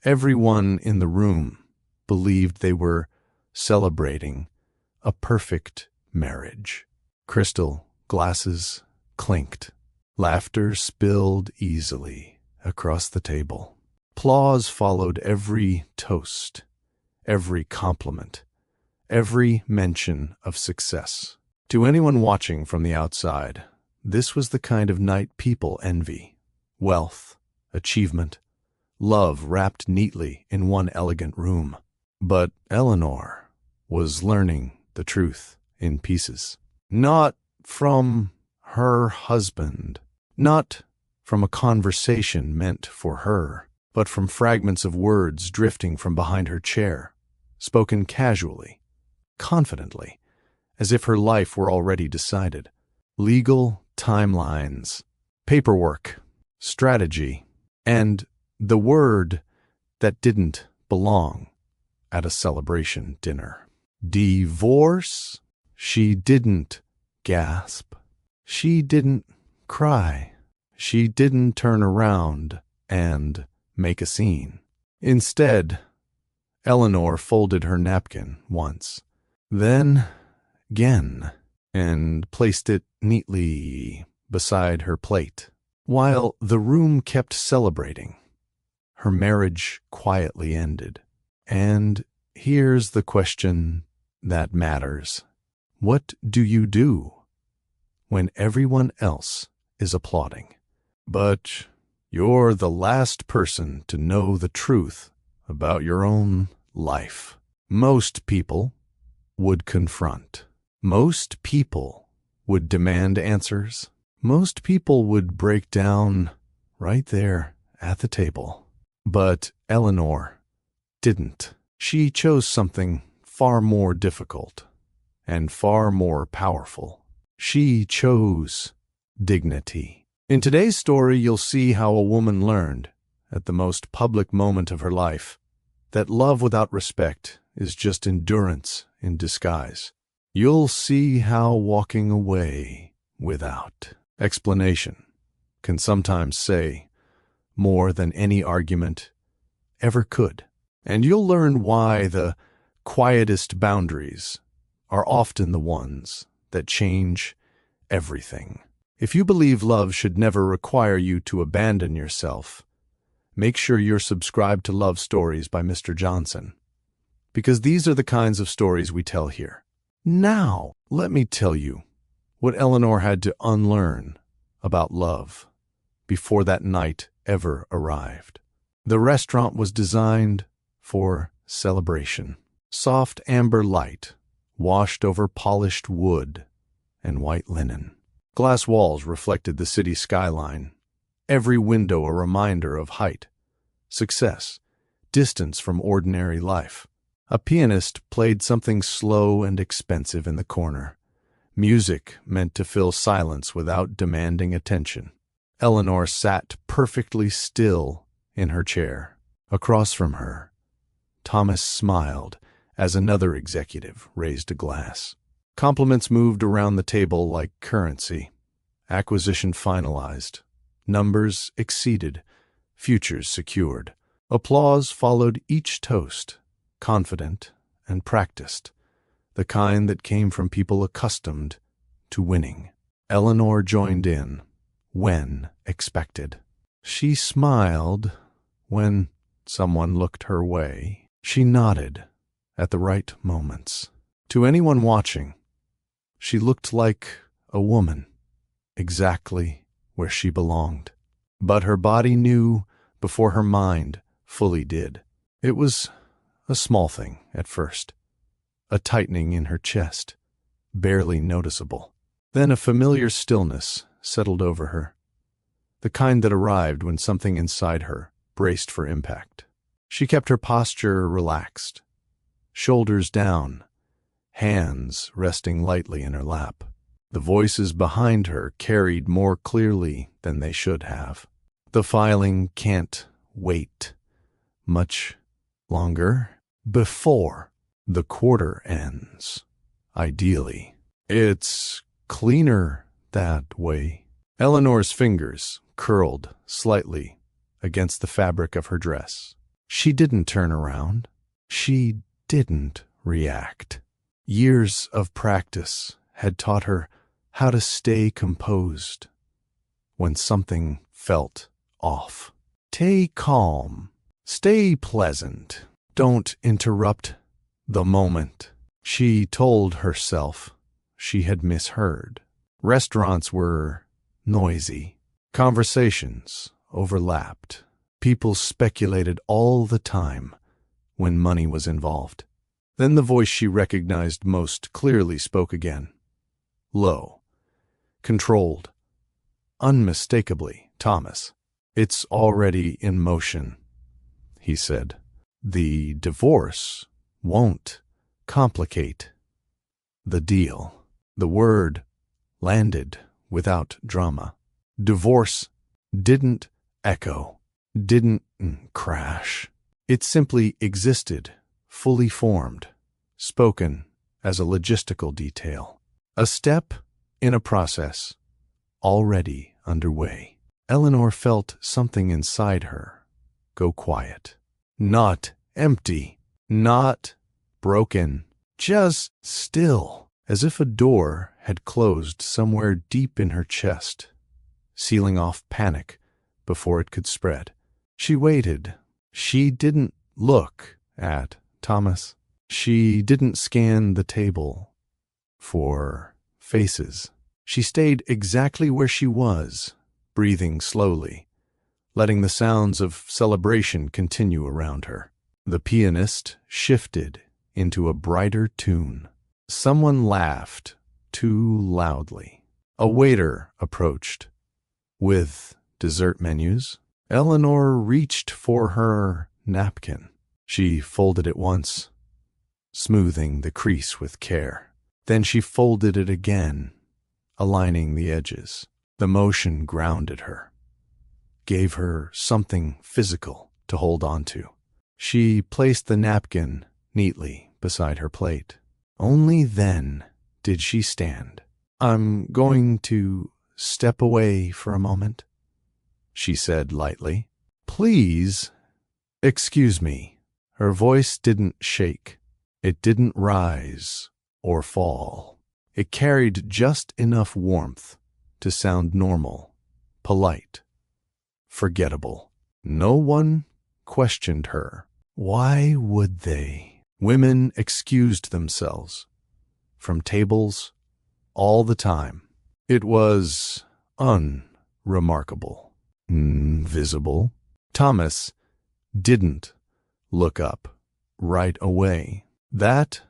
Everyone in the room believed they were celebrating a perfect marriage. Crystal glasses clinked. Laughter spilled easily across the table. Applause followed every toast, every compliment, every mention of success. To anyone watching from the outside, this was the kind of night people envy. Wealth, achievement, love wrapped neatly in one elegant room. But Eleanor was learning the truth in pieces. Not from her husband, not from a conversation meant for her, but from fragments of words drifting from behind her chair, spoken casually, confidently, as if her life were already decided. Legal timelines, paperwork, strategy, and the word that didn't belong at a celebration dinner. Divorce? She didn't gasp. She didn't cry. She didn't turn around and make a scene. Instead, Eleanor folded her napkin once, then again, and placed it neatly beside her plate. While the room kept celebrating, her marriage quietly ended. And here's the question that matters. What do you do when everyone else is applauding, but you're the last person to know the truth about your own life? Most people would confront. Most people would demand answers. Most people would break down right there at the table. But Eleanor didn't. She chose something far more difficult and far more powerful. She chose dignity. In today's story, you'll see how a woman learned, at the most public moment of her life, that love without respect is just endurance in disguise. You'll see how walking away without explanation can sometimes say more than any argument ever could. And you'll learn why the quietest boundaries are often the ones that change everything. If you believe love should never require you to abandon yourself, make sure you're subscribed to Love Stories by Mr. Johnson, because these are the kinds of stories we tell here. Now, let me tell you what Eleanor had to unlearn about love before that night ever arrived. The restaurant was designed for celebration. Soft amber light washed over polished wood and white linen. Glass walls reflected the city skyline, every window a reminder of height, success, distance from ordinary life. A pianist played something slow and expensive in the corner, music meant to fill silence without demanding attention. Eleanor sat perfectly still in her chair. Across from her, Thomas smiled as another executive raised a glass. Compliments moved around the table like currency. Acquisition finalized. Numbers exceeded. Futures secured. Applause followed each toast, confident and practiced, the kind that came from people accustomed to winning. Eleanor joined in when expected. She smiled when someone looked her way. She nodded at the right moments. To anyone watching, she looked like a woman, exactly where she belonged. But her body knew before her mind fully did. It was a small thing at first, a tightening in her chest, barely noticeable. Then a familiar stillness settled over her, the kind that arrived when something inside her braced for impact. She kept her posture relaxed, shoulders down, hands resting lightly in her lap. The voices behind her carried more clearly than they should have. The filing can't wait much longer before the quarter ends. Ideally, it's cleaner that way. Eleanor's fingers curled slightly against the fabric of her dress. She didn't turn around. She didn't react. Years of practice had taught her how to stay composed when something felt off. Stay calm. Stay pleasant. Don't interrupt the moment. She told herself she had misheard. Restaurants were noisy. Conversations overlapped. People speculated all the time when money was involved. Then the voice she recognized most clearly spoke again. Low. Controlled. Unmistakably, Thomas. It's already in motion, he said. The divorce won't complicate the deal. The word landed without drama. Divorce didn't echo, didn't crash. It simply existed, fully formed, spoken as a logistical detail. A step in a process already underway. Eleanor felt something inside her go quiet. Not empty, not broken, just still, as if a door had closed somewhere deep in her chest, sealing off panic before it could spread. She waited. She didn't look at Thomas. She didn't scan the table for faces. She stayed exactly where she was, breathing slowly, letting the sounds of celebration continue around her. The pianist shifted into a brighter tune. Someone laughed too loudly. A waiter approached with dessert menus. Eleanor reached for her napkin. She folded it once, smoothing the crease with care. Then she folded it again, aligning the edges. The motion grounded her, gave her something physical to hold on to. She placed the napkin neatly beside her plate. Only then did she stand. I'm going to step away for a moment, she said lightly. Please, excuse me. Her voice didn't shake. It didn't rise or fall. It carried just enough warmth to sound normal, polite, forgettable. No one questioned her. Why would they? Women excused themselves from tables all the time. It was unremarkable, invisible. Thomas didn't look up right away. That,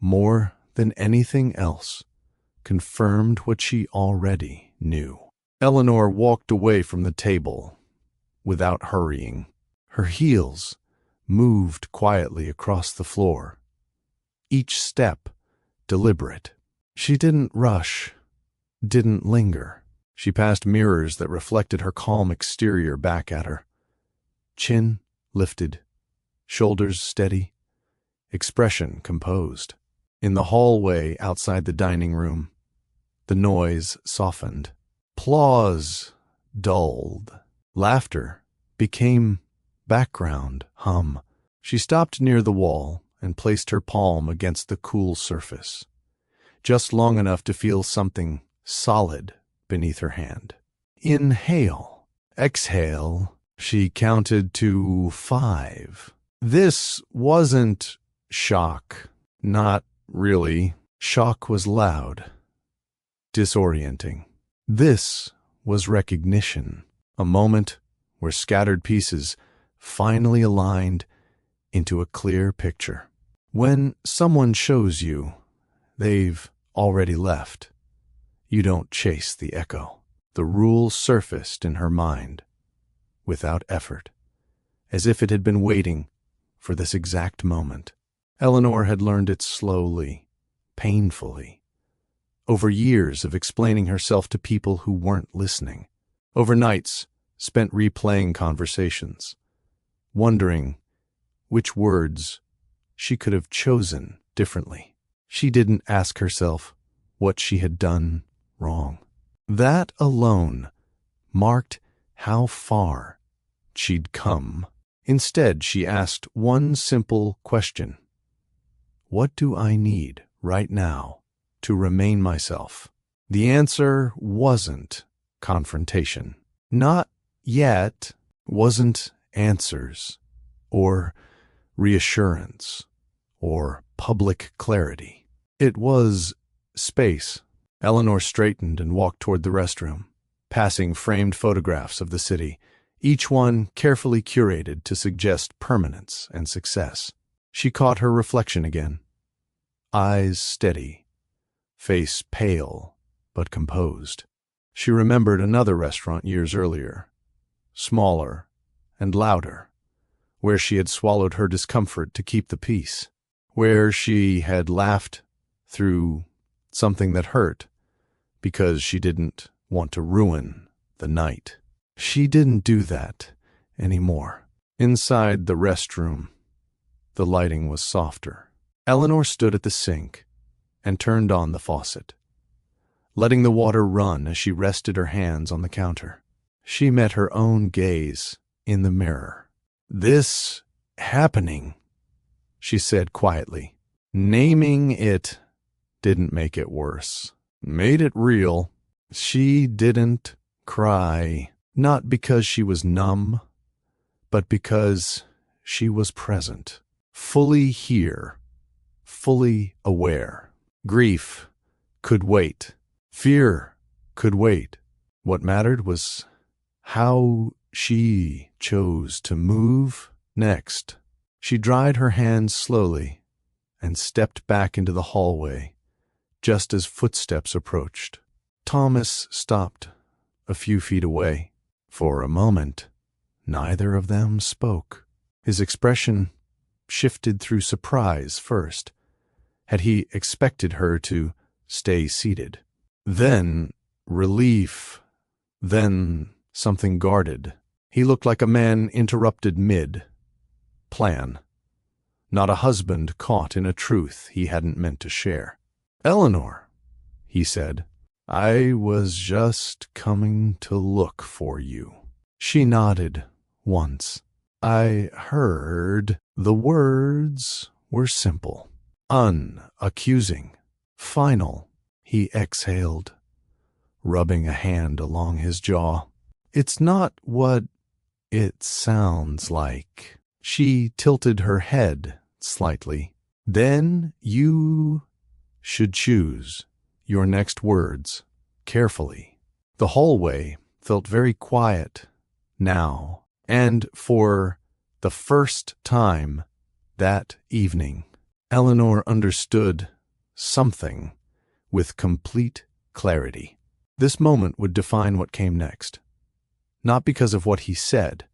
more than anything else, confirmed what she already knew. Eleanor walked away from the table without hurrying. Her heels moved quietly across the floor, each step deliberate. She didn't rush, didn't linger. She passed mirrors that reflected her calm exterior back at her. Chin lifted, shoulders steady, expression composed. In the hallway outside the dining room, the noise softened. Applause dulled. Laughter became background hum. She stopped near the wall and placed her palm against the cool surface, just long enough to feel something solid beneath her hand. Inhale. Exhale. She counted to 5. This wasn't shock. Not really. Shock was loud, disorienting. This was recognition, a moment where scattered pieces finally aligned into a clear picture. When someone shows you they've already left, you don't chase the echo. The rule surfaced in her mind without effort, as if it had been waiting for this exact moment. Eleanor had learned it slowly, painfully, over years of explaining herself to people who weren't listening, over nights spent replaying conversations, wondering which words she could have chosen differently. She didn't ask herself what she had done wrong. That alone marked how far she'd come. Instead, she asked one simple question. What do I need right now to remain myself? The answer wasn't confrontation. Not yet. Wasn't answers or reassurance or public clarity. It was space. Eleanor straightened and walked toward the restroom, passing framed photographs of the city, each one carefully curated to suggest permanence and success. She caught her reflection again. Eyes steady, face pale but composed. She remembered another restaurant years earlier, smaller and louder, where she had swallowed her discomfort to keep the peace, where she had laughed through something that hurt because she didn't want to ruin the night. She didn't do that anymore. Inside the restroom, the lighting was softer. Eleanor stood at the sink and turned on the faucet, letting the water run as she rested her hands on the counter. She met her own gaze in the mirror. "This happening," she said quietly. Naming it didn't make it worse. Made it real. She didn't cry, not because she was numb, but because she was present, fully here, fully aware. Grief could wait. Fear could wait. What mattered was how she chose to move next. She dried her hands slowly and stepped back into the hallway just as footsteps approached. Thomas stopped a few feet away. For a moment, neither of them spoke. His expression shifted through surprise first. Had he expected her to stay seated? Then relief, then something guarded. He looked like a man interrupted mid-plan, not a husband caught in a truth he hadn't meant to share. "Eleanor," he said, "I was just coming to look for you." She nodded once. "I heard." The words were simple, unaccusing, final. He exhaled, rubbing a hand along his jaw. "It's not what it sounds like." She tilted her head slightly. "Then you should choose your next words carefully." The hallway felt very quiet now, and for the first time that evening, Eleanor understood something with complete clarity. This moment would define what came next, not because of what he said,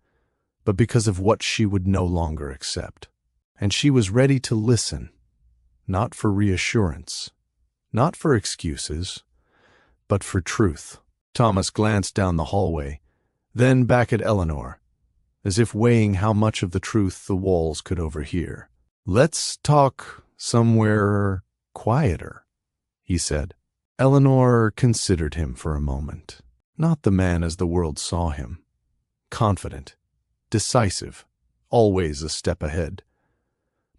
but because of what she would no longer accept. And she was ready to listen, not for reassurance, not for excuses, but for truth. Thomas glanced down the hallway, then back at Eleanor, as if weighing how much of the truth the walls could overhear. "Let's talk somewhere quieter," he said. Eleanor considered him for a moment. Not the man as the world saw him. Confident, decisive, always a step ahead.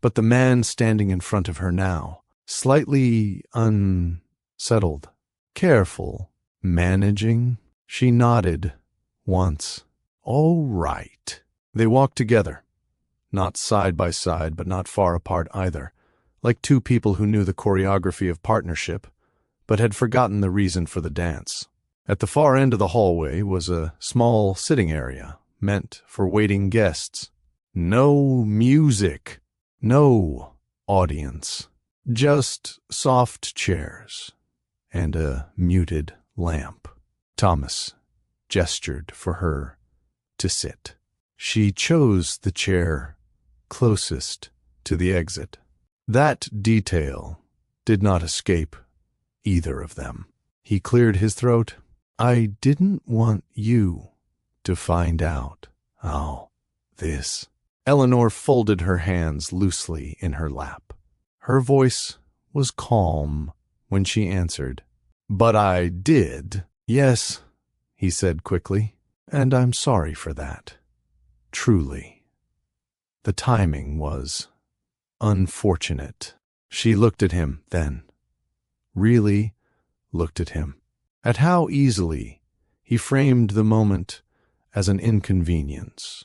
But the man standing in front of her now, slightly unsettled, careful, managing. She nodded once. "All right." They walked together, not side by side, but not far apart either, like two people who knew the choreography of partnership, but had forgotten the reason for the dance. At the far end of the hallway was a small sitting area, meant for waiting guests. No music, no audience, just soft chairs and a muted lamp. Thomas gestured for her to sit. She chose the chair closest to the exit. That detail did not escape either of them. He cleared his throat. "I didn't want you to find out how this." Eleanor folded her hands loosely in her lap. Her voice was calm when she answered. "But I did." "Yes," he said quickly, "and I'm sorry for that. Truly." The timing was unfortunate. She looked at him then, really looked at him, at how easily he framed the moment as an inconvenience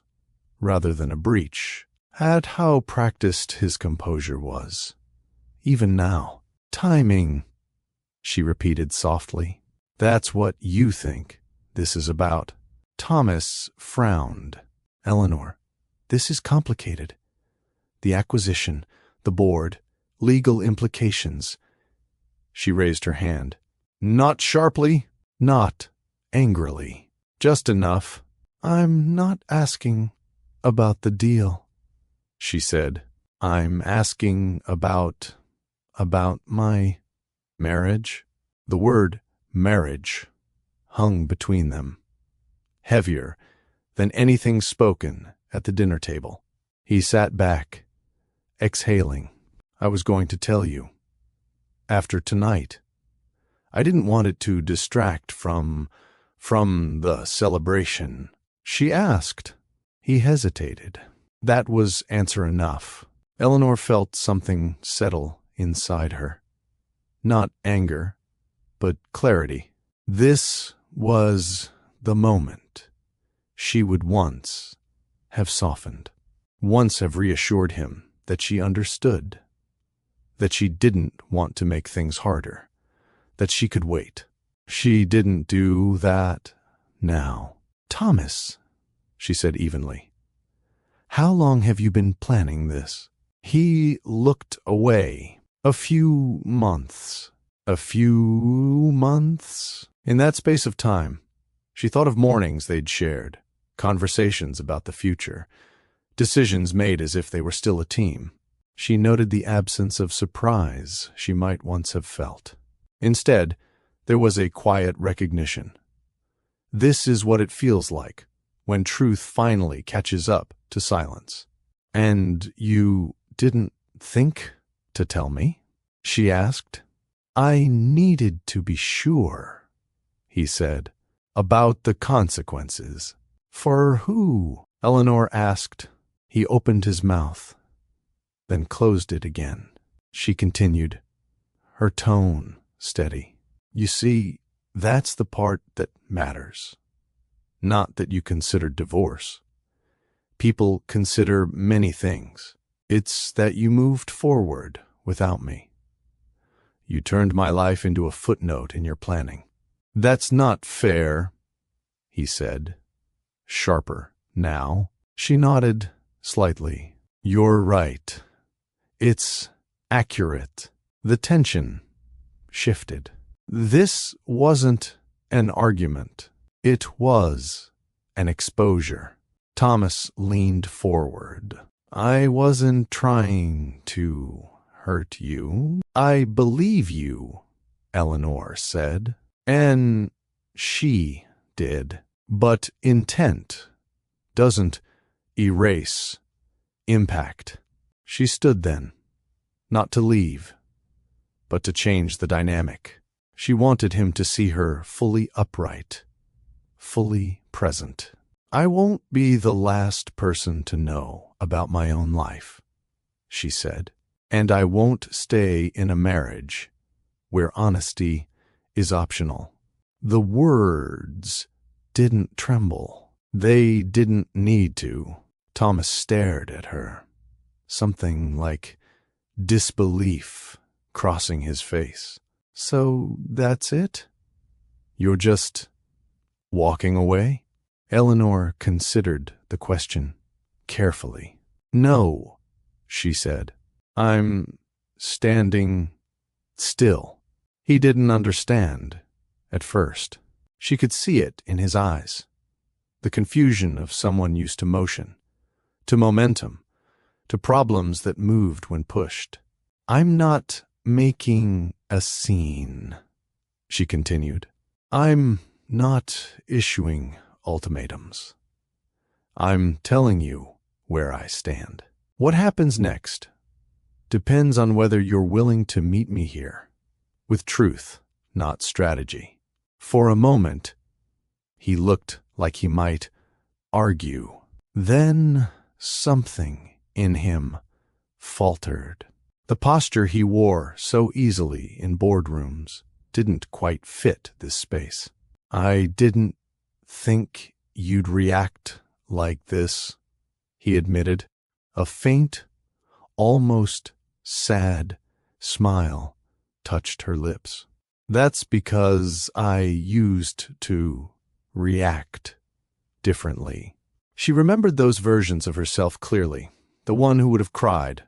rather than a breach, at how practiced his composure was. Even now, timing, she repeated softly. That's what you think this is about. Thomas frowned. Eleanor, this is complicated. The acquisition, the board, legal implications. She raised her hand. Not sharply, not angrily, just enough. I'm not asking about the deal, she said. I'm asking about my marriage. The word marriage hung between them, heavier than anything spoken at the dinner table. He sat back, exhaling. I was going to tell you. After tonight. I didn't want it to distract from the celebration. She asked. He hesitated. That was answer enough. Eleanor felt something settle inside her. Not anger, but clarity. This was the moment she would once have softened, once have reassured him that she understood, that she didn't want to make things harder, that she could wait. She didn't do that now. Thomas, she said evenly, how long have you been planning this? He looked away. A few months. A few months? In that space of time, she thought of mornings they'd shared, conversations about the future, decisions made as if they were still a team. She noted the absence of surprise she might once have felt. Instead, there was a quiet recognition. This is what it feels like when truth finally catches up to silence. And you didn't think to tell me? She asked. I needed to be sure, he said, about the consequences. For who? Eleanor asked. He opened his mouth, then closed it again. She continued, her tone steady. You see, that's the part that matters. Not that you considered divorce. People consider many things. It's that you moved forward without me. You turned my life into a footnote in your planning. That's not fair, he said, sharper now. She nodded slightly. You're right. It's accurate. The tension shifted. This wasn't an argument. It was an exposure. Thomas leaned forward. I wasn't trying to hurt you. I believe you, Eleanor said. And she did. But intent doesn't erase impact. She stood then, not to leave, but to change the dynamic. She wanted him to see her fully upright, fully present. I won't be the last person to know about my own life, she said, and I won't stay in a marriage where honesty is optional. The words didn't tremble. They didn't need to. Thomas stared at her, something like disbelief crossing his face. So that's it? You're just walking away? Eleanor considered the question carefully. No, she said. I'm standing still. He didn't understand at first. She could see it in his eyes. The confusion of someone used to motion, to momentum, to problems that moved when pushed. I'm not making a scene, she continued. I'm not issuing ultimatums. I'm telling you where I stand. What happens next depends on whether you're willing to meet me here, with truth, not strategy. For a moment, he looked like he might argue. Then something in him faltered. The posture he wore so easily in boardrooms didn't quite fit this space. "I didn't think you'd react like this," he admitted. A faint, almost sad smile touched her lips. "That's because I used to react differently." She remembered those versions of herself clearly, the one who would have cried,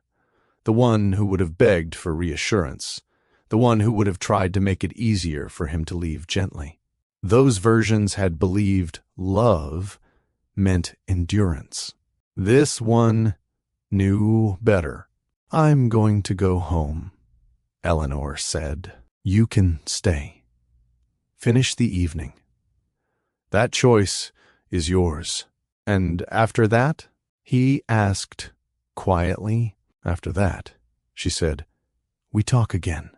the one who would have begged for reassurance, the one who would have tried to make it easier for him to leave gently. Those versions had believed love meant endurance. This one knew better. "I'm going to go home," Eleanor said. "You can stay. Finish the evening. That choice is yours." "And after that?" he asked quietly. "After that," she said, "we talk again."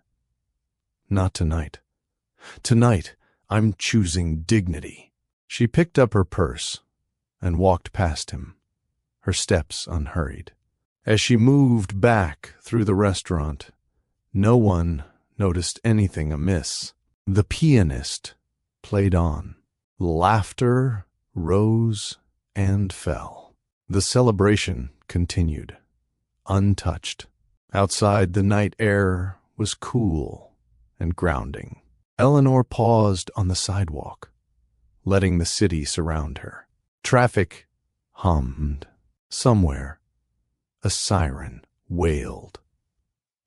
"Not tonight. Tonight, I'm choosing dignity." She picked up her purse and walked past him, her steps unhurried. As she moved back through the restaurant, no one noticed anything amiss. The pianist played on. Laughter rose and fell. The celebration continued, untouched. Outside, the night air was cool and grounding. Eleanor paused on the sidewalk, letting the city surround her. Traffic hummed. Somewhere, a siren wailed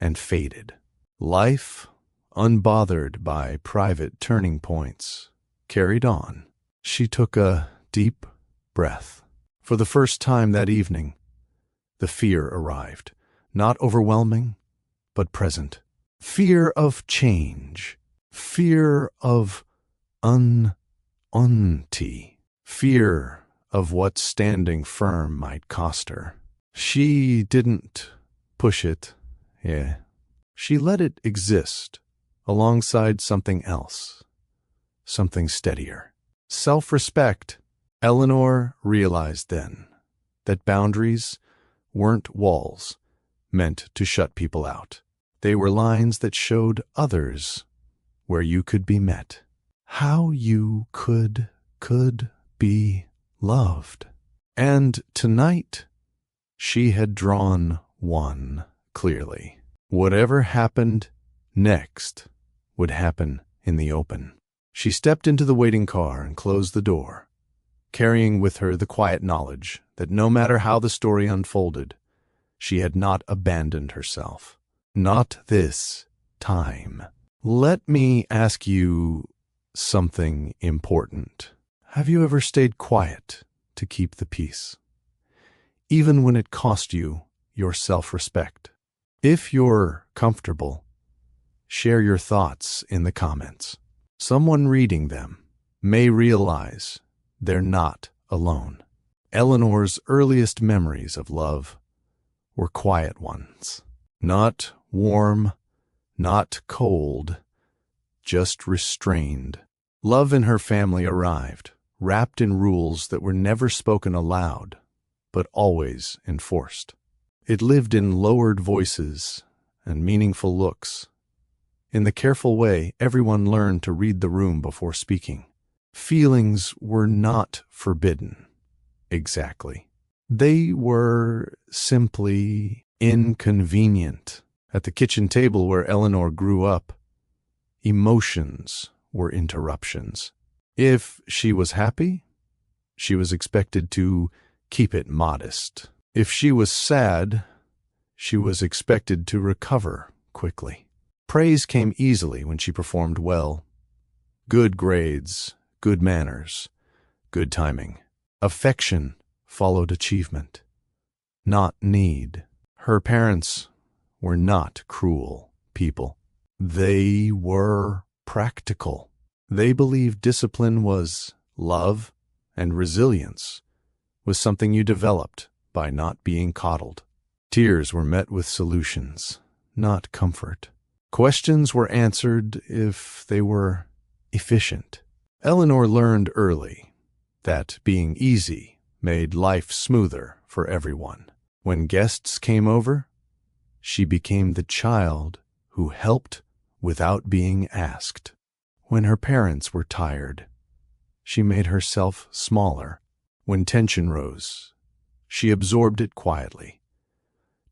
and faded. Life, unbothered by private turning points, carried on. She took a deep breath. For the first time that evening, the fear arrived, not overwhelming, but present. Fear of change, fear of uncertainty, fear of what standing firm might cost her. She didn't push it, She let it exist alongside something else, something steadier. Self-respect. Eleanor realized then that boundaries weren't walls meant to shut people out. They were lines that showed others where you could be met, how you could be loved. And tonight, she had drawn one clearly. Whatever happened next would happen in the open. She stepped into the waiting car and closed the door, carrying with her the quiet knowledge that no matter how the story unfolded, she had not abandoned herself. Not this time. Let me ask you something important. Have you ever stayed quiet to keep the peace, even when it cost you your self-respect? If you're comfortable, share your thoughts in the comments. Someone reading them may realize they're not alone. Eleanor's earliest memories of love were quiet ones. Not warm, not cold, just restrained. Love in her family arrived, wrapped in rules that were never spoken aloud, but always enforced. It lived in lowered voices and meaningful looks. In the careful way everyone learned to read the room before speaking. Feelings were not forbidden, exactly. They were simply inconvenient. At the kitchen table where Eleanor grew up, emotions were interruptions. If she was happy, she was expected to keep it modest. If she was sad, she was expected to recover quickly. Praise came easily when she performed well. Good grades, good manners, good timing. Affection followed achievement, not need. Her parents were not cruel people. They were practical. They believed discipline was love and resilience was something you developed by not being coddled. Tears were met with solutions, not comfort. Questions were answered if they were efficient. Eleanor learned early that being easy made life smoother for everyone. When guests came over, she became the child who helped without being asked. When her parents were tired, she made herself smaller. When tension rose, she absorbed it quietly,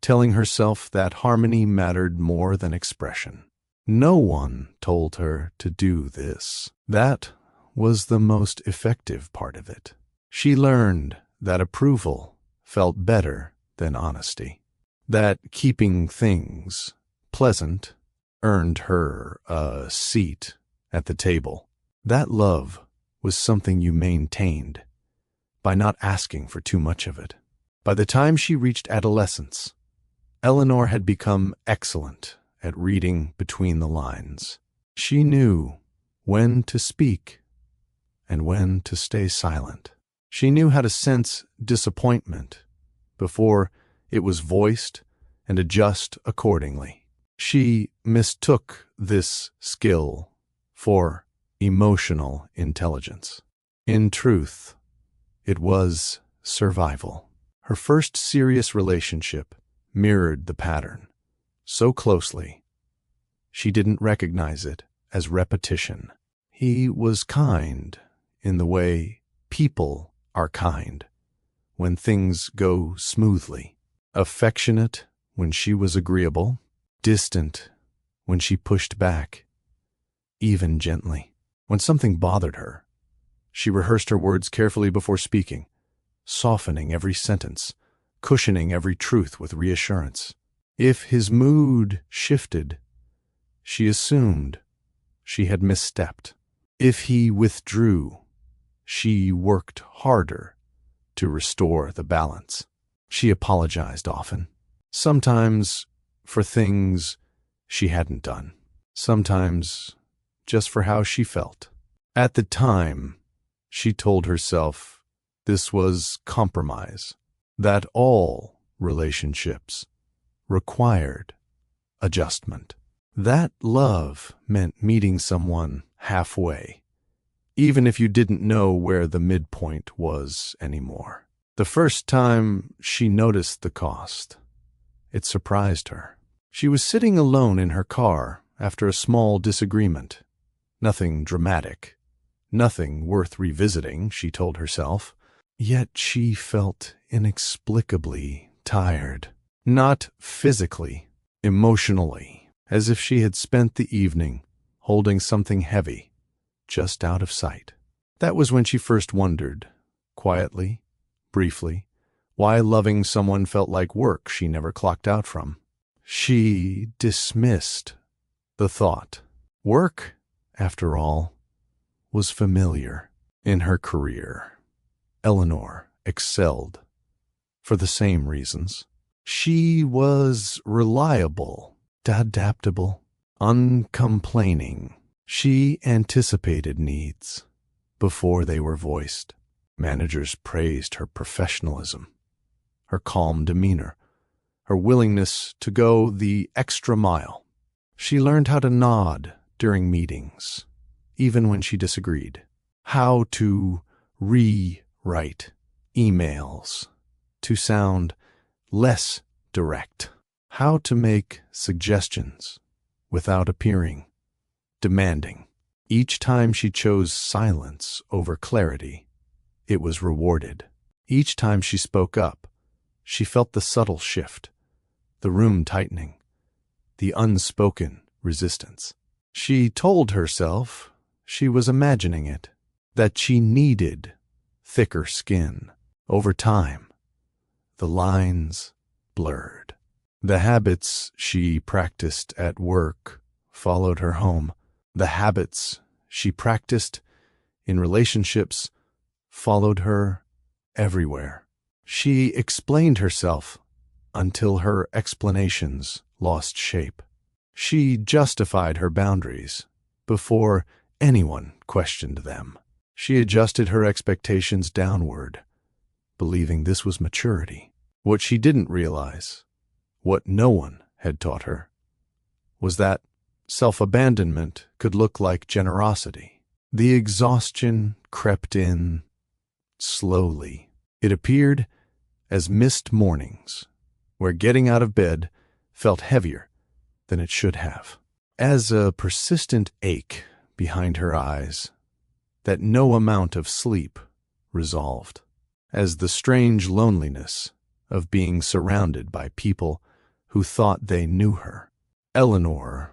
telling herself that harmony mattered more than expression. No one told her to do this. That was the most effective part of it. She learned that approval felt better than honesty, that keeping things pleasant earned her a seat at the table. That love was something you maintained by not asking for too much of it. By the time she reached adolescence, Eleanor had become excellent at reading between the lines. She knew when to speak and when to stay silent. She knew how to sense disappointment before it was voiced and adjust accordingly. She mistook this skill for emotional intelligence. In truth, it was survival. Her first serious relationship mirrored the pattern so closely she didn't recognize it as repetition. He was kind in the way people are kind when things go smoothly, affectionate when she was agreeable, distant when she pushed back, even gently. When something bothered her, she rehearsed her words carefully before speaking, softening every sentence, cushioning every truth with reassurance. If his mood shifted, she assumed she had misstepped. If he withdrew, she worked harder to restore the balance. She apologized often, sometimes for things she hadn't done, sometimes just for how she felt. At the time, she told herself this was compromise, that all relationships required adjustment. That love meant meeting someone halfway, even if you didn't know where the midpoint was anymore. The first time she noticed the cost, it surprised her. She was sitting alone in her car after a small disagreement. Nothing dramatic, nothing worth revisiting, she told herself. Yet she felt inexplicably tired. Not physically, emotionally, as if she had spent the evening holding something heavy just out of sight. That was when she first wondered, quietly, briefly, why loving someone felt like work she never clocked out from. She dismissed the thought. Work, after all, was familiar. In her career, Eleanor excelled for the same reasons. She was reliable, adaptable, uncomplaining. She anticipated needs before they were voiced. Managers praised her professionalism, her calm demeanor, her willingness to go the extra mile. She learned how to nod during meetings, even when she disagreed, how to rewrite emails to sound less direct, how to make suggestions without appearing demanding. Each time she chose silence over clarity, it was rewarded. Each time she spoke up, she felt the subtle shift, the room tightening, the unspoken resistance. She told herself she was imagining it, that she needed thicker skin. Over time, the lines blurred. The habits she practiced at work followed her home. The habits she practiced in relationships followed her everywhere. She explained herself until her explanations lost shape. She justified her boundaries before anyone questioned them. She adjusted her expectations downward, believing this was maturity. What she didn't realize, what no one had taught her, was that self-abandonment could look like generosity. The exhaustion crept in slowly. It appeared as missed mornings, where getting out of bed felt heavier than it should have, as a persistent ache behind her eyes that no amount of sleep resolved, as the strange loneliness of being surrounded by people who thought they knew her. Eleanor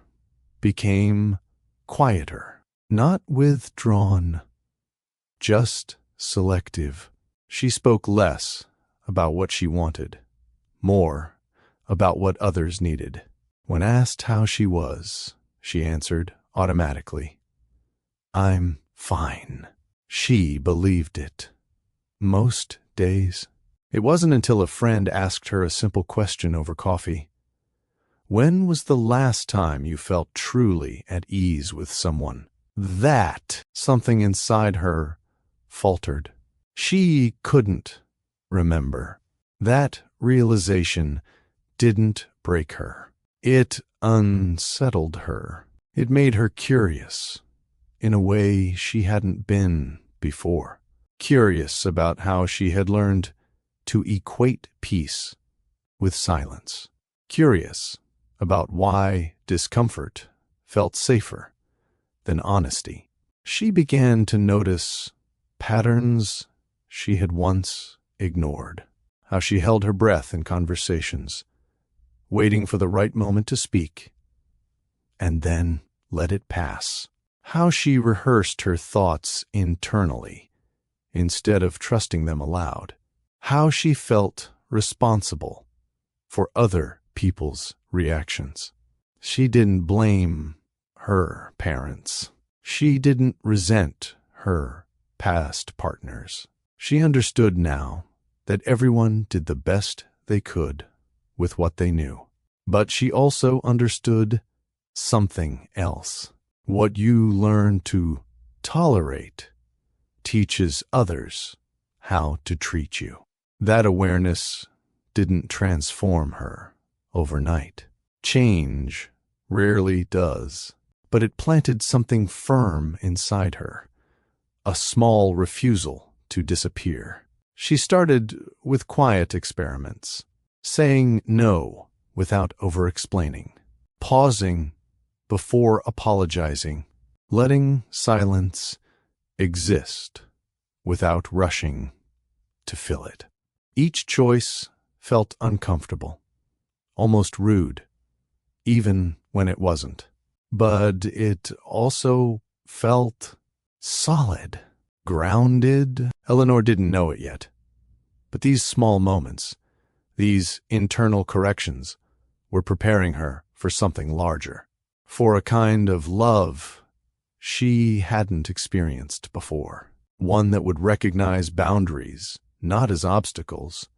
became quieter, not withdrawn, just selective. She spoke less about what she wanted, more about what others needed. When asked how she was, she answered automatically, "I'm fine." She believed it. Most days. It wasn't until a friend asked her a simple question over coffee. When was the last time you felt truly at ease with someone? That something inside her faltered. She couldn't remember. That realization didn't break her. It unsettled her. It made her curious in a way she hadn't been before. Curious about how she had learned to equate peace with silence. Curious about why discomfort felt safer than honesty. She began to notice patterns she had once ignored. How she held her breath in conversations, waiting for the right moment to speak, and then let it pass. How she rehearsed her thoughts internally instead of trusting them aloud. How she felt responsible for other people's reactions. She didn't blame her parents. She didn't resent her past partners. She understood now that everyone did the best they could with what they knew. But she also understood something else. What you learn to tolerate teaches others how to treat you. That awareness didn't transform her overnight. Change rarely does, but it planted something firm inside her, a small refusal to disappear. She started with quiet experiments, saying no without over-explaining, pausing before apologizing, letting silence exist without rushing to fill it. Each choice felt uncomfortable, almost rude, even when it wasn't. But it also felt solid, grounded. Eleanor didn't know it yet, but these small moments, these internal corrections, were preparing her for something larger, for a kind of love she hadn't experienced before, one that would recognize boundaries not as obstacles,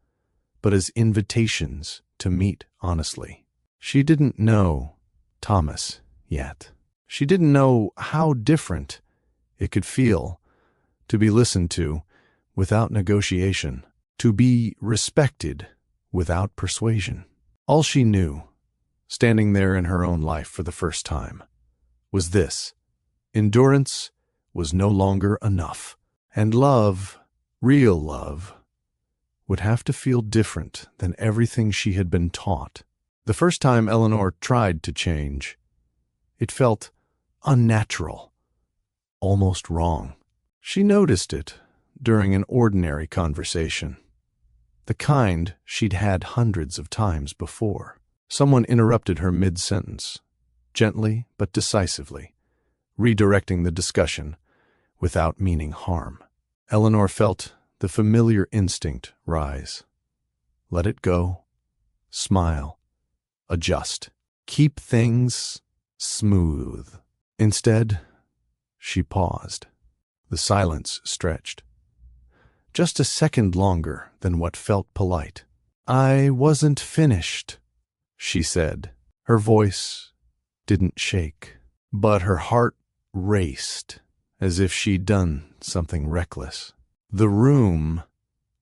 but as invitations to meet honestly. She didn't know Thomas yet. She didn't know how different it could feel to be listened to without negotiation, to be respected without persuasion. All she knew, standing there in her own life for the first time, was this: endurance was no longer enough, and love, real love, would have to feel different than everything she had been taught. The first time Eleanor tried to change, it felt unnatural, almost wrong. She noticed it during an ordinary conversation, the kind she'd had hundreds of times before. Someone interrupted her mid-sentence, gently but decisively, redirecting the discussion without meaning harm. Eleanor felt the familiar instinct rise. Let it go, smile, adjust, keep things smooth. Instead, she paused. The silence stretched, just a second longer than what felt polite. "I wasn't finished," she said. Her voice didn't shake, but her heart raced as if she'd done something reckless. The room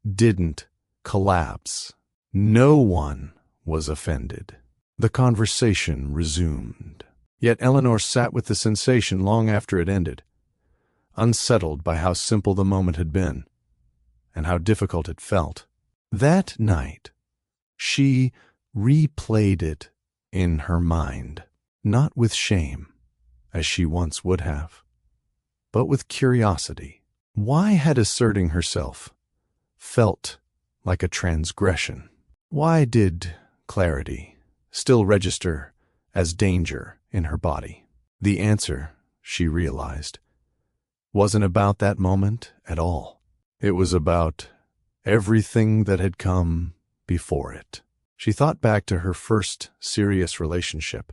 didn't collapse. No one was offended. The conversation resumed. Yet Eleanor sat with the sensation long after it ended, unsettled by how simple the moment had been and how difficult it felt. That night, she replayed it in her mind, not with shame, as she once would have, but with curiosity. Why had asserting herself felt like a transgression? Why did clarity still register as danger in her body? The answer, she realized, wasn't about that moment at all. It was about everything that had come before it. She thought back to her first serious relationship,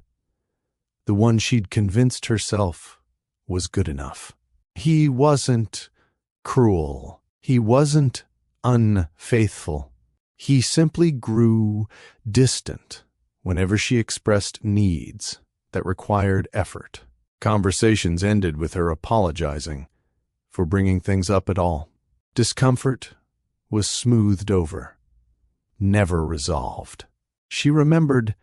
the one she'd convinced herself was good enough. He wasn't cruel. He wasn't unfaithful. He simply grew distant whenever she expressed needs that required effort. Conversations ended with her apologizing for bringing things up at all. Discomfort was smoothed over, never resolved. She remembered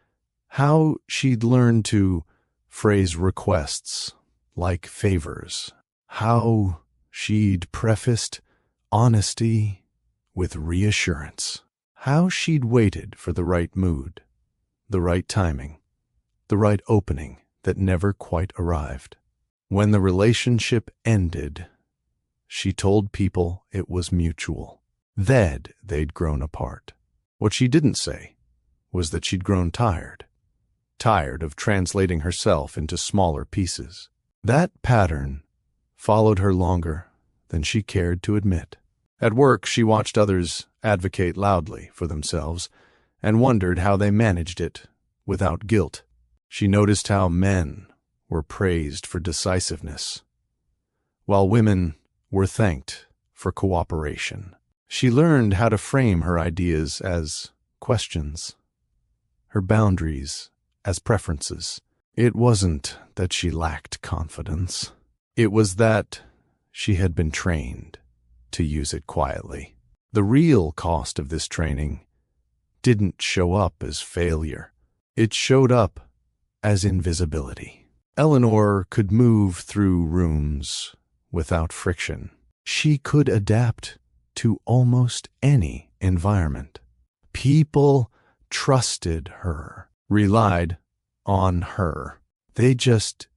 how she'd learned to phrase requests like favors, how she'd prefaced honesty with reassurance, how she'd waited for the right mood, the right timing, the right opening that never quite arrived. When the relationship ended, she told people it was mutual, that they'd grown apart. What she didn't say was that she'd grown tired of translating herself into smaller pieces. That pattern followed her longer than she cared to admit. At work, she watched others advocate loudly for themselves and wondered how they managed it without guilt. She noticed how men were praised for decisiveness, while women were thanked for cooperation. She learned how to frame her ideas as questions, her boundaries as preferences. It wasn't that she lacked confidence. It was that she had been trained to use it quietly. The real cost of this training didn't show up as failure. It showed up as invisibility. Eleanor could move through rooms without friction. She could adapt to almost any environment. People trusted her, relied on her. They just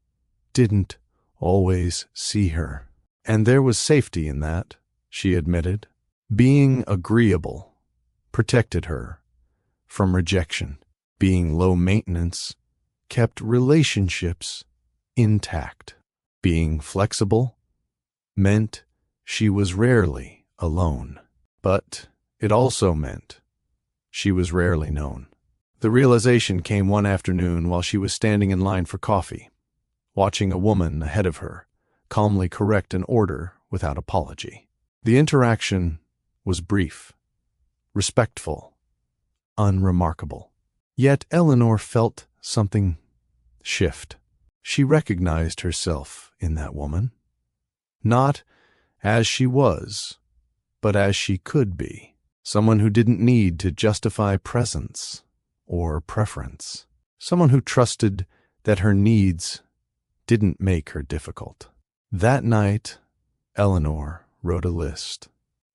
didn't always see her. And there was safety in that, she admitted. Being agreeable protected her from rejection. Being low maintenance kept relationships intact. Being flexible meant she was rarely alone, but it also meant she was rarely known. The realization came one afternoon while she was standing in line for coffee, watching a woman ahead of her calmly correct an order without apology. The interaction was brief, respectful, unremarkable. Yet Eleanor felt something shift. She recognized herself in that woman, not as she was, but as she could be. Someone who didn't need to justify presence or preference. Someone who trusted that her needs didn't make her difficult. That night, Eleanor wrote a list.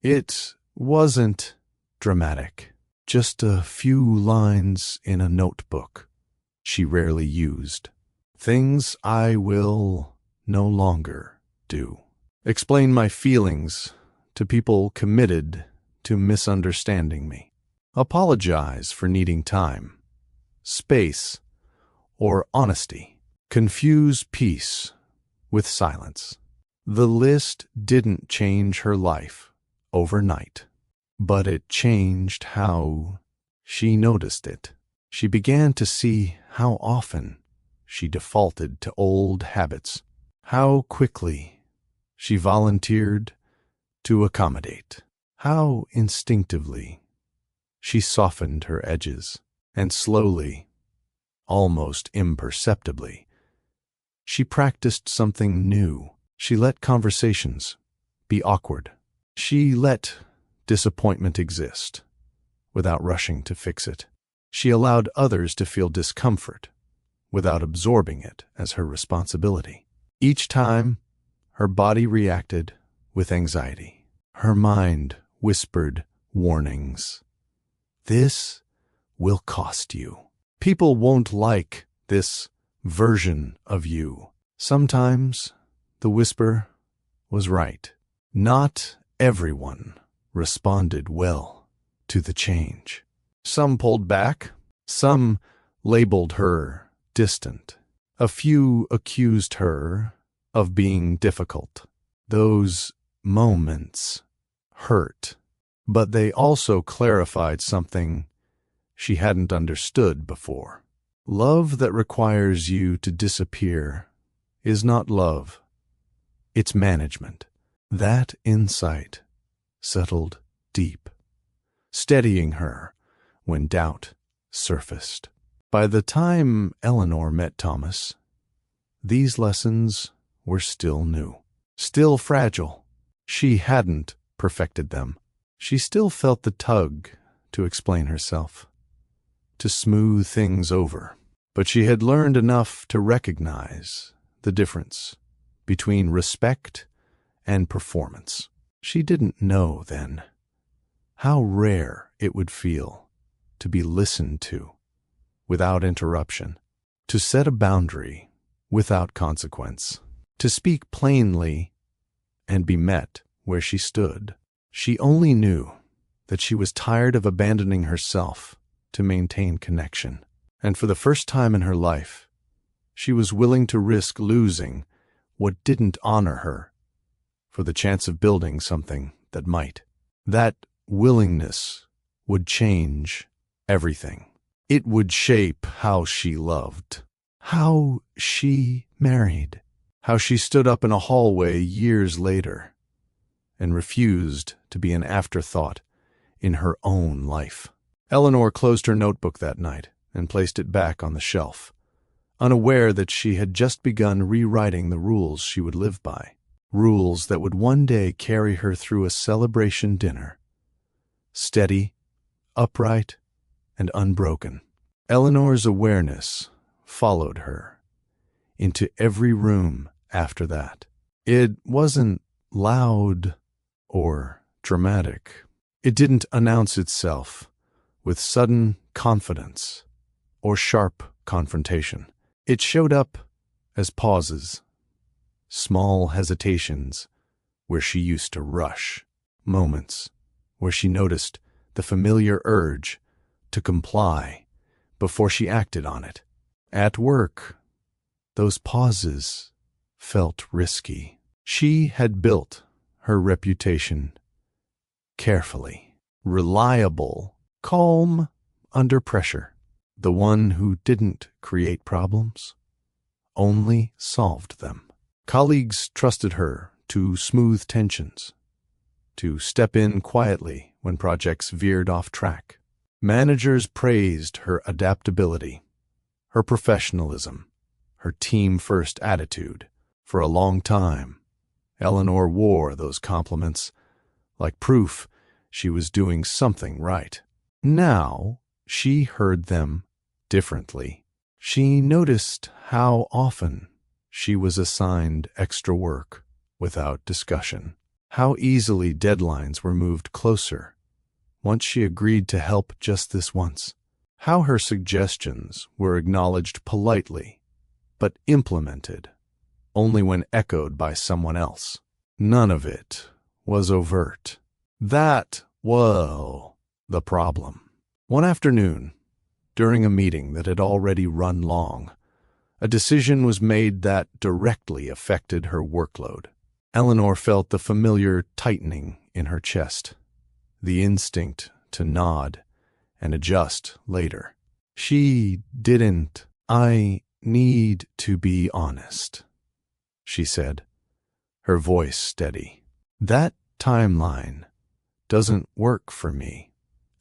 It wasn't dramatic, just a few lines in a notebook she rarely used. Things I will no longer do. Explain my feelings to people committed to misunderstanding me. Apologize for needing time, space, or honesty. Confuse peace with silence. The list didn't change her life overnight, but it changed how she noticed it. She began to see how often she defaulted to old habits, how quickly she volunteered to accommodate, how instinctively she softened her edges, and slowly, almost imperceptibly, she practiced something new. She let conversations be awkward. She let disappointment exist without rushing to fix it. She allowed others to feel discomfort without absorbing it as her responsibility. Each time, her body reacted with anxiety. Her mind whispered warnings. This will cost you. People won't like this version of you. Sometimes the whisper was right. Not everyone responded well to the change. Some pulled back, some labeled her distant. A few accused her of being difficult. Those moments hurt, but they also clarified something she hadn't understood before. Love that requires you to disappear is not love, it's management. That insight settled deep, steadying her when doubt surfaced. By the time Eleanor met Thomas, these lessons were still new, still fragile. She hadn't perfected them. She still felt the tug to explain herself, to smooth things over. But she had learned enough to recognize the difference between respect and performance. She didn't know then how rare it would feel to be listened to without interruption, to set a boundary without consequence, to speak plainly and be met where she stood. She only knew that she was tired of abandoning herself to maintain connection. And for the first time in her life, she was willing to risk losing what didn't honor her for the chance of building something that might. That willingness would change everything. It would shape how she loved, how she married, how she stood up in a hallway years later and refused to be an afterthought in her own life. Eleanor closed her notebook that night and placed it back on the shelf, unaware that she had just begun rewriting the rules she would live by, rules that would one day carry her through a celebration dinner, steady, upright, and unbroken. Eleanor's awareness followed her into every room after that. It wasn't loud or dramatic. It didn't announce itself with sudden confidence or sharp confrontation. It showed up as pauses, small hesitations where she used to rush, moments where she noticed the familiar urge to comply before she acted on it. At work, those pauses felt risky. She had built her reputation carefully, reliable, calm under pressure. The one who didn't create problems, only solved them. Colleagues trusted her to smooth tensions, to step in quietly when projects veered off track. Managers praised her adaptability, her professionalism, her team-first attitude. For a long time, Eleanor wore those compliments like proof she was doing something right. Now, she heard them differently. She noticed how often she was assigned extra work without discussion, how easily deadlines were moved closer once she agreed to help just this once, how her suggestions were acknowledged politely but implemented only when echoed by someone else. None of it was overt. That was the problem. One afternoon, during a meeting that had already run long, a decision was made that directly affected her workload. Eleanor felt the familiar tightening in her chest, the instinct to nod and adjust later. She didn't. "I need to be honest," she said, her voice steady. "That timeline doesn't work for me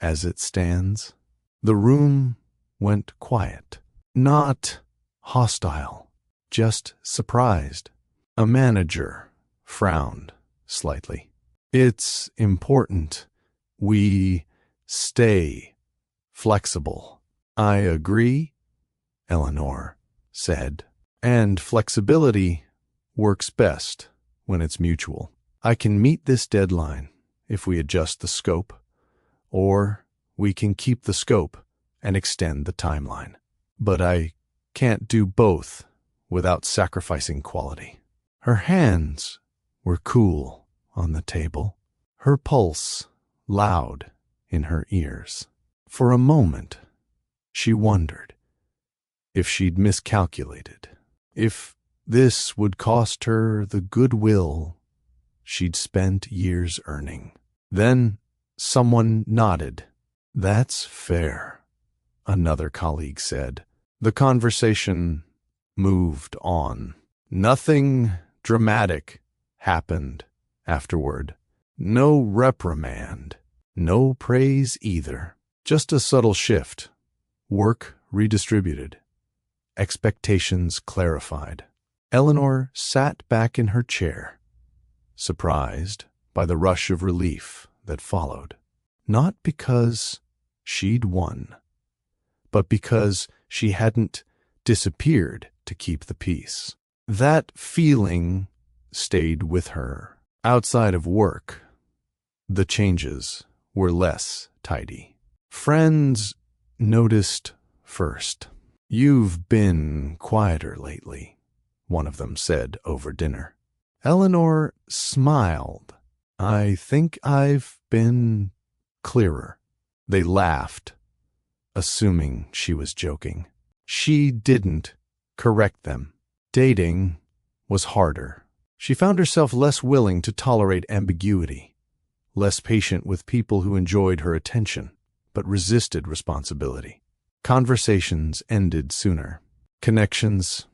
as it stands." The room went quiet, not hostile, just surprised. A manager frowned slightly. "It's important we stay flexible." "I agree," Eleanor said, "and flexibility works best when it's mutual. I can meet this deadline if we adjust the scope, or we can keep the scope and extend the timeline. But I can't do both without sacrificing quality. Her hands were cool on the table, her pulse loud in her ears. For a moment, she wondered if she'd miscalculated, if this would cost her the goodwill she'd spent years earning. Then someone nodded. "That's fair," another colleague said. The conversation moved on. Nothing dramatic happened afterward. No reprimand, no praise either. Just a subtle shift. Work redistributed. Expectations clarified. Eleanor sat back in her chair, surprised by the rush of relief that followed. Not because she'd won, but because she hadn't disappeared to keep the peace. That feeling stayed with her. Outside of work, the changes were less tidy. Friends noticed first. "You've been quieter lately," one of them said over dinner. Eleanor smiled. "I think I've been clearer." They laughed, assuming she was joking. She didn't correct them. Dating was harder. She found herself less willing to tolerate ambiguity, less patient with people who enjoyed her attention but resisted responsibility. Conversations ended sooner. Connections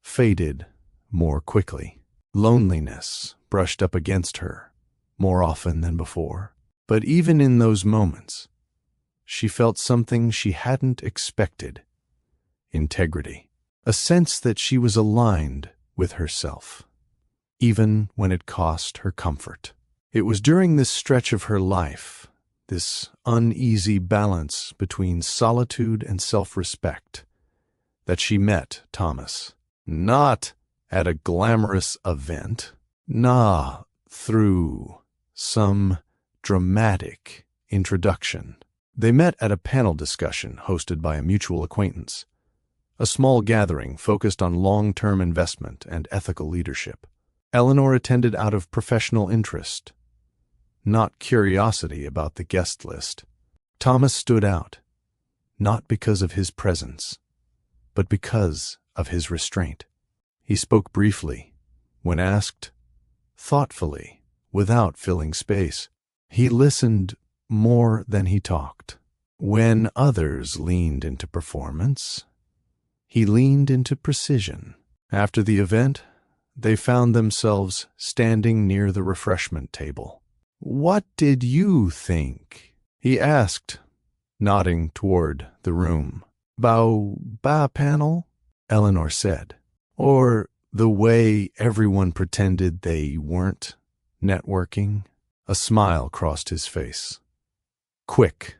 faded more quickly. Loneliness brushed up against her more often than before. But even in those moments, she felt something she hadn't expected: integrity, a sense that she was aligned with herself, even when it cost her comfort. It was during this stretch of her life, this uneasy balance between solitude and self-respect, that she met Thomas. Not at a glamorous event, through some dramatic introduction. They met at a panel discussion hosted by a mutual acquaintance, a small gathering focused on long-term investment and ethical leadership. Eleanor attended out of professional interest, not curiosity about the guest list. Thomas stood out, not because of his presence, but because of his restraint. He spoke briefly, when asked, thoughtfully, without filling space. He listened more than he talked. When others leaned into performance, he leaned into precision. After the event, they found themselves standing near the refreshment table. "What did you think?" he asked, nodding toward the room. "Ba panel?" Eleanor said. "Or the way everyone pretended they weren't networking?" A smile crossed his face. Quick,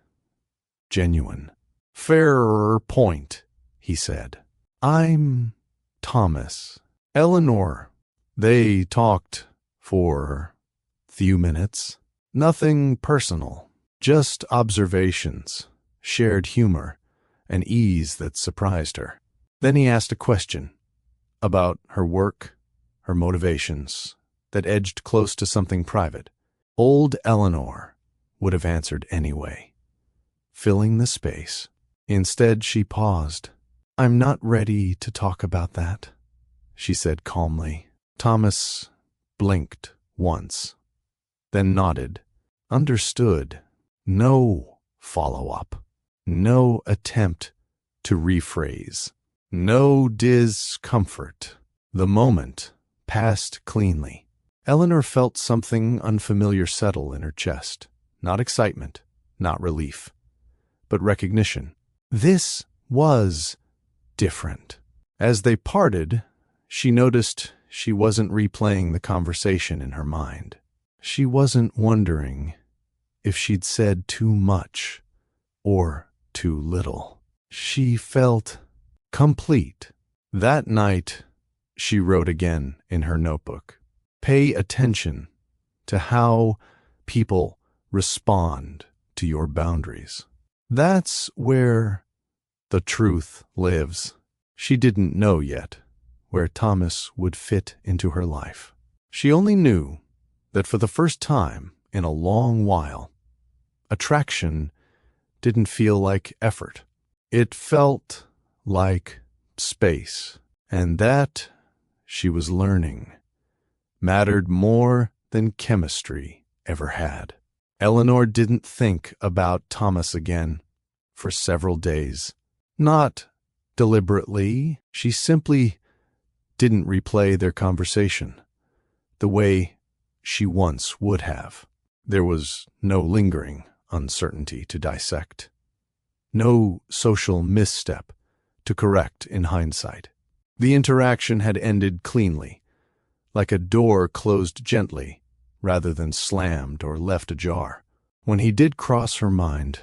genuine. "Fairer point," he said. "I'm Thomas." Eleanor. They talked for a few minutes. Nothing personal, just observations, shared humor, an ease that surprised her. Then he asked a question about her work, her motivations, that edged close to something private. Old Eleanor would have answered anyway, filling the space. Instead, she paused. "I'm not ready to talk about that," she said calmly. Thomas blinked once, then nodded. Understood. No follow-up. No attempt to rephrase. No discomfort. The moment passed cleanly. Eleanor felt something unfamiliar settle in her chest. Not excitement, not relief, but recognition. This was different. As they parted, she noticed she wasn't replaying the conversation in her mind. She wasn't wondering if she'd said too much or too little. She felt complete. That night, she wrote again in her notebook. Pay attention to how people respond to your boundaries. That's where the truth lives. She didn't know yet where Thomas would fit into her life. She only knew that for the first time in a long while, attraction didn't feel like effort. It felt like space, and that, she was learning, mattered more than chemistry ever had. Eleanor didn't think about Thomas again for several days. Not deliberately, she simply didn't replay their conversation the way she once would have. There was no lingering uncertainty to dissect, no social misstep to correct in hindsight. The interaction had ended cleanly, like a door closed gently rather than slammed or left ajar. When he did cross her mind,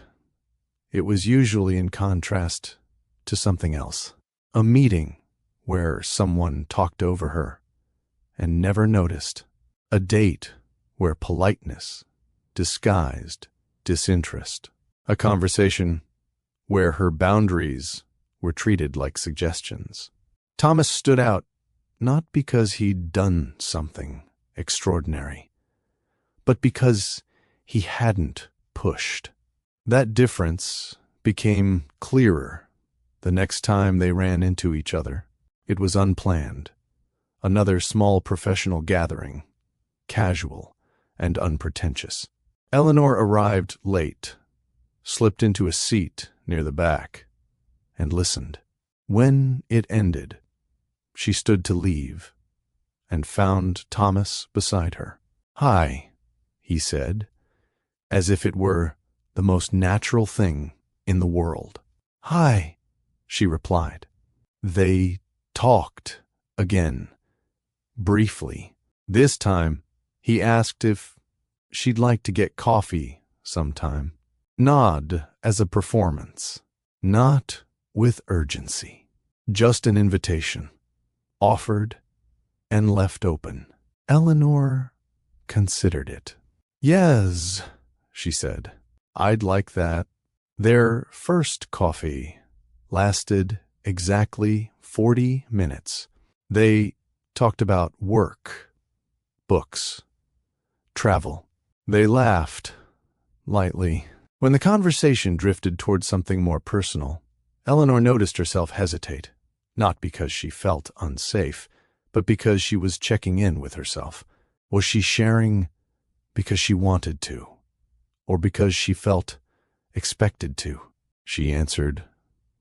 it was usually in contrast to something else. A meeting where someone talked over her and never noticed. A date where politeness disguised disinterest. A conversation where her boundaries were treated like suggestions. Thomas stood out not because he'd done something extraordinary, but because he hadn't pushed. That difference became clearer the next time they ran into each other. It was unplanned. Another small professional gathering, casual and unpretentious. Eleanor arrived late, slipped into a seat near the back, and listened. When it ended, she stood to leave and found Thomas beside her. "Hi," he said, as if it were the most natural thing in the world. "Hi," she replied. They talked again, briefly. This time, he asked if she'd like to get coffee sometime. Nod as a performance, not with urgency. Just an invitation, offered and left open. Eleanor considered it. "Yes," she said, "I'd like that." Their first coffee lasted exactly 40 minutes. They talked about work, books, travel. They laughed lightly. When the conversation drifted toward something more personal, Eleanor noticed herself hesitate, not because she felt unsafe, but because she was checking in with herself. Was she sharing because she wanted to, or because she felt expected to? She answered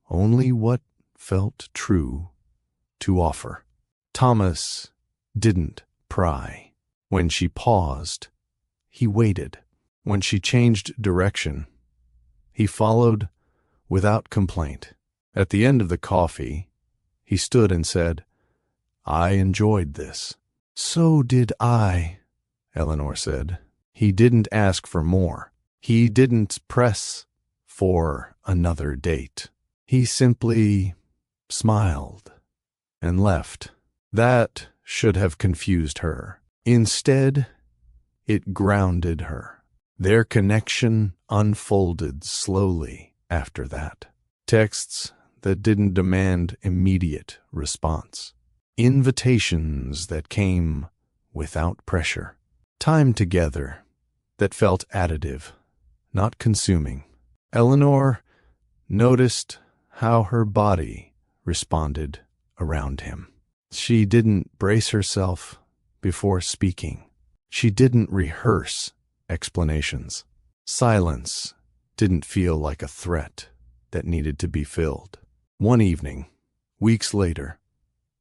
only what felt true to offer. Thomas didn't pry. When she paused, he waited. When she changed direction, he followed without complaint. At the end of the coffee, he stood and said, "I enjoyed this." "So did I," Eleanor said. He didn't ask for more. He didn't press for another date. He simply smiled and left. That should have confused her. Instead, it grounded her. Their connection unfolded slowly after that. Texts that didn't demand immediate response. Invitations that came without pressure. Time together that felt additive, not consuming. Eleanor noticed how her body responded around him. She didn't brace herself before speaking. She didn't rehearse explanations. Silence didn't feel like a threat that needed to be filled. One evening, weeks later,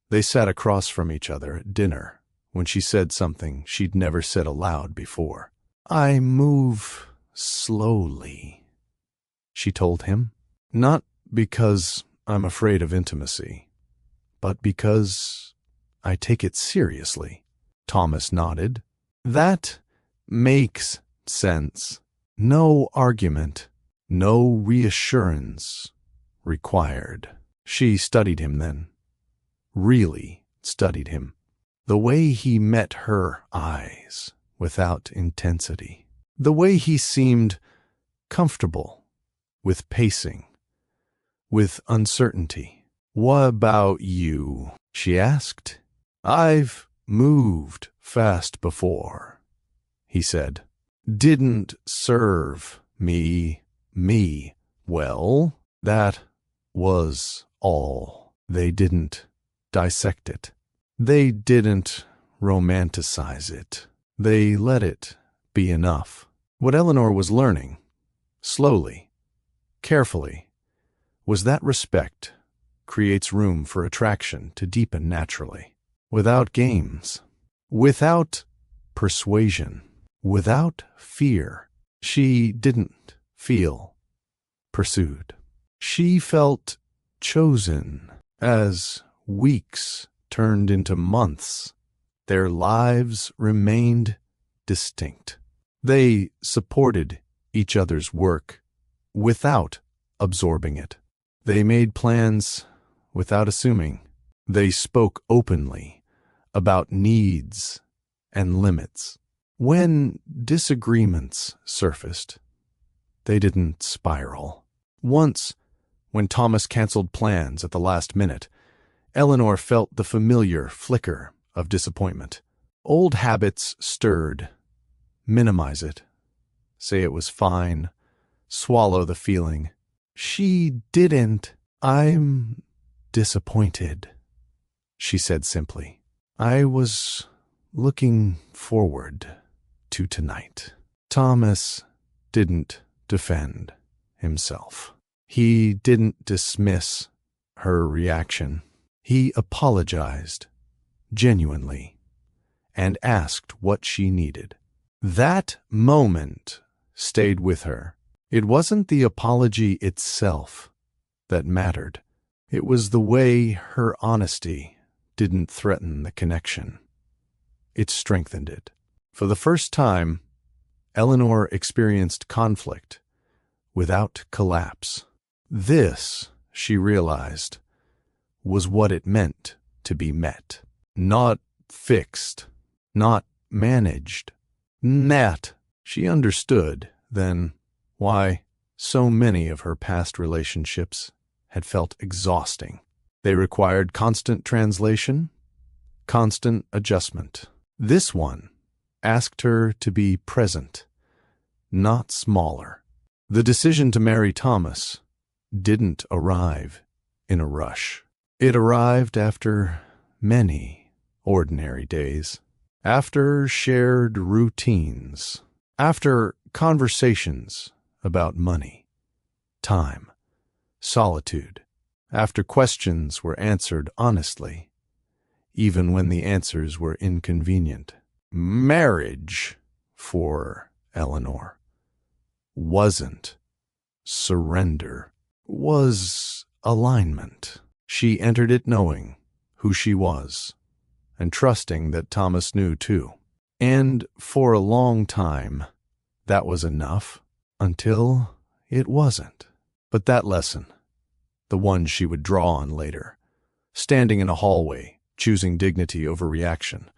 they sat across from each other at dinner when she said something she'd never said aloud before. "I move slowly," she told him. "Not because I'm afraid of intimacy, but because I take it seriously." Thomas nodded. "That makes sense." No argument, no reassurance required. She studied him then. Really studied him. The way he met her eyes without intensity. The way he seemed comfortable with pacing, with uncertainty. "What about you?" she asked. "I've moved fast before," he said. "Didn't serve me well. That was all." They didn't dissect it. They didn't romanticize it. They let it be enough. What Eleanor was learning, slowly, carefully, was that respect creates room for attraction to deepen naturally, without games, without persuasion, without fear. She didn't feel pursued. She felt chosen. As weeks turned into months, their lives remained distinct. They supported each other's work without absorbing it. They made plans without assuming. They spoke openly about needs and limits. When disagreements surfaced, they didn't spiral. Once, when Thomas canceled plans at the last minute, Eleanor felt the familiar flicker of disappointment. Old habits stirred. Minimize it. Say it was fine. Swallow the feeling. She didn't. "I'm disappointed," she said simply. "I was looking forward to tonight." Thomas didn't defend himself. He didn't dismiss her reaction. He apologized, genuinely, and asked what she needed. That moment stayed with her. It wasn't the apology itself that mattered. It was the way her honesty didn't threaten the connection. It strengthened it. For the first time, Eleanor experienced conflict without collapse. This, she realized, was what it meant to be met. Not fixed, not managed. That, she understood then, why so many of her past relationships had felt exhausting. They required constant translation, constant adjustment. This one asked her to be present, not smaller. The decision to marry Thomas didn't arrive in a rush. It arrived after many ordinary days, after shared routines, after conversations about money, time, solitude, after questions were answered honestly, even when the answers were inconvenient. Marriage, for Eleanor, wasn't surrender, was alignment. She entered it knowing who she was, and trusting that Thomas knew too. And for a long time, that was enough, until it wasn't. But that lesson, the one she would draw on later, standing in a hallway, choosing dignity over reaction,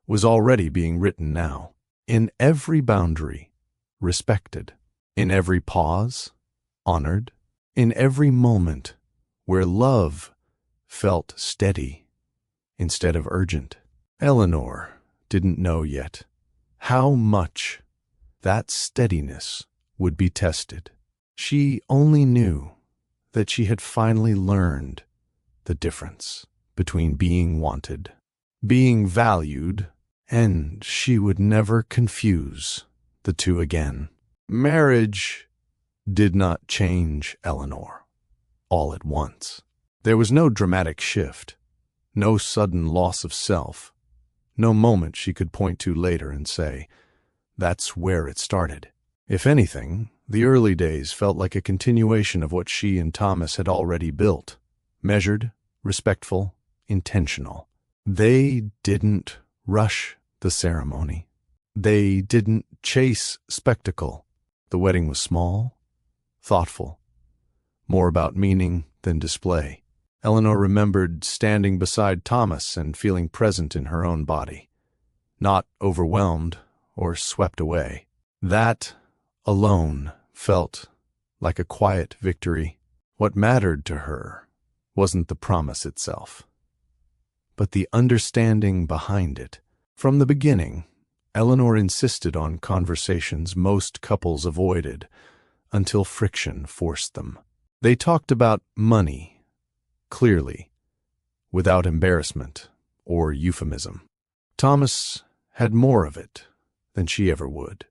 was already being written now. In every boundary, respected. In every pause, honored. In every moment where love felt steady instead of urgent. Eleanor didn't know yet how much that steadiness would be tested. She only knew that she had finally learned the difference between being wanted, being valued, and she would never confuse the two again. Marriage did not change Eleanor all at once. There was no dramatic shift, no sudden loss of self, no moment she could point to later and say, "That's where it started." If anything, the early days felt like a continuation of what she and Thomas had already built. Measured, respectful, intentional. They didn't rush the ceremony. They didn't chase spectacle. The wedding was small, thoughtful, more about meaning than display. Eleanor remembered standing beside Thomas and feeling present in her own body, not overwhelmed or swept away. That alone felt like a quiet victory. What mattered to her wasn't the promise itself, but the understanding behind it. From the beginning, Eleanor insisted on conversations most couples avoided until friction forced them. They talked about money, clearly, without embarrassment or euphemism. Thomas had more of it than she ever would,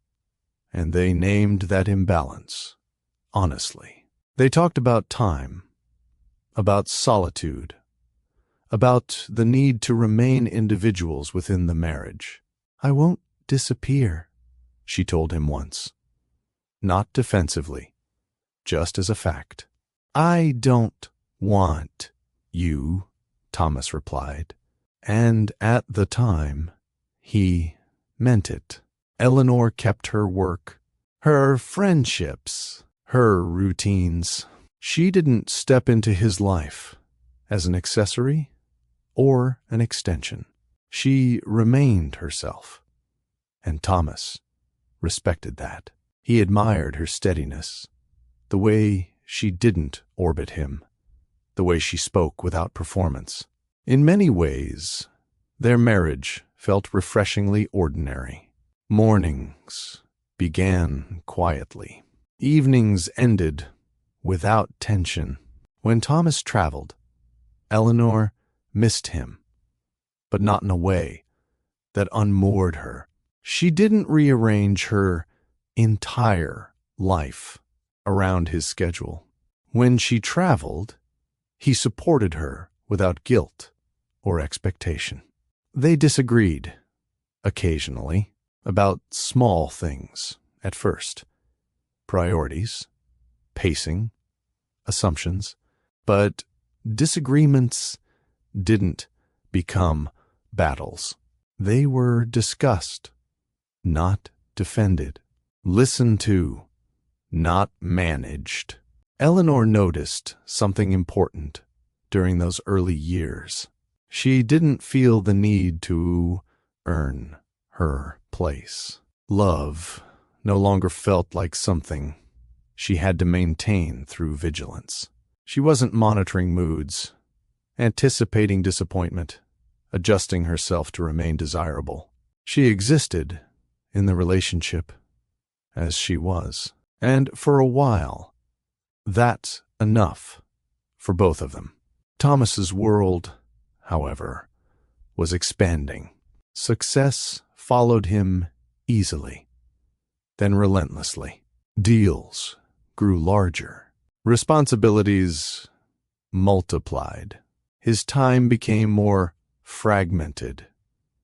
and they named that imbalance honestly. They talked about time, about solitude, about the need to remain individuals within the marriage. "I won't disappear," she told him once. Not defensively, just as a fact. "I don't want you," Thomas replied. And at the time, he meant it. Eleanor kept her work, her friendships, her routines. She didn't step into his life as an accessory or an extension. She remained herself, and Thomas respected that. He admired her steadiness, the way she didn't orbit him, the way she spoke without performance. In many ways, their marriage felt refreshingly ordinary. Mornings began quietly. Evenings ended without tension. When Thomas traveled, Eleanor missed him, but not in a way that unmoored her. She didn't rearrange her entire life around his schedule. When she traveled, he supported her without guilt or expectation. They disagreed, occasionally, about small things at first. Priorities, pacing, assumptions. But disagreements didn't become battles. They were discussed, not defended. Listened to, not managed. Eleanor noticed something important during those early years. She didn't feel the need to earn her place. Love no longer felt like something she had to maintain through vigilance. She wasn't monitoring moods, anticipating disappointment, adjusting herself to remain desirable. She existed in the relationship as she was. And for a while, that's enough for both of them. Thomas's world, however, was expanding. Success followed him easily, then relentlessly. Deals grew larger. Responsibilities multiplied. His time became more fragmented.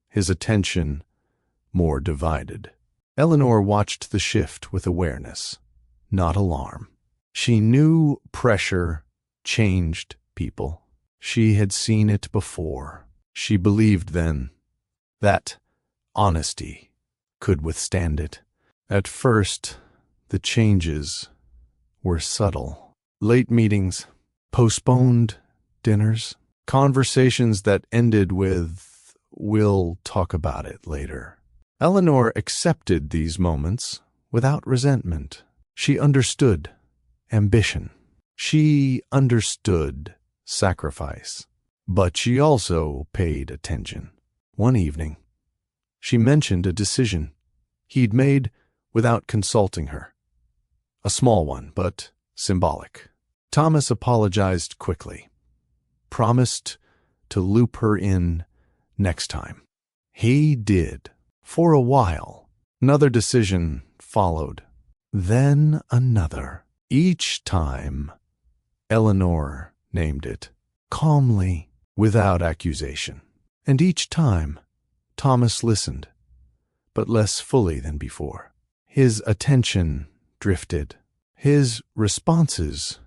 His attention more divided. Eleanor watched the shift with awareness, not alarm. She knew pressure changed people. She had seen it before. She believed then that honesty could withstand it. At first, the changes were subtle. Late meetings, postponed dinners, conversations that ended with, "We'll talk about it later." Eleanor accepted these moments without resentment. She understood ambition. She understood sacrifice. But she also paid attention. One evening, she mentioned a decision he'd made without consulting her. A small one, but symbolic. Thomas apologized quickly, promised to loop her in next time. He did. For a while, another decision followed, then another. Each time, Eleanor named it, calmly, without accusation. And each time, Thomas listened, but less fully than before. His attention drifted. His responses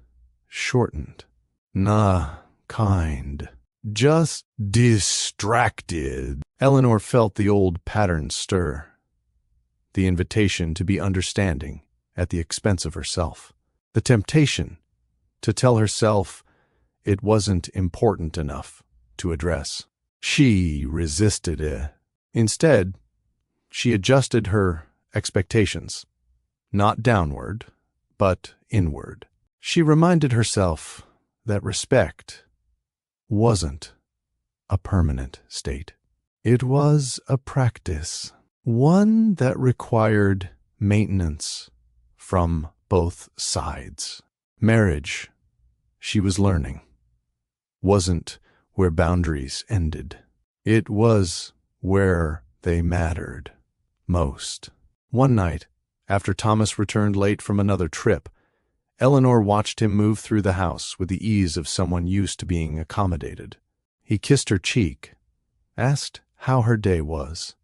shortened. Nah, kind. Just distracted. Eleanor felt the old pattern stir, the invitation to be understanding at the expense of herself, the temptation to tell herself it wasn't important enough to address. She resisted it. Instead, she adjusted her expectations, not downward, but inward. She reminded herself that respect wasn't a permanent state. It was a practice, one that required maintenance from both sides. Marriage, she was learning, wasn't where boundaries ended. It was where they mattered most. One night, after Thomas returned late from another trip, Eleanor watched him move through the house with the ease of someone used to being accommodated. He kissed her cheek, asked how her day was,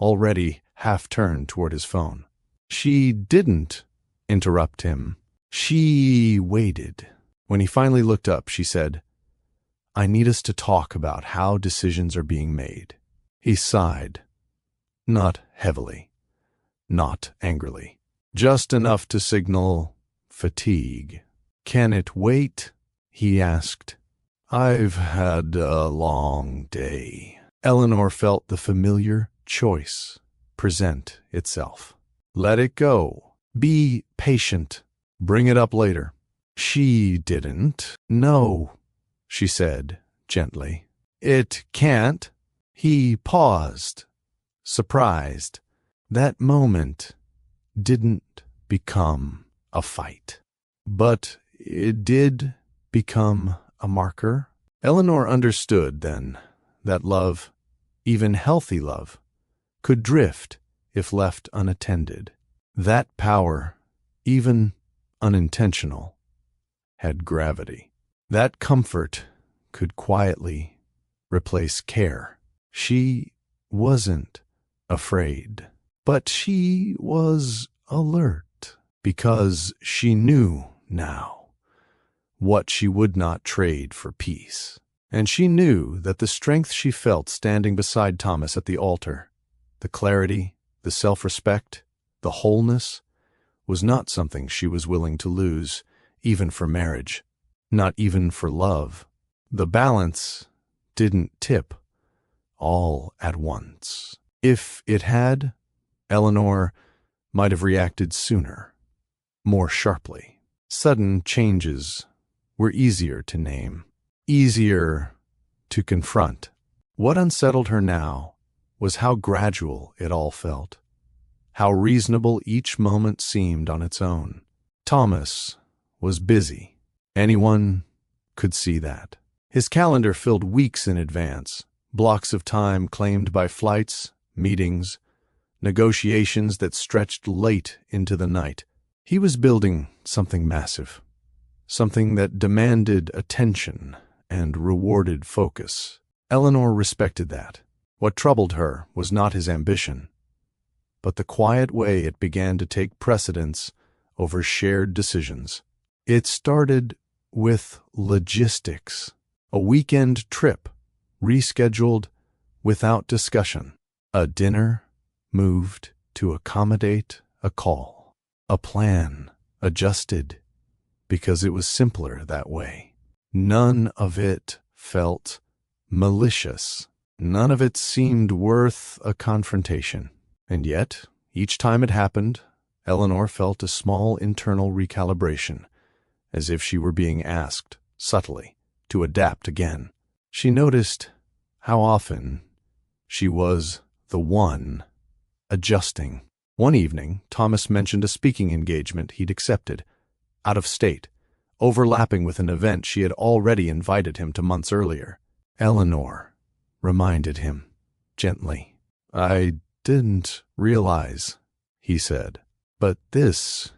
already half turned toward his phone. She didn't interrupt him. She waited. When he finally looked up, she said, "I need us to talk about how decisions are being made." He sighed, not heavily, not angrily, just enough to signal fatigue. "Can it wait?" he asked. "I've had a long day." Eleanor felt the familiar choice present itself. Let it go. Be patient. Bring it up later. She didn't. "No," she said gently. "It can't." He paused, surprised. That moment didn't become a fight, but it did become a marker. Eleanor understood then that love, even healthy love, could drift if left unattended. That power, even unintentional, had gravity. That comfort could quietly replace care. She wasn't afraid, but she was alert because she knew now what she would not trade for peace. And she knew that the strength she felt standing beside Thomas at the altar, the clarity, the self-respect, the wholeness, was not something she was willing to lose, even for marriage, not even for love. The balance didn't tip all at once. If it had, Eleanor might have reacted sooner, more sharply. Sudden changes were easier to name, easier to confront. What unsettled her now was how gradual it all felt, how reasonable each moment seemed on its own. Thomas was busy. Anyone could see that. His calendar filled weeks in advance, blocks of time claimed by flights, meetings, negotiations that stretched late into the night. He was building something massive, something that demanded attention and rewarded focus. Eleanor respected that. What troubled her was not his ambition, but the quiet way it began to take precedence over shared decisions. It started with logistics, a weekend trip rescheduled without discussion, a dinner moved to accommodate a call, a plan adjusted because it was simpler that way. None of it felt malicious. None of it seemed worth a confrontation. And yet, each time it happened, Eleanor felt a small internal recalibration, as if she were being asked, subtly, to adapt again. She noticed how often she was the one adjusting. One evening, Thomas mentioned a speaking engagement he'd accepted, out of state, overlapping with an event she had already invited him to months earlier. Eleanor reminded him, gently. "I didn't realize," he said, "but this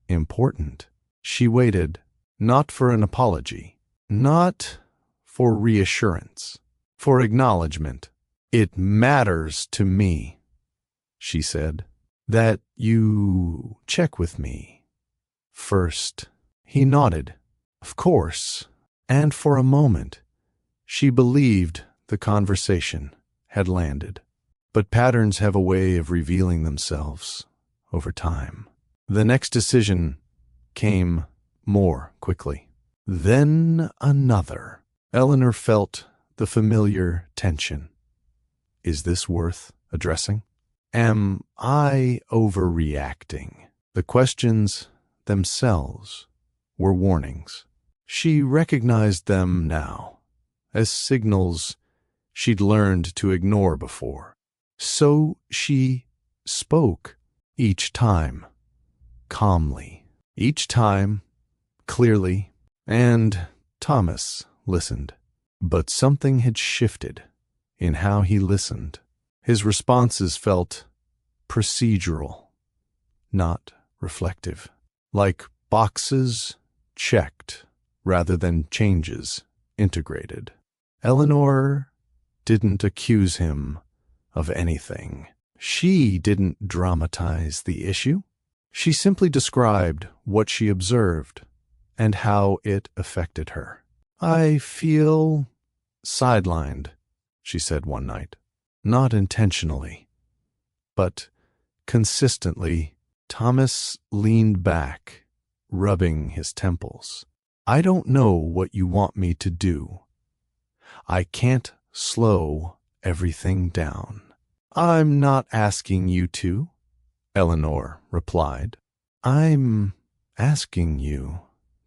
important." She waited, not for an apology, not for reassurance, for acknowledgement. "It matters to me," she said, "that you check with me first." He nodded. Of course. And for a moment, she believed the conversation had landed. But patterns have a way of revealing themselves over time. The next decision came more quickly. Then another. Eleanor felt the familiar tension. Is this worth addressing? Am I overreacting? The questions themselves were warnings. She recognized them now as signals she'd learned to ignore before. So she spoke each time, calmly, each time, clearly, and Thomas listened. But something had shifted in how he listened. His responses felt procedural, not reflective, like boxes checked rather than changes integrated. Eleanor didn't accuse him of anything. She didn't dramatize the issue. She simply described what she observed and how it affected her. "I feel sidelined," she said one night. Not intentionally, but consistently. Thomas leaned back, rubbing his temples. "I don't know what you want me to do. I can't slow everything down." "I'm not asking you to," Eleanor replied. "I'm asking you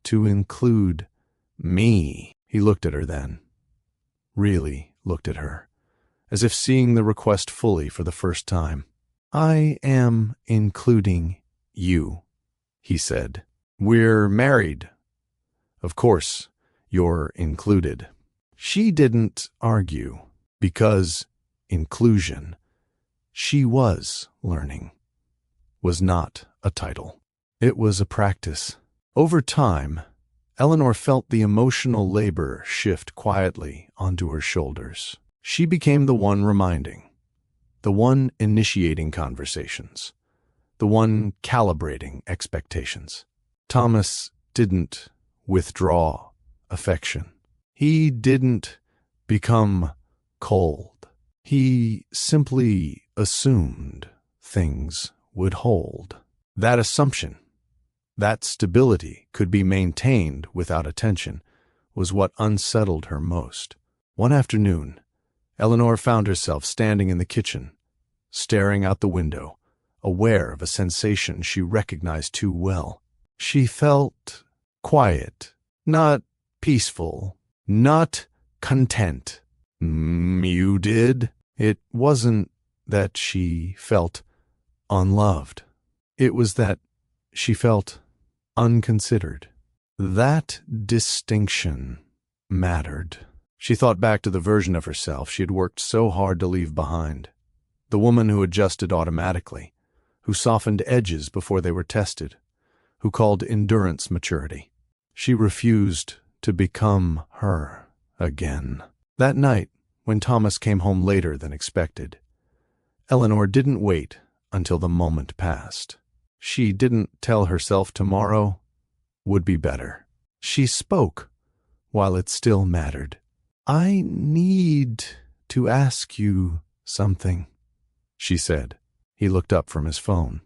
to include me." He looked at her then, really looked at her, as if seeing the request fully for the first time. "I am including you," he said. "We're married. Of course, you're included." She didn't argue, because inclusion, she was learning, was not a title. It was a practice. Over time, Eleanor felt the emotional labor shift quietly onto her shoulders. She became the one reminding, the one initiating conversations, the one calibrating expectations. Thomas didn't withdraw affection. He didn't become cold. He simply assumed things would hold. That assumption, that stability could be maintained without attention, was what unsettled her most. One afternoon, Eleanor found herself standing in the kitchen, staring out the window, aware of a sensation she recognized too well. She felt quiet, not peaceful, not content. You did? It wasn't that she felt unloved. It was that she felt unconsidered. That distinction mattered. She thought back to the version of herself she had worked so hard to leave behind. The woman who adjusted automatically, who softened edges before they were tested, who called endurance maturity. She refused to become her again. That night, when Thomas came home later than expected, Eleanor didn't wait until the moment passed. She didn't tell herself tomorrow would be better. She spoke while it still mattered. "I need to ask you something," she said. He looked up from his phone.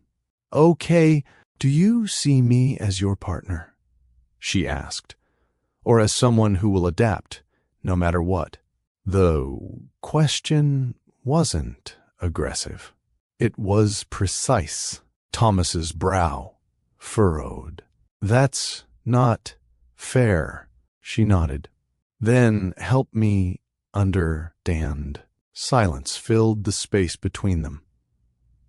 "Okay, do you see me as your partner?" she asked, "or as someone who will adapt no matter what?" The question wasn't aggressive. It was precise. Thomas's brow furrowed. "That's not fair," she nodded. "Then help me understand." Silence filled the space between them.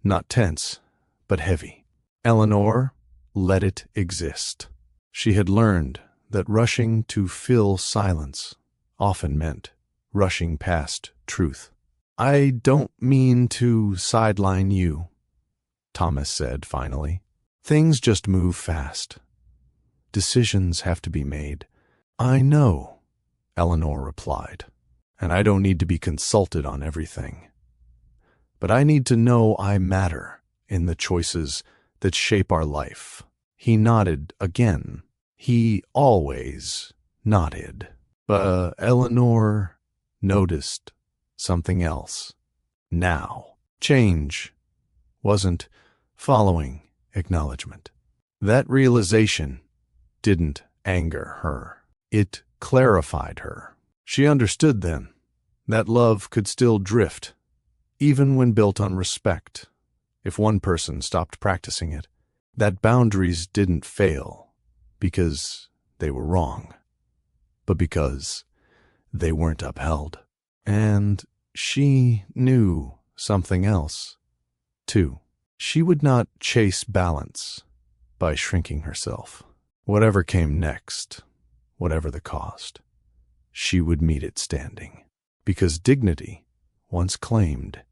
Not tense, but heavy. Eleanor let it exist. She had learned that rushing to fill silence often meant rushing past truth. "I don't mean to sideline you," Thomas said finally. "Things just move fast. Decisions have to be made." "I know," Eleanor replied, "and I don't need to be consulted on everything. But I need to know I matter in the choices that shape our life." He nodded again. He always nodded. But Eleanor noticed something else. Now, change wasn't following acknowledgement. That realization didn't anger her. It clarified her. She understood then that love could still drift, even when built on respect, if one person stopped practicing it. That boundaries didn't fail because they were wrong, but because they weren't upheld. And she knew something else, too. She would not chase balance by shrinking herself. Whatever came next, whatever the cost, she would meet it standing. Because dignity, once claimed,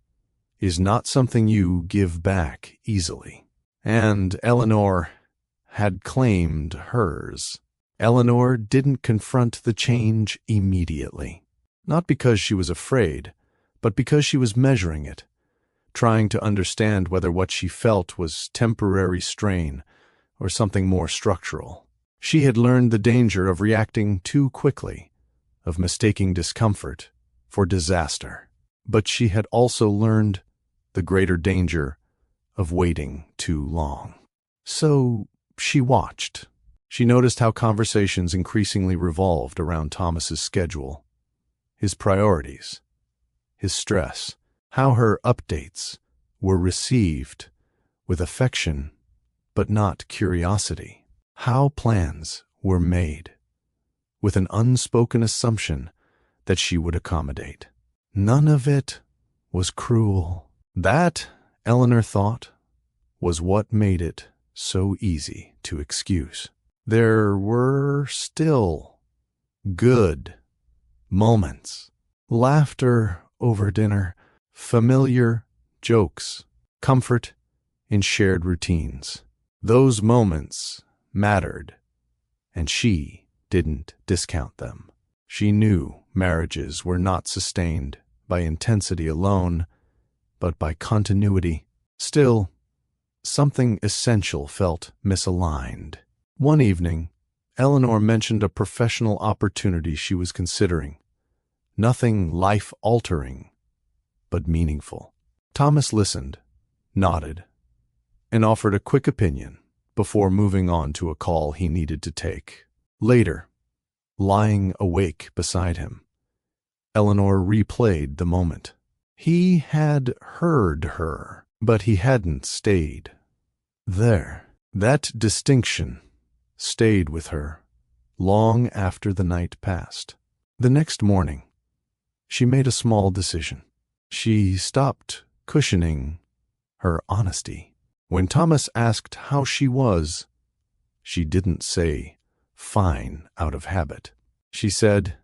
is not something you give back easily. And Eleanor had claimed hers. Eleanor didn't confront the change immediately. Not because she was afraid, but because she was measuring it, trying to understand whether what she felt was temporary strain or something more structural. She had learned the danger of reacting too quickly, of mistaking discomfort for disaster. But she had also learned the greater danger of waiting too long. So she watched. She noticed how conversations increasingly revolved around Thomas's schedule, his priorities, his stress, how her updates were received with affection but not curiosity, how plans were made with an unspoken assumption that she would accommodate. None of it was cruel. That, Eleanor thought, was what made it so easy to excuse. There were still good moments. Laughter over dinner, familiar jokes, comfort in shared routines. Those moments mattered, and she didn't discount them. She knew marriages were not sustained by intensity alone, but by continuity. Still, something essential felt misaligned. One evening, Eleanor mentioned a professional opportunity she was considering. Nothing life-altering, but meaningful. Thomas listened, nodded, and offered a quick opinion before moving on to a call he needed to take. Later, lying awake beside him, Eleanor replayed the moment. He had heard her, but he hadn't stayed there. That distinction stayed with her long after the night passed. The next morning, she made a small decision. She stopped cushioning her honesty. When Thomas asked how she was, she didn't say fine out of habit. She said,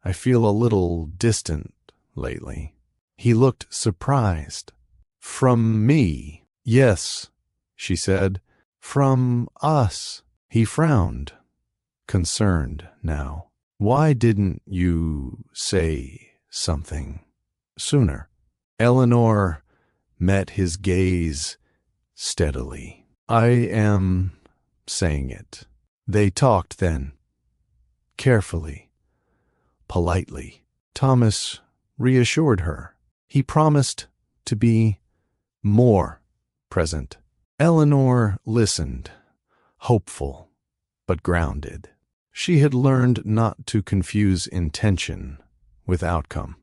"I feel a little distant lately." He looked surprised. "From me?" "Yes," she said. "From us." He frowned, concerned now. "Why didn't you say something sooner?" Eleanor met his gaze steadily. "I am saying it." They talked then, carefully, politely. Thomas reassured her. He promised to be more present. Eleanor listened, hopeful, but grounded. She had learned not to confuse intention with outcome.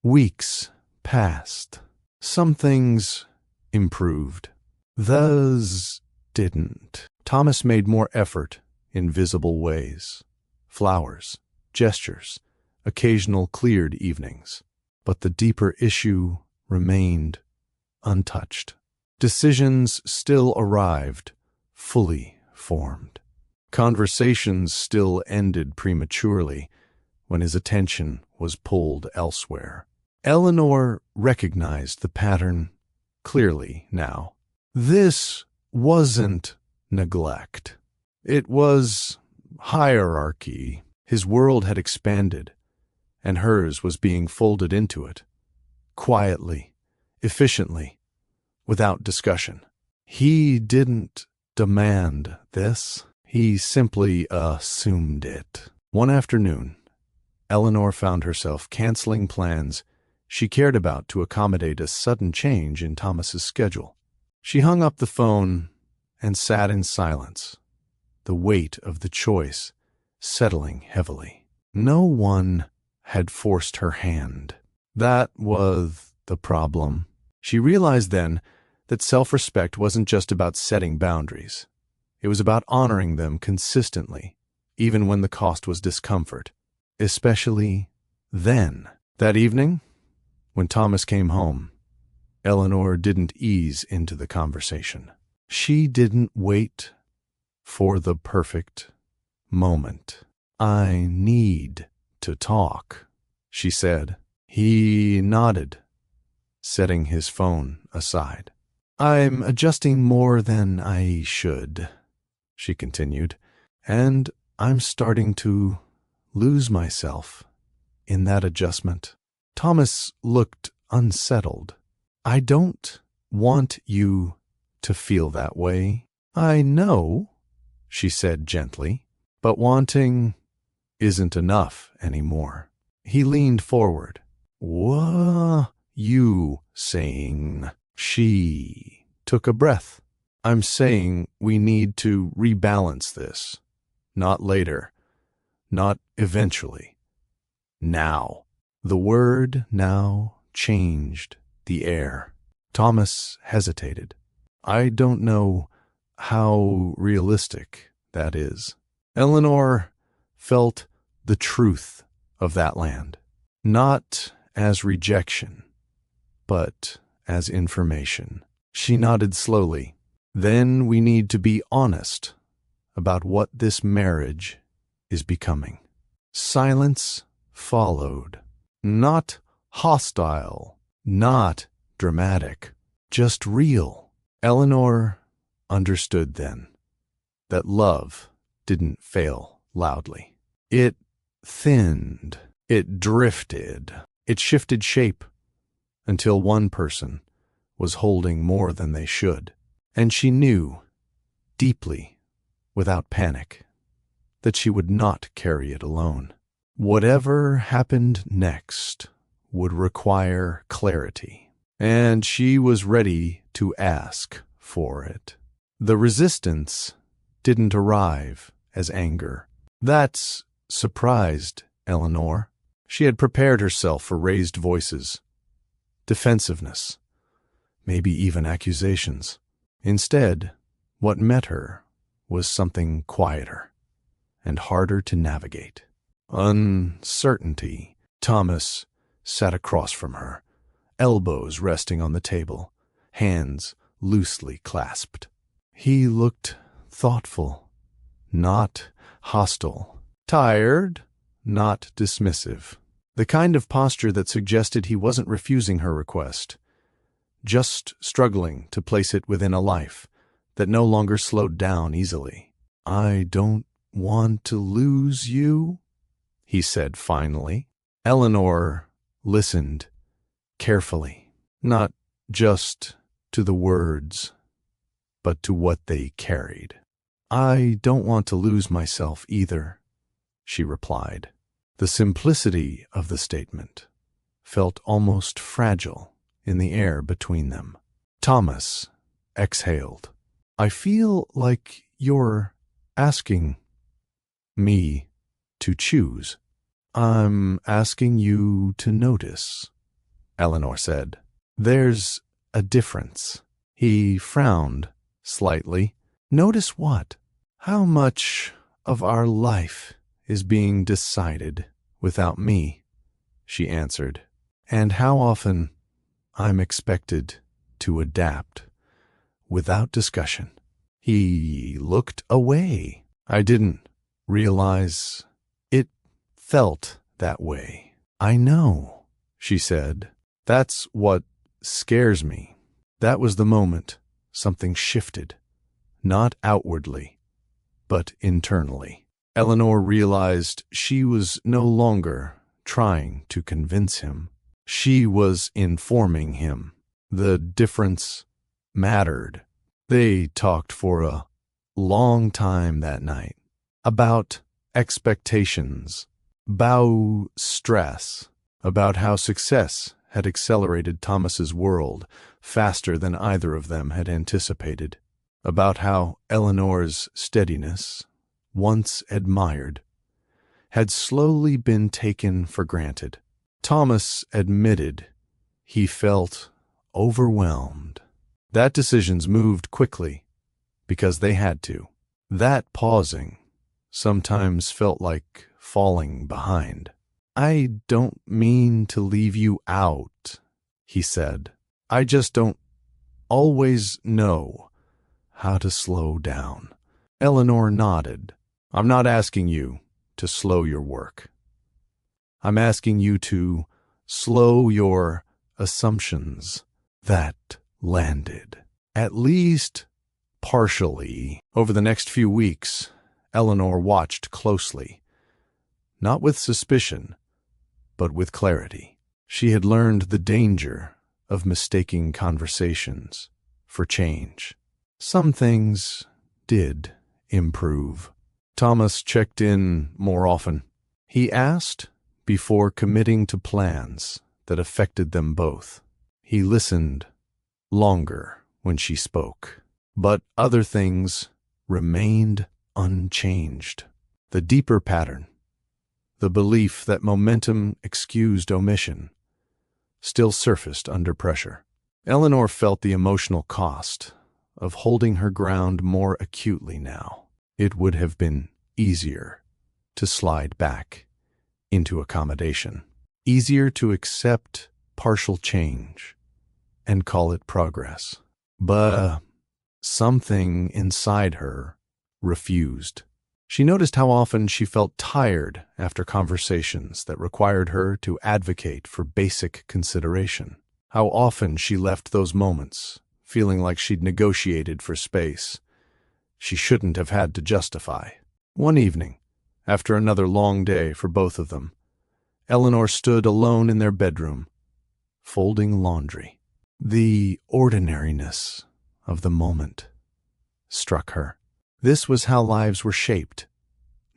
Weeks passed. Some things improved. Those didn't. Thomas made more effort in visible ways. Flowers, gestures, occasional cleared evenings. But the deeper issue remained untouched. Decisions still arrived, fully formed. Conversations still ended prematurely when his attention was pulled elsewhere. Eleanor recognized the pattern clearly now. This wasn't neglect. It was hierarchy. His world had expanded, and hers was being folded into it, quietly, efficiently, without discussion. He didn't demand this. He simply assumed it. One afternoon, Eleanor found herself canceling plans she cared about to accommodate a sudden change in Thomas's schedule. She hung up the phone and sat in silence, the weight of the choice settling heavily. No one had forced her hand. That was the problem. She realized then that self-respect wasn't just about setting boundaries. It was about honoring them consistently, even when the cost was discomfort. Especially then. That evening, when Thomas came home, Eleanor didn't ease into the conversation. She didn't wait for the perfect moment. "I need to talk," she said. He nodded, setting his phone aside. "I'm adjusting more than I should," she continued, "and I'm starting to lose myself in that adjustment." Thomas looked unsettled. "I don't want you to feel that way. I know," she said gently, "but wanting isn't enough anymore." He leaned forward. "What you saying?" She took a breath. "I'm saying we need to rebalance this. Not later. Not eventually. Now." The word now changed the air. Thomas hesitated. "I don't know how realistic that is." Eleanor felt the truth of that land, not as rejection, but as information. She nodded slowly. "Then we need to be honest about what this marriage is becoming." Silence followed. Not hostile, not dramatic, just real. Eleanor understood then that love didn't fail loudly. It thinned, it drifted, it shifted shape until one person was holding more than they should. And she knew, deeply, without panic, that she would not carry it alone. Whatever happened next would require clarity, and she was ready to ask for it. The resistance didn't arrive as anger. That surprised Eleanor. She had prepared herself for raised voices, defensiveness, maybe even accusations. Instead, what met her was something quieter and harder to navigate. Uncertainty. Thomas sat across from her, elbows resting on the table, hands loosely clasped. He looked thoughtful, not hostile. Tired, not dismissive. The kind of posture that suggested he wasn't refusing her request, just struggling to place it within a life that no longer slowed down easily. "I don't want to lose you," he said finally. Eleanor listened carefully, not just to the words, but to what they carried. "I don't want to lose myself either," she replied. The simplicity of the statement felt almost fragile in the air between them. Thomas exhaled. "I feel like you're asking me to choose." "I'm asking you to notice," Eleanor said. "There's a difference." He frowned slightly. "Notice what?" "How much of our life is being decided without me," she answered, "and how often I'm expected to adapt without discussion." He looked away. "I didn't realize it felt that way." "I know," she said. "That's what scares me." That was the moment something shifted, not outwardly, but internally. Eleanor realized she was no longer trying to convince him. She was informing him. The difference mattered. They talked for a long time that night about expectations, about stress, about how success had accelerated Thomas's world faster than either of them had anticipated, about how Eleanor's steadiness, once admired, had slowly been taken for granted. Thomas admitted he felt overwhelmed. That decisions moved quickly because they had to. That pausing sometimes felt like falling behind. "I don't mean to leave you out," he said. "I just don't always know how to slow down." Eleanor nodded. "I'm not asking you to slow your work. I'm asking you to slow your assumptions." That landed, at least partially. Over the next few weeks, Eleanor watched closely, not with suspicion, but with clarity. She had learned the danger of mistaking conversations for change. Some things did improve. Thomas checked in more often. He asked before committing to plans that affected them both. He listened longer when she spoke, but other things remained unchanged. The deeper pattern, the belief that momentum excused omission, still surfaced under pressure. Eleanor felt the emotional cost of holding her ground more acutely now. It would have been easier to slide back into accommodation, easier to accept partial change and call it progress. But something inside her refused. She noticed how often she felt tired after conversations that required her to advocate for basic consideration. How often she left those moments feeling like she'd negotiated for space she shouldn't have had to justify. One evening, after another long day for both of them, Eleanor stood alone in their bedroom, folding laundry. The ordinariness of the moment struck her. This was how lives were shaped,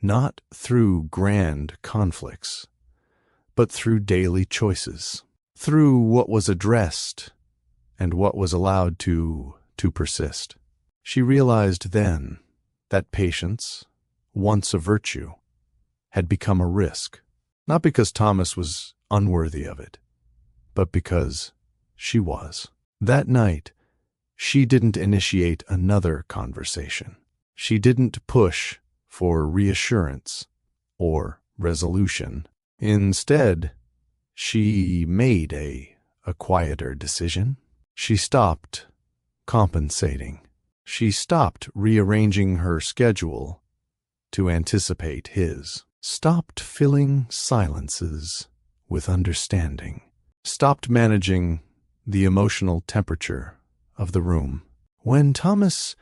not through grand conflicts, but through daily choices, through what was addressed and what was allowed to persist. She realized then that patience, once a virtue, had become a risk, not because Thomas was unworthy of it, but because she was. That night, she didn't initiate another conversation. She didn't push for reassurance or resolution. Instead, she made a quieter decision. She stopped compensating. She stopped rearranging her schedule to anticipate his. Stopped filling silences with understanding. Stopped managing the emotional temperature of the room. When Thomas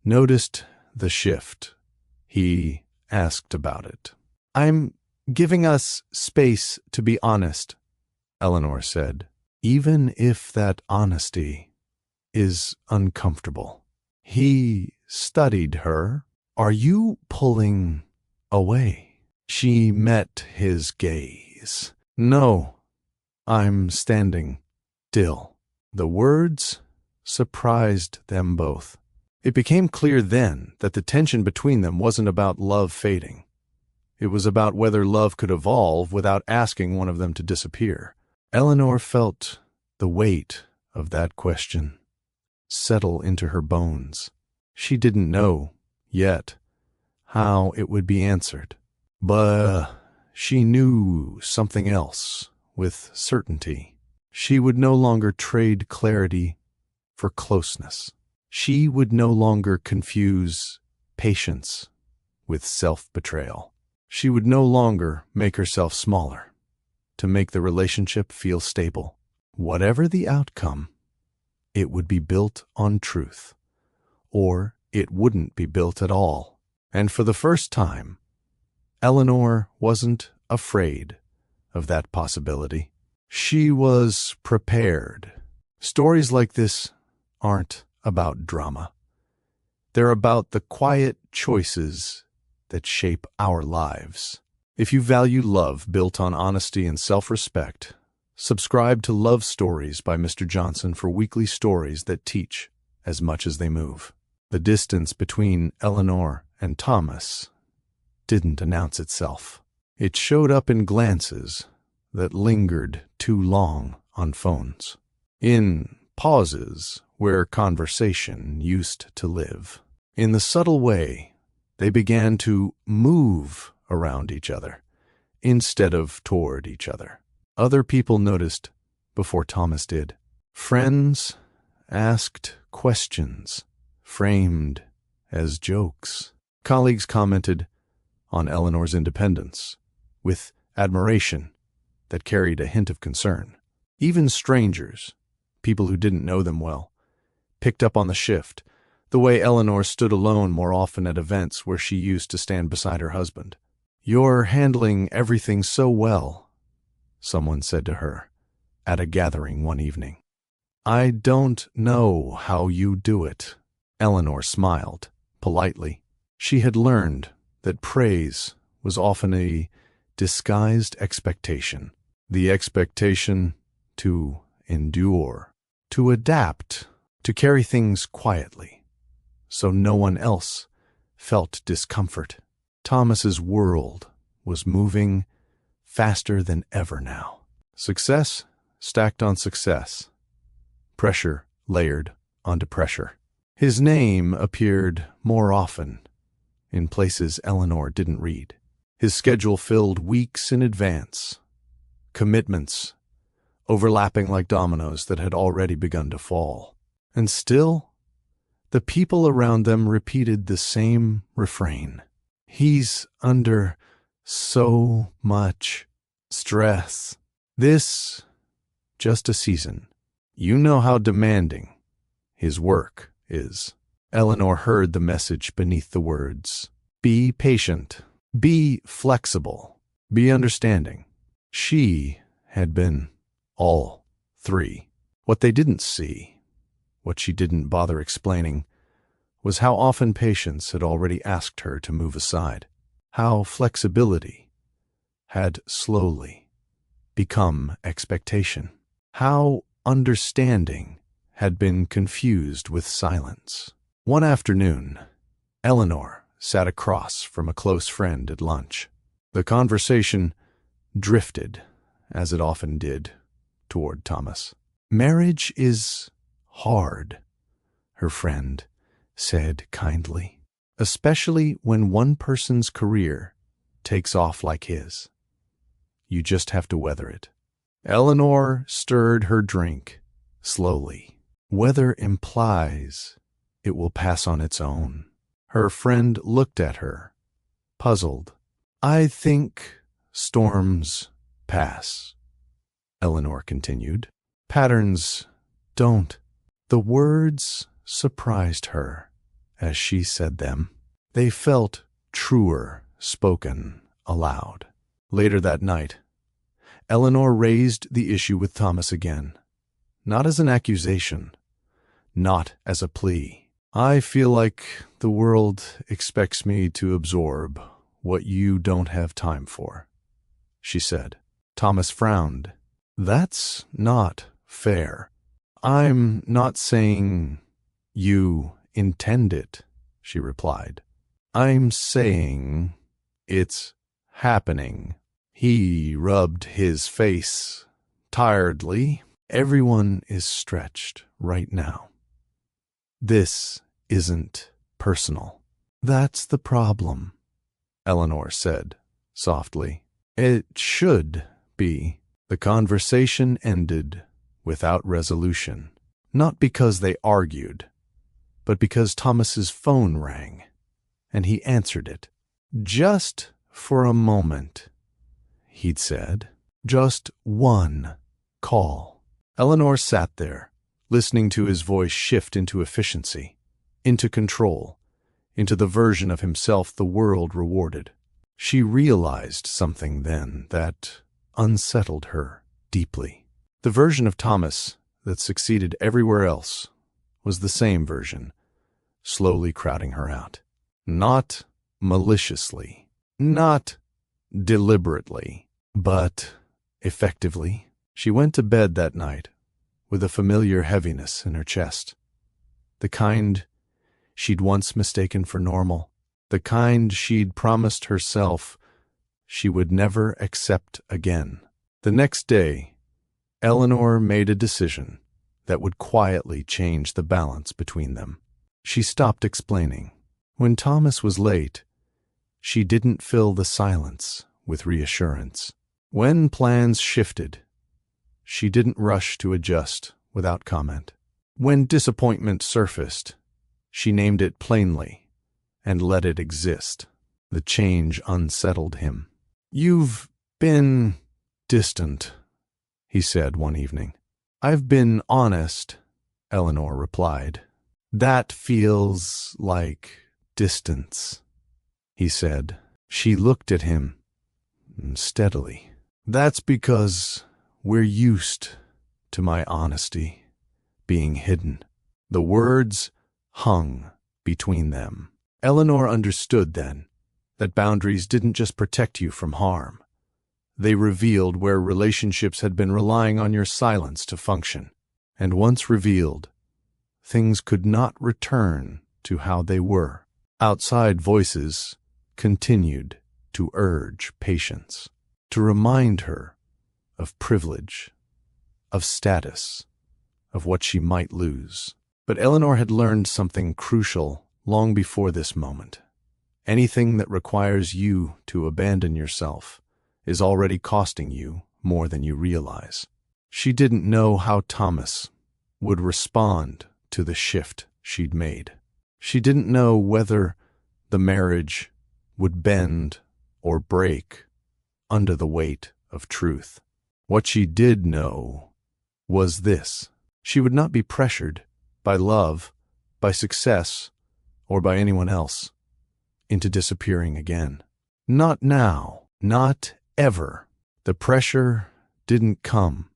noticed the shift, he asked about it. "I'm giving us space to be honest," Eleanor said, "even if that honesty is uncomfortable." He studied her. "Are you pulling away?" She met his gaze. "No, I'm standing still." The words surprised them both. It became clear then that the tension between them wasn't about love fading. It was about whether love could evolve without asking one of them to disappear. Eleanor felt the weight of that question settle into her bones. She didn't know, yet, how it would be answered. But she knew something else with certainty. She would no longer trade clarity for closeness. She would no longer confuse patience with self-betrayal. She would no longer make herself smaller to make the relationship feel stable. Whatever the outcome, it would be built on truth, or it wouldn't be built at all. And for the first time, Eleanor wasn't afraid of that possibility. She was prepared. Stories like this aren't about drama. They're about the quiet choices that shape our lives. If you value love built on honesty and self-respect, subscribe to Love Stories by Mr. Johnson for weekly stories that teach as much as they move. The distance between Eleanor and Thomas didn't announce itself. It showed up in glances that lingered too long on phones, in pauses where conversation used to live, in the subtle way They began to move around each other instead of toward each other. Other people noticed before Thomas did. Friends asked questions, framed as jokes. Colleagues commented on Eleanor's independence with admiration that carried a hint of concern. Even strangers, people who didn't know them well, picked up on the shift, the way Eleanor stood alone more often at events where she used to stand beside her husband. "You're handling everything so well," someone said to her at a gathering one evening. "I don't know how you do it." Eleanor smiled politely. She had learned that praise was often a disguised expectation, the expectation to endure, to adapt, to carry things quietly, so no one else felt discomfort. Thomas's world was moving faster than ever now. Success stacked on success, pressure layered onto pressure. His name appeared more often in places Eleanor didn't read. His schedule filled weeks in advance, commitments overlapping like dominoes that had already begun to fall. And still, the people around them repeated the same refrain. "He's under so much stress. This just a season. You know how demanding his work is." Eleanor heard the message beneath the words. Be patient. Be flexible. Be understanding. She had been all three. What they didn't see, what she didn't bother explaining, was how often patience had already asked her to move aside, how flexibility had slowly become expectation, how understanding had been confused with silence. One afternoon, Eleanor sat across from a close friend at lunch. The conversation drifted, as it often did, toward Thomas. "Marriage is hard," her friend said kindly, "especially when one person's career takes off like his. You just have to weather it." Eleanor stirred her drink slowly. Weather implies it will pass on its own. Her friend looked at her, puzzled. "I think storms pass," Eleanor continued. "Patterns don't." The words surprised her as she said them. They felt truer spoken aloud. Later that night, Eleanor raised the issue with Thomas again, not as an accusation, not as a plea. "I feel like the world expects me to absorb what you don't have time for," she said. Thomas frowned. "That's not fair." "I'm not saying you intend it," she replied. "I'm saying it's happening." He rubbed his face tiredly. "Everyone is stretched right now. This isn't personal." "That's the problem," Eleanor said softly. "It should be." The conversation ended without resolution, not because they argued, but because Thomas's phone rang, and he answered it. "Just for a moment," he'd said. "Just one call." Eleanor sat there, listening to his voice shift into efficiency, into control, into the version of himself the world rewarded. She realized something then that unsettled her deeply. The version of Thomas that succeeded everywhere else was the same version, slowly crowding her out. Not maliciously, not deliberately, but effectively. She went to bed that night with a familiar heaviness in her chest, the kind she'd once mistaken for normal, the kind she'd promised herself she would never accept again. The next day, Eleanor made a decision that would quietly change the balance between them. She stopped explaining. When Thomas was late, She didn't fill the silence with reassurance. When plans shifted, she didn't rush to adjust without comment. When disappointment surfaced, she named it plainly and let it exist. The change unsettled him. "You've been distant," he said one evening. "I've been honest," Eleanor replied. "That feels like distance," he said. She looked at him steadily. "That's because we're used to my honesty being hidden." The words hung between them. Eleanor understood then that boundaries didn't just protect you from harm. They revealed where relationships had been relying on your silence to function. And once revealed, things could not return to how they were. Outside voices continued to urge patience, to remind her of privilege, of status, of what she might lose. But Eleanor had learned something crucial long before this moment. Anything that requires you to abandon yourself is already costing you more than you realize. She didn't know how Thomas would respond to the shift she'd made. She didn't know whether the marriage would bend or break under the weight of truth. What she did know was this: she would not be pressured by love, by success, or by anyone else into disappearing again. Not now, not ever. The pressure didn't come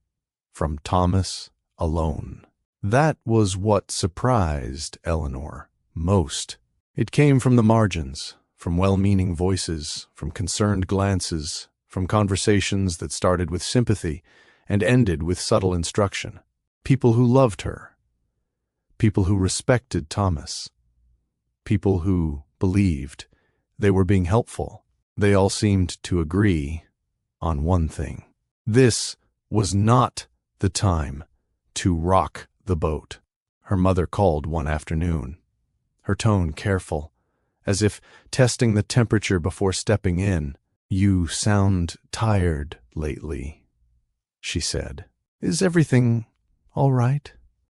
from Thomas alone. That was what surprised Eleanor most. It came from the margins, from well-meaning voices, from concerned glances, from conversations that started with sympathy and ended with subtle instruction. People who loved her, people who respected Thomas, people who believed they were being helpful. They all seemed to agree on one thing: this was not the time to rock the boat. Her mother called one afternoon, her tone careful, as if testing the temperature before stepping in. "You sound tired lately," she said. "Is everything all right?"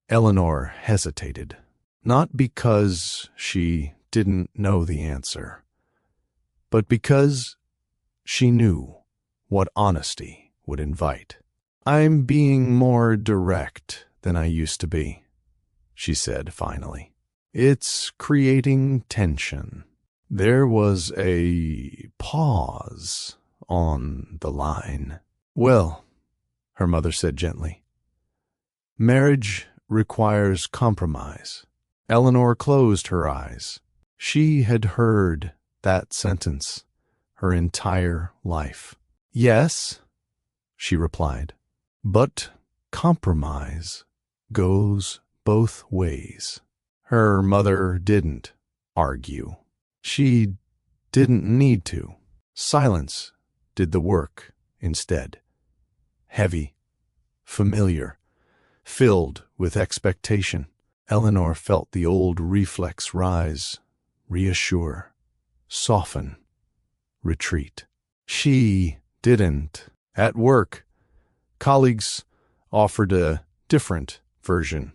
Eleanor hesitated, not because she didn't know the answer, but because she knew what honesty would invite. "I'm being more direct than I used to be," she said finally. "It's creating tension." There was a pause on the line. "Well," her mother said gently, "marriage requires compromise." Eleanor closed her eyes. She had heard that sentence her entire life. "Yes," she replied, "but compromise goes both ways." Her mother didn't argue. She didn't need to. Silence did the work instead. Heavy, familiar, filled with expectation. Eleanor felt the old reflex rise, reassure, soften, retreat. She didn't. At work, colleagues offered a different version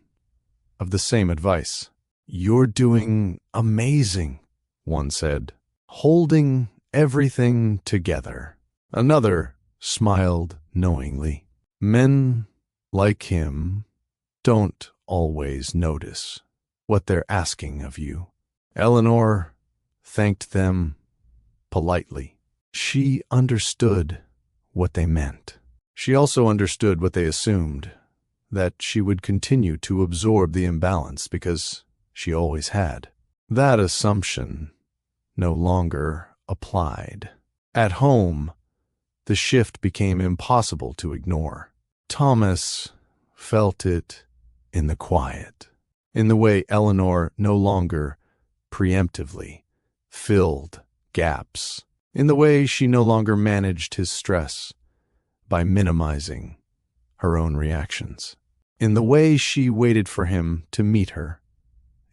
of the same advice. "You're doing amazing," one said, "holding everything together." Another smiled knowingly. "Men like him don't always notice what they're asking of you." Eleanor thanked them politely. She understood what they meant. She also understood what they assumed, that she would continue to absorb the imbalance because she always had. That assumption no longer applied. At home, the shift became impossible to ignore. Thomas felt it in the quiet, in the way Eleanor no longer preemptively filled gaps, in the way she no longer managed his stress by minimizing her own reactions, in the way she waited for him to meet her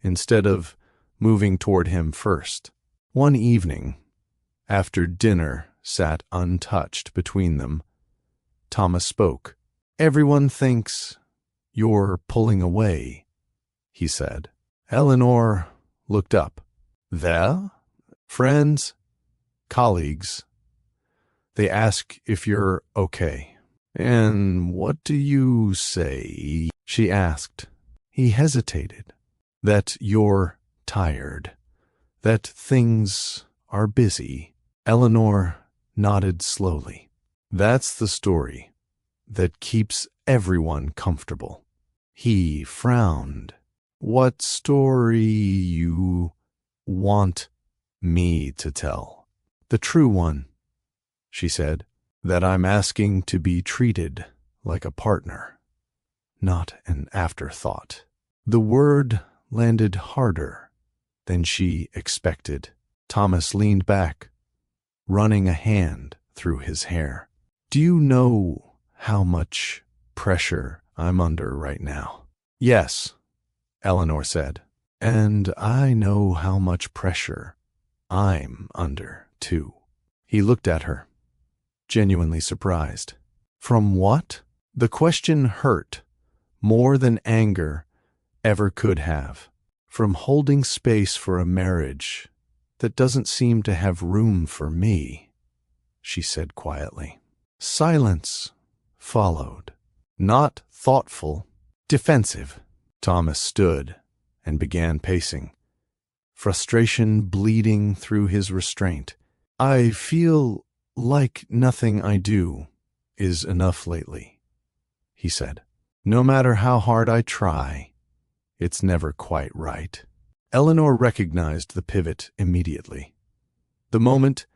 instead of moving toward him first. One evening, After dinner sat untouched between them, Thomas spoke. "Everyone thinks you're pulling away," he said. Eleanor looked up. "There? Friends? Colleagues? They ask if you're okay." "And what do you say?" she asked. He hesitated. "That you're tired. That things are busy." Eleanor nodded slowly. "That's the story that keeps everyone comfortable." He frowned. "What story you want me to tell?" "The true one," she said. "That I'm asking to be treated like a partner, not an afterthought." The word landed harder than she expected. Thomas leaned back, running a hand through his hair. "Do you know how much pressure I'm under right now?" "Yes," Eleanor said. "And I know how much pressure I'm under, too." He looked at her, genuinely surprised. "From what?" The question hurt more than anger ever could have. "From holding space for a marriage that doesn't seem to have room for me," she said quietly. Silence followed. Not thoughtful, defensive. Thomas stood and began pacing, frustration bleeding through his restraint. "I feel like nothing I do is enough lately," he said. "No matter how hard I try, it's never quite right." Eleanor recognized the pivot immediately. The moment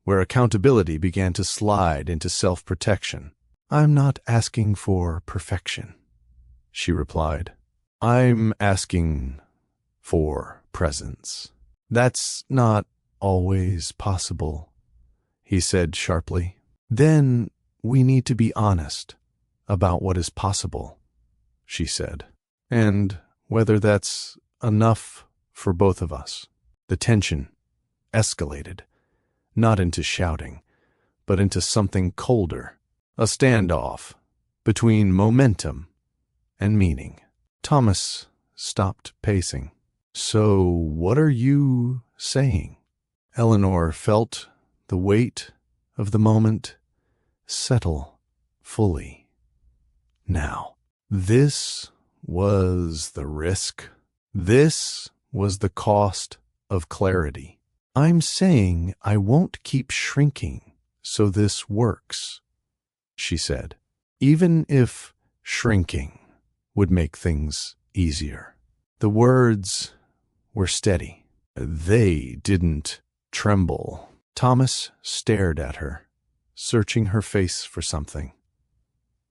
where accountability began to slide into self-protection. "I'm not asking for perfection," she replied. "I'm asking for presence." "That's not always possible," he said sharply. "Then we need to be honest about what is possible," she said. "And whether that's enough for both of us." The tension escalated, not into shouting, but into something colder, a standoff between momentum and meaning. Thomas stopped pacing. "So what are you saying?" Eleanor felt the weight of the moment settle fully. Now, this was the risk. This was the cost of clarity. "I'm saying I won't keep shrinking so this works," she said, "even if shrinking would make things easier." The words were steady. They didn't tremble. Thomas stared at her, searching her face for something.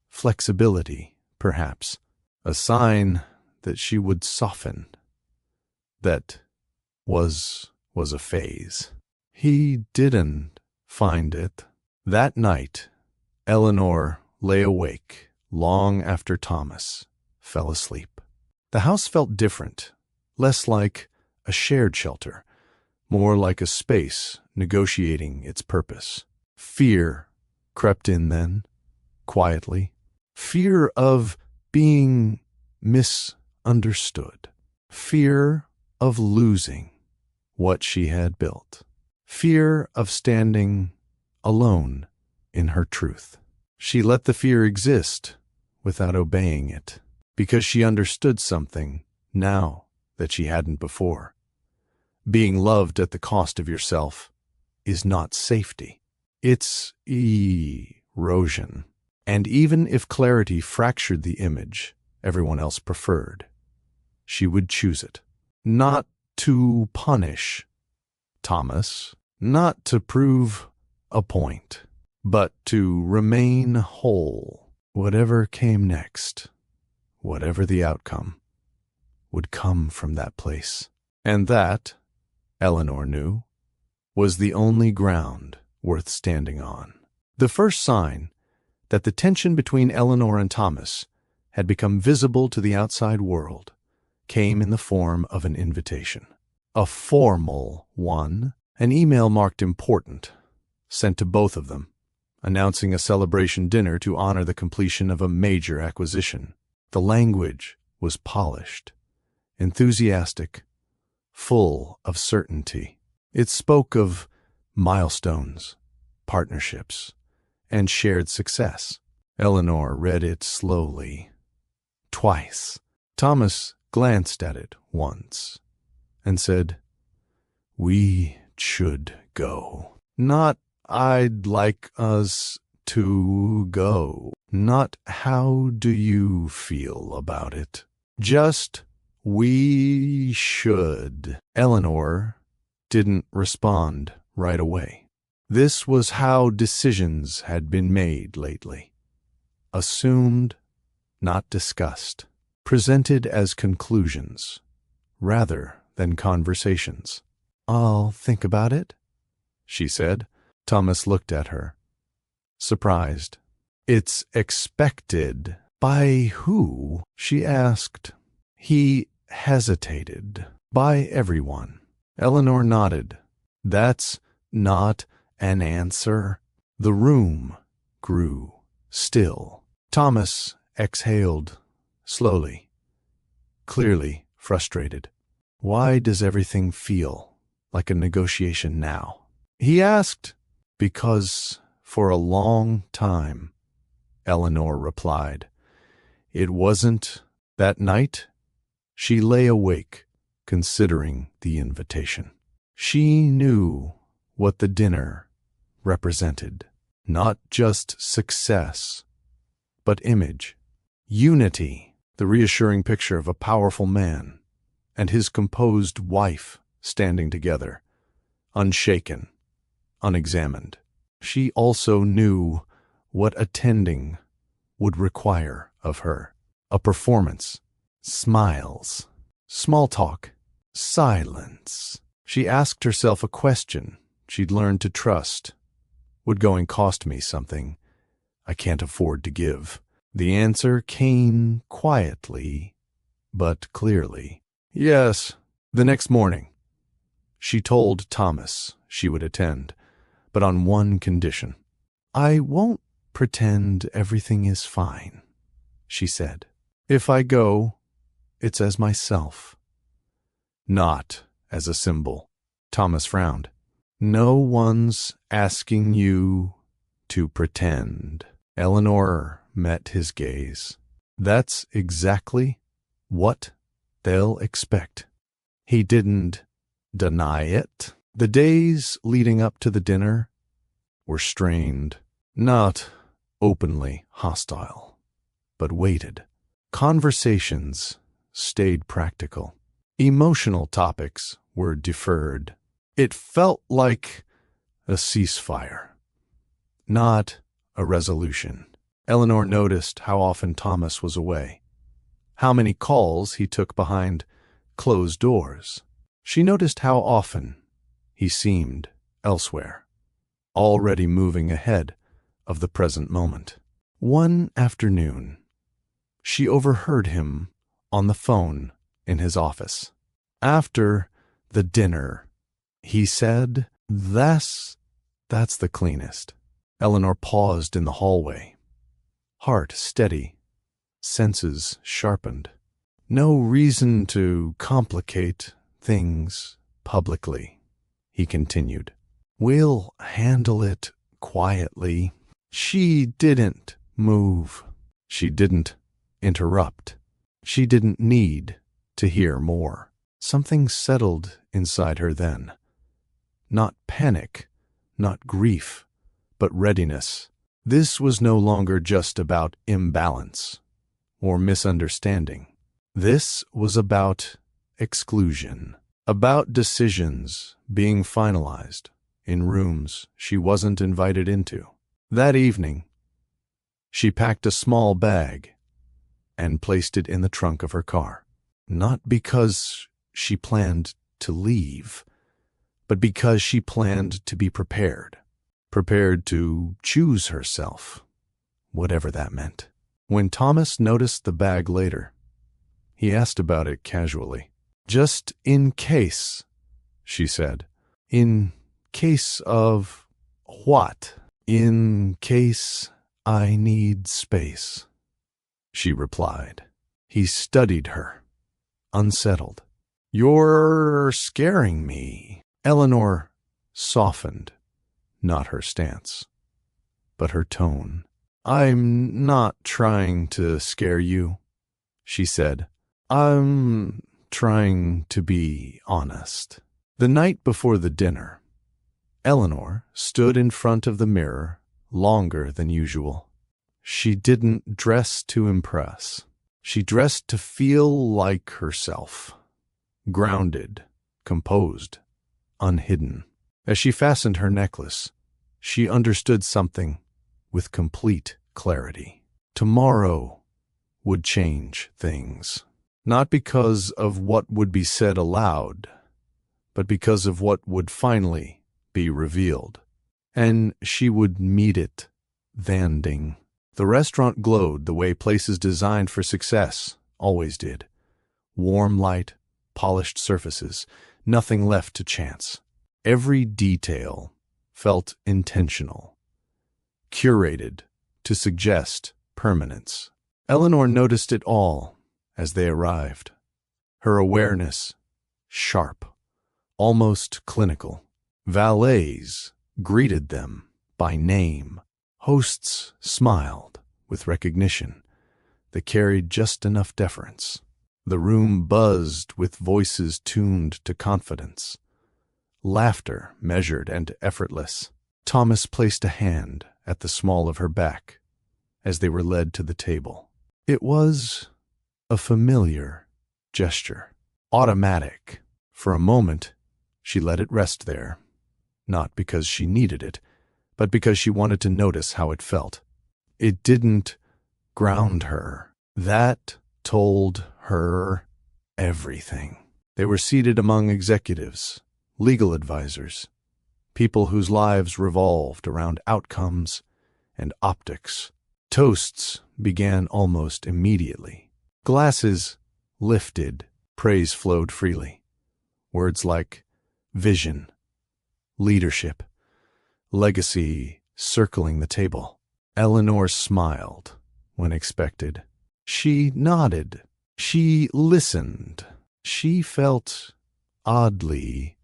Flexibility, perhaps, a sign that she would soften. That was a phase. He didn't find it. That night, Eleanor lay awake long after Thomas fell asleep. The house felt different, less like a shared shelter, more like a space negotiating its purpose. Fear crept in then, quietly. Fear of being misunderstood. Fear of losing what she had built. Fear of standing alone in her truth. She let the fear exist without obeying it, because she understood something now that she hadn't before. Being loved at the cost of yourself is not safety. It's erosion. And even if clarity fractured the image everyone else preferred, she would choose it. Not to punish Thomas, not to prove a point, but to remain whole. Whatever came next, whatever the outcome, would come from that place. And that, Eleanor knew, was the only ground worth standing on. The first sign that the tension between Eleanor and Thomas had become visible to the outside world came in the form of an invitation. A formal one, An email marked important, sent to both of them, announcing a celebration dinner to honor the completion of a major acquisition. The language was polished, enthusiastic, full of certainty. It spoke of milestones, partnerships, and shared success. Eleanor read it slowly, twice. Thomas glanced at it once and said, "We should go." Not, "I'd like us to go." Not, "How do you feel about it?" Just, "We should." Eleanor didn't respond right away. This was how decisions had been made lately. Assumed, not discussed. Presented as conclusions, rather than conversations. "I'll think about it," she said. Thomas looked at her, surprised. "It's expected." "By who?" she asked. He hesitated. "By everyone." Eleanor nodded. "That's not an answer." The room grew still. Thomas exhaled slowly, clearly frustrated. "Why does everything feel like a negotiation now?" he asked. "Because for a long time," Eleanor replied. "It wasn't." That night, she lay awake, considering the invitation. She knew what the dinner represented. Not just success, but image, unity, the reassuring picture of a powerful man and his composed wife standing together, unshaken, unexamined. She also knew what attending would require of her. A performance, smiles, small talk, silence. She asked herself a question she'd learned to trust. Would going cost me something I can't afford to give? The answer came quietly, but clearly. Yes. The next morning, she told Thomas she would attend, but on one condition. "I won't pretend everything is fine," she said. "If I go, it's as myself, not as a symbol." Thomas frowned. "No one's asking you to pretend." Eleanor met his gaze. "That's exactly what they'll expect." He didn't deny it. The days leading up to the dinner were strained, not openly hostile, but weighted. Conversations stayed practical. Emotional topics were deferred. It felt like a ceasefire, not a resolution. Eleanor noticed how often Thomas was away, how many calls he took behind closed doors. She noticed how often he seemed elsewhere, already moving ahead of the present moment. One afternoon, she overheard him on the phone in his office. After the dinner, he said, That's the cleanest." Eleanor paused in the hallway, heart steady, senses sharpened. "No reason to complicate things publicly," he continued. "We'll handle it quietly." She didn't move. She didn't interrupt. She didn't need to hear more. Something settled inside her then. Not panic, not grief, but readiness. This was no longer just about imbalance or misunderstanding. This was about exclusion, about decisions being finalized in rooms she wasn't invited into. That evening, she packed a small bag and placed it in the trunk of her car. Not because she planned to leave, but because she planned to be prepared to choose herself, whatever that meant. When Thomas noticed the bag later, he asked about it casually. "Just in case," she said. "In case of what? In case I need space, she replied. He studied her, unsettled. You're scaring me. Eleanor softened, not her stance, but her tone. I'm not trying to scare you, she said. I'm trying to be honest. The night before the dinner, Eleanor stood in front of the mirror longer than usual. She didn't dress to impress. She dressed to feel like herself, grounded, composed, unhidden. As she fastened her necklace, she understood something with complete clarity. Tomorrow would change things, not because of what would be said aloud, but because of what would finally be revealed. And she would meet it, Vanding. The restaurant glowed the way places designed for success always did. Warm light, polished surfaces, nothing left to chance. Every detail felt intentional, curated to suggest permanence. Eleanor noticed it all as they arrived. Her awareness sharp, almost clinical. Valets greeted them by name. Hosts smiled with recognition that carried just enough deference. The room buzzed with voices tuned to confidence. Laughter measured and effortless. Thomas placed a hand at the small of her back as they were led to the table. It was a familiar gesture, automatic. For a moment, she let it rest there, not because she needed it, but because she wanted to notice how it felt. It didn't ground her. That told her everything. They were seated among executives, legal advisors, people whose lives revolved around outcomes and optics. Toasts began almost immediately. Glasses lifted, praise flowed freely. Words like vision, leadership, legacy circling the table. Eleanor smiled when expected. She nodded. She listened. She felt oddly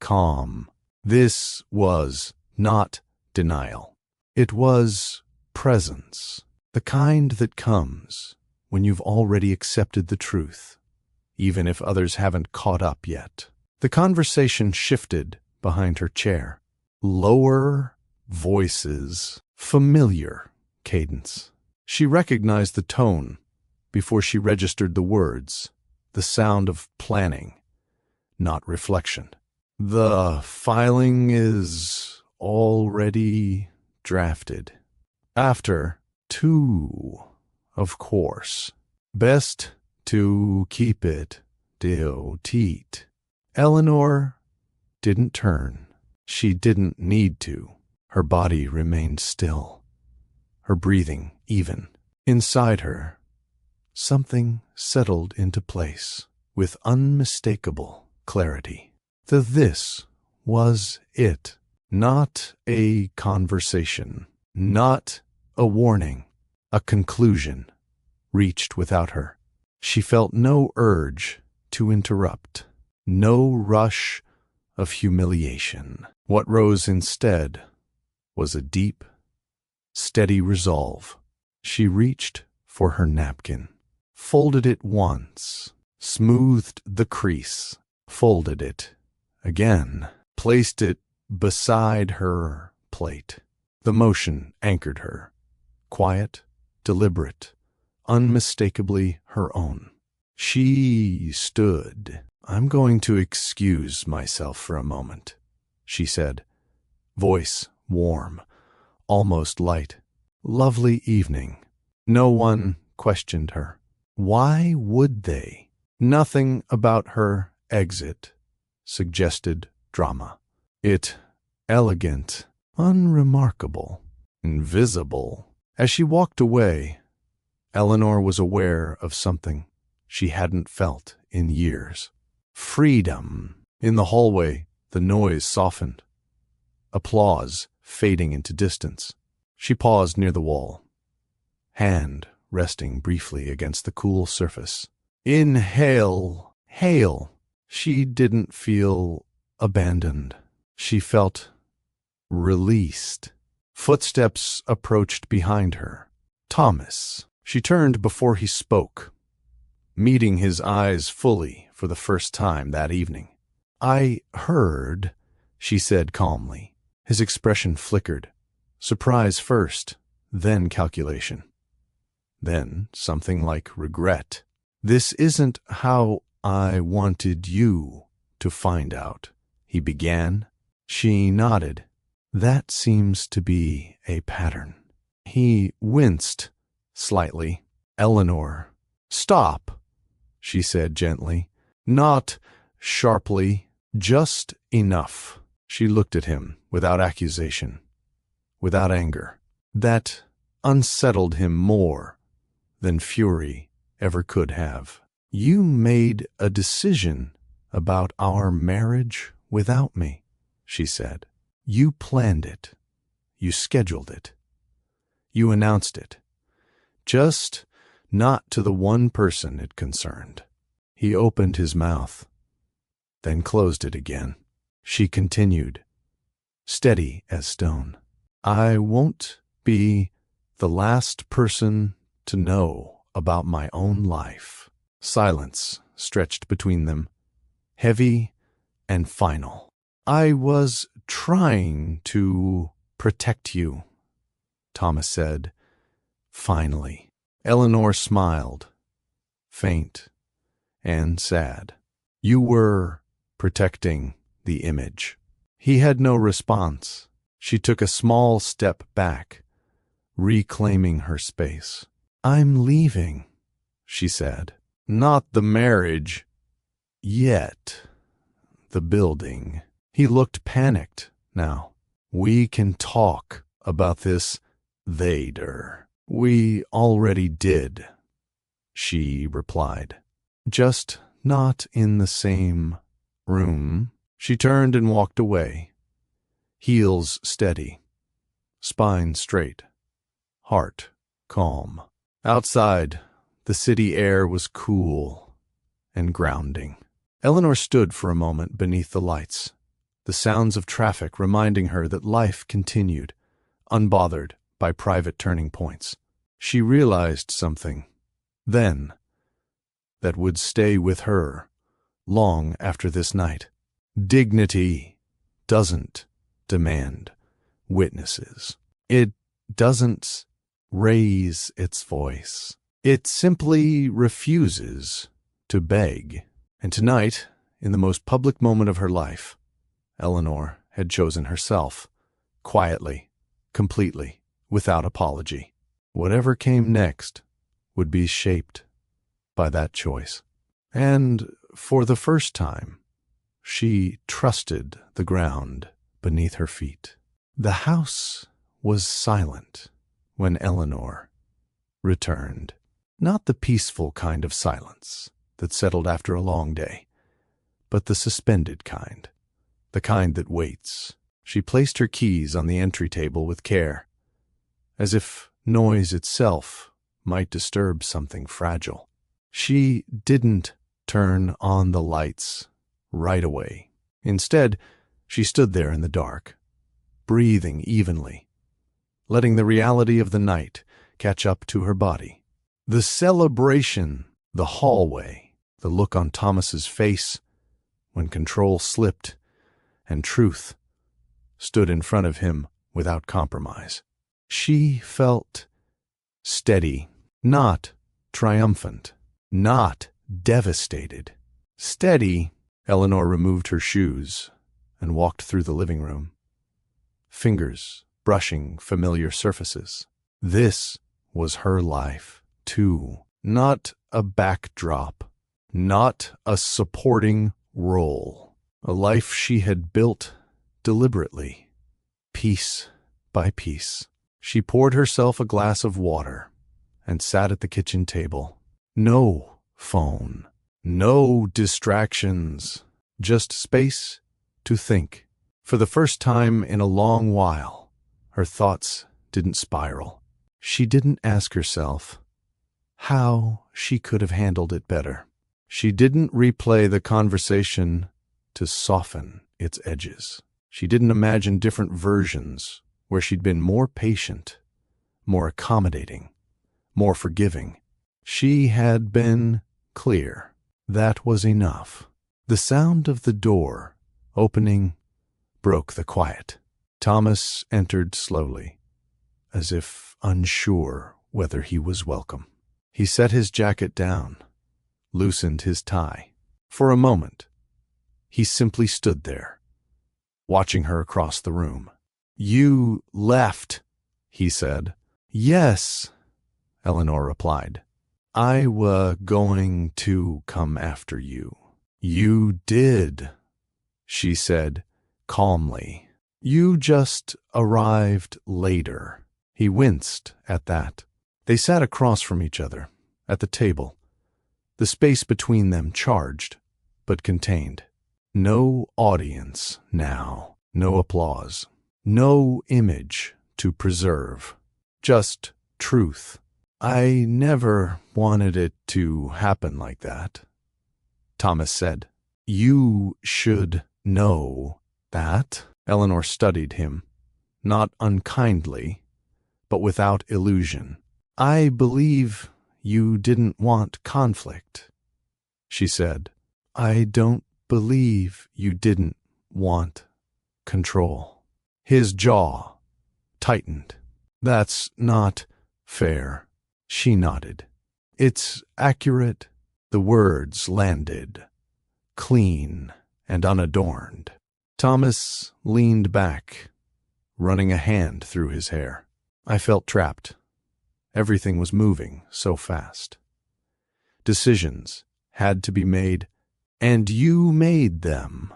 calm. This was not denial. It was presence, the kind that comes when you've already accepted the truth, even if others haven't caught up yet. The conversation shifted behind her chair. Lower voices, familiar cadence. She recognized the tone before she registered the words, the sound of planning, not reflection. The filing is already drafted. After, two, of course. Best to keep it teat. Eleanor didn't turn. She didn't need to. Her body remained still, her breathing even. Inside her, something settled into place with unmistakable clarity. This was it. Not a conversation, not a warning, a conclusion reached without her. She felt no urge to interrupt, no rush of humiliation. What rose instead was a deep, steady resolve. She reached for her napkin, folded it once, smoothed the crease, folded it again, placed it beside her plate. The motion anchored her, quiet, deliberate, unmistakably her own. She stood. I'm going to excuse myself for a moment, she said, voice warm, almost light. Lovely evening. No one questioned her. Why would they? Nothing about her exit suggested drama. It elegant, unremarkable, invisible. As she walked away, Eleanor was aware of something she hadn't felt in years. Freedom. In the hallway, the noise softened. applause fading into distance. She paused near the wall, hand resting briefly against the cool surface. Inhale, hail. She didn't feel abandoned. She felt released. Footsteps approached behind her. Thomas. She turned before he spoke, meeting his eyes fully for the first time that evening. I heard, she said calmly. His expression flickered. Surprise first, then calculation. Then something like regret. This isn't how I wanted you to find out, he began. She nodded. That seems to be a pattern. He winced slightly. Eleanor. Stop, she said gently. Not sharply, just enough. She looked at him without accusation, without anger. That unsettled him more than fury ever could have. You made a decision about our marriage without me, she said. You planned it. You scheduled it. You announced it. Just not to the one person it concerned. He opened his mouth, then closed it again. She continued, steady as stone. I won't be the last person to know about my own life. Silence stretched between them, heavy and final. I was trying to protect you, Thomas said, finally. Eleanor smiled, faint and sad. You were protecting the image. He had no response. She took a small step back, reclaiming her space. I'm leaving, she said. Not the marriage. Yet. The building. He looked panicked now. We can talk about this later. We already did, she replied. Just not in the same room. She turned and walked away, heels steady, spine straight, heart calm. Outside, the city air was cool and grounding. Eleanor stood for a moment beneath the lights, the sounds of traffic reminding her that life continued, unbothered by private turning points. She realized something, then, that would stay with her long after this night. Dignity doesn't demand witnesses. It doesn't raise its voice. It simply refuses to beg. And tonight, in the most public moment of her life, Eleanor had chosen herself, quietly, completely, without apology. Whatever came next would be shaped by that choice. And for the first time, she trusted the ground beneath her feet. The house was silent when Eleanor returned. Not the peaceful kind of silence that settled after a long day, but the suspended kind, the kind that waits. She placed her keys on the entry table with care, as if noise itself might disturb something fragile. She didn't turn on the lights right away. Instead, she stood there in the dark, breathing evenly, letting the reality of the night catch up to her body. The celebration, the hallway, the look on Thomas's face when control slipped and truth stood in front of him without compromise. She felt steady, not triumphant, not devastated. Steady. Eleanor removed her shoes and walked through the living room, fingers brushing familiar surfaces. This was her life, too. Not a backdrop, not a supporting role. A life she had built deliberately, piece by piece. She poured herself a glass of water and sat at the kitchen table. No phone, no distractions, just space to think. For the first time in a long while, her thoughts didn't spiral. She didn't ask herself how she could have handled it better. She didn't replay the conversation to soften its edges. She didn't imagine different versions where she'd been more patient, more accommodating, more forgiving. She had been clear. That was enough. The sound of the door opening broke the quiet. Thomas entered slowly, as if unsure whether he was welcome. He set his jacket down, loosened his tie. For a moment, he simply stood there, watching her across the room. "You left," he said. "Yes," Eleanor replied. "I was going to come after you." "You did," she said calmly. "You just arrived later." He winced at that. They sat across from each other, at the table, the space between them charged, but contained. No audience now, no applause, no image to preserve, just truth. "I never wanted it to happen like that," Thomas said. "You should know that." Eleanor studied him, not unkindly, but without illusion. "I believe you didn't want conflict," she said. "I don't believe you didn't want control." His jaw tightened. "That's not fair," she nodded. "It's accurate." The words landed, clean and unadorned. Thomas leaned back, running a hand through his hair. I felt trapped. Everything was moving so fast. Decisions had to be made, and you made them,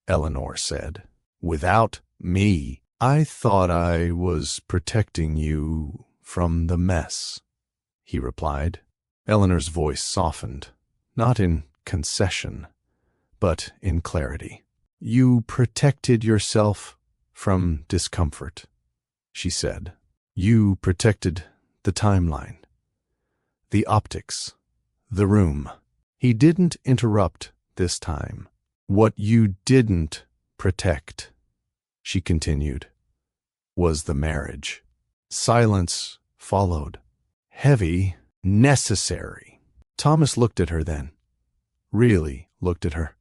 Eleanor said. "Without me." "I thought I was protecting you from the mess," he replied. Eleanor's voice softened, not in concession, but in clarity. "You protected yourself from discomfort," she said. "You protected the timeline, the optics, the room." He didn't interrupt this time. "What you didn't protect," she continued, "was the marriage." Silence followed. Heavy, necessary. Thomas looked at her then. Really looked at her.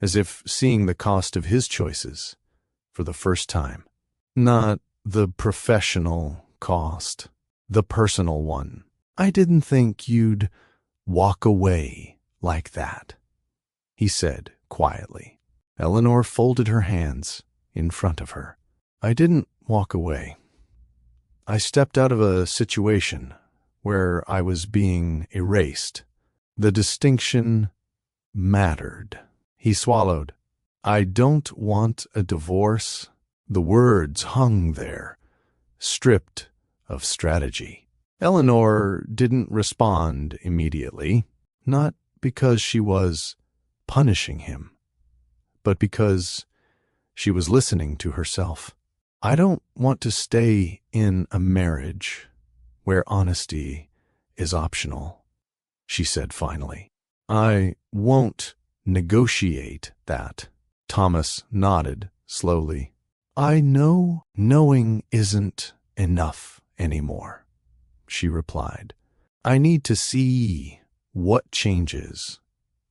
As if seeing the cost of his choices for the first time. Not the professional cost, the personal one. "I didn't think you'd walk away like that," he said quietly. Eleanor folded her hands in front of her. "I didn't walk away. I stepped out of a situation where I was being erased. The distinction mattered." He swallowed. "I don't want a divorce." The words hung there, stripped of strategy. Eleanor didn't respond immediately, not because she was punishing him, but because she was listening to herself. "I don't want to stay in a marriage where honesty is optional," she said finally. "I won't negotiate that." Thomas nodded slowly. "I know knowing isn't enough anymore," she replied. "I need to see what changes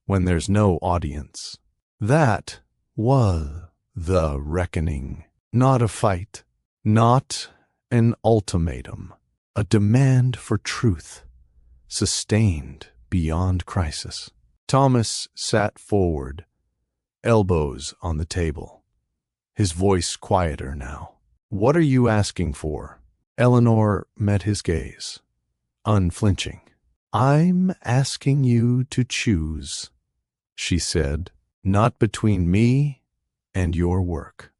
when there's no audience." That was the reckoning, not a fight, not an ultimatum, a demand for truth, sustained beyond crisis. Thomas sat forward, elbows on the table, his voice quieter now. "What are you asking for?" Eleanor met his gaze, unflinching. "I'm asking you to choose," she said, "not between me and your work,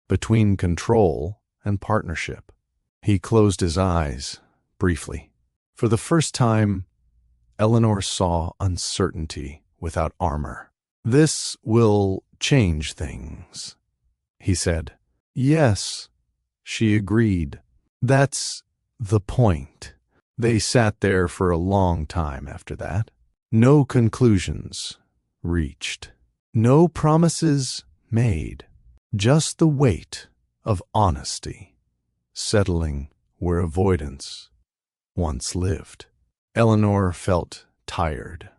between control and partnership." He closed his eyes briefly. For the first time, Eleanor saw uncertainty without armor. "This will change things," he said. Yes, she agreed. That's the point. They sat there for a long time after that. No conclusions reached. No promises made. Just the weight of honesty settling where avoidance once lived. Eleanor felt tired,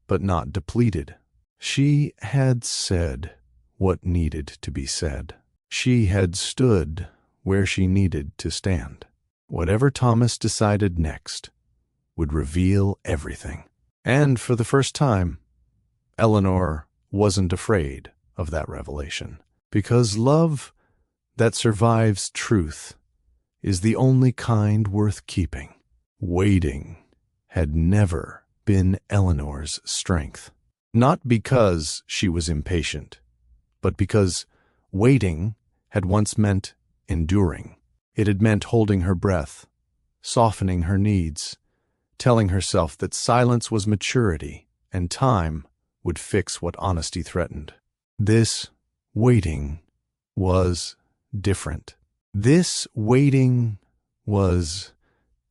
but not depleted. She had said what needed to be said. She had stood where she needed to stand. Whatever Thomas decided next would reveal everything. And for the first time, Eleanor wasn't afraid of that revelation, because love that survives truth is the only kind worth keeping. Waiting had never been Eleanor's strength. Not because she was impatient, but because waiting had once meant enduring. It had meant holding her breath, softening her needs, telling herself that silence was maturity and time would fix what honesty threatened. This waiting was different. This waiting was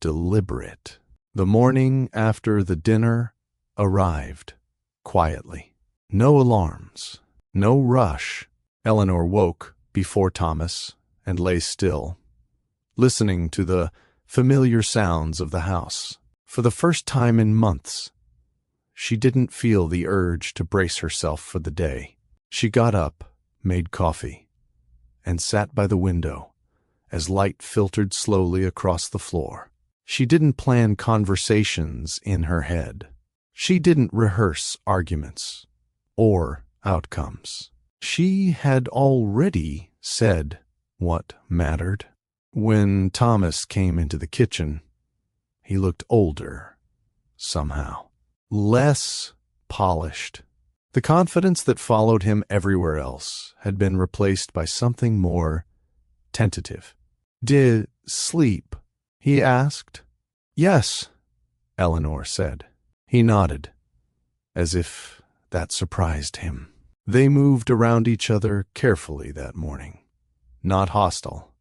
deliberate. The morning after the dinner arrived quietly. No alarms, no rush. Eleanor woke before Thomas and lay still, listening to the familiar sounds of the house. For the first time in months, she didn't feel the urge to brace herself for the day. She got up, made coffee, and sat by the window as light filtered slowly across the floor. She didn't plan conversations in her head. She didn't rehearse arguments or outcomes. She had already said what mattered. When Thomas came into the kitchen, he looked older, somehow. Less polished. The confidence that followed him everywhere else had been replaced by something more tentative. "Did sleep?" he asked. "Yes," Eleanor said. He nodded, as if that surprised him. They moved around each other carefully that morning. Not hostile,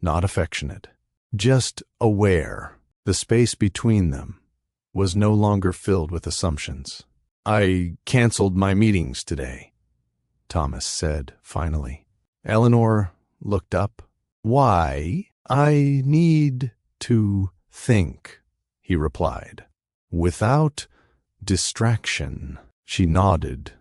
not affectionate, just aware. The space between them was no longer filled with assumptions. "I canceled my meetings today," Thomas said finally. Eleanor looked up. "Why?" "I need to think," he replied. "Without distraction." She nodded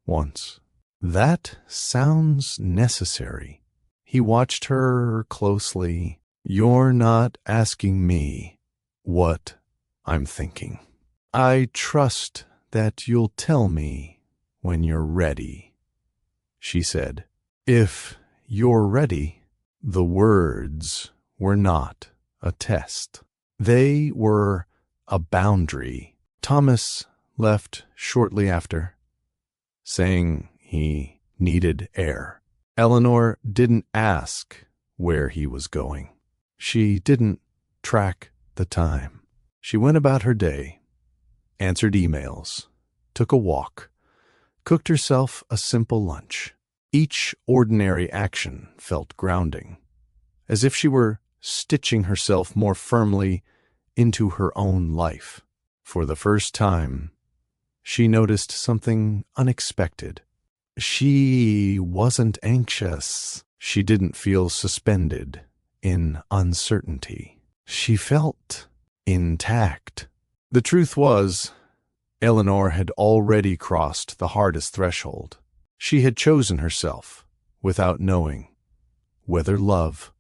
once. "That sounds necessary." He watched her closely. "You're not asking me what I'm thinking. I trust that you'll tell me when you're ready," she said. "If you're ready." The words were not a test. They were a boundary. Thomas left shortly after, saying he needed air. Eleanor didn't ask where he was going. She didn't track the time. She went about her day, answered emails, took a walk, cooked herself a simple lunch. Each ordinary action felt grounding, as if she were stitching herself more firmly into her own life. For the first time, she noticed something unexpected. She wasn't anxious. She didn't feel suspended in uncertainty. She felt intact. The truth was, Eleanor had already crossed the hardest threshold. She had chosen herself without knowing whether love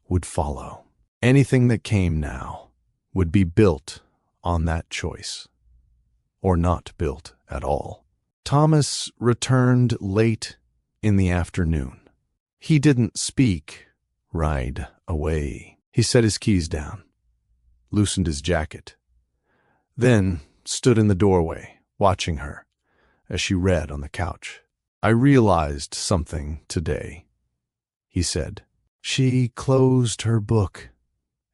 would follow. Anything that came now would be built on that choice, or not built at all. Thomas returned late in the afternoon. He didn't speak right away. He set his keys down, loosened his jacket, then stood in the doorway, watching her as she read on the couch. "I realized something today," he said. She closed her book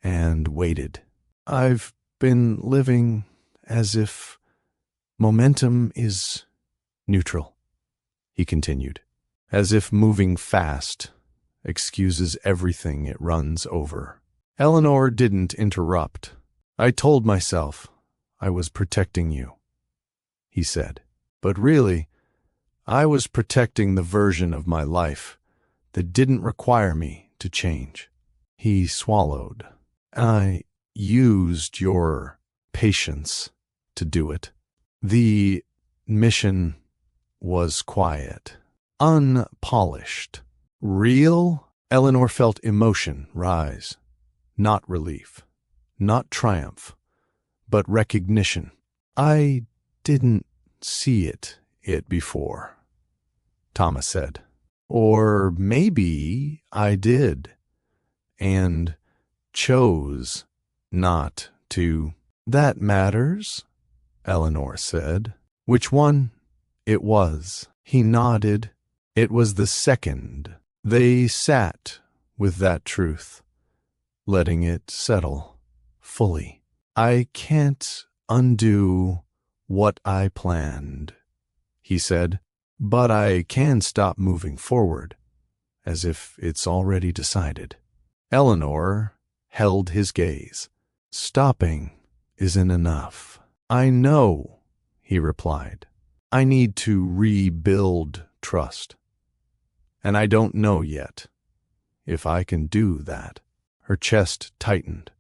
and waited. "I've been living as if momentum is neutral," he continued. as if moving fast excuses everything it runs over. Eleanor didn't interrupt. "I told myself I was protecting you," he said. "But really, I was protecting the version of my life that didn't require me to change." He swallowed. "I used your patience to do it." The mission was quiet, unpolished, real. Eleanor felt emotion rise. Not relief, not triumph, but recognition. "I didn't see it before," Thomas said. "Or maybe I did, and chose not to." "That matters," Eleanor said. "Which one it was?" He nodded. It was the second. They sat with that truth, letting it settle fully. "I can't undo what I planned," he said, "but I can stop moving forward, as if it's already decided." Eleanor held his gaze. "Stopping isn't enough." "I know," he replied. "I need to rebuild trust. And I don't know yet if I can do that." Her chest tightened,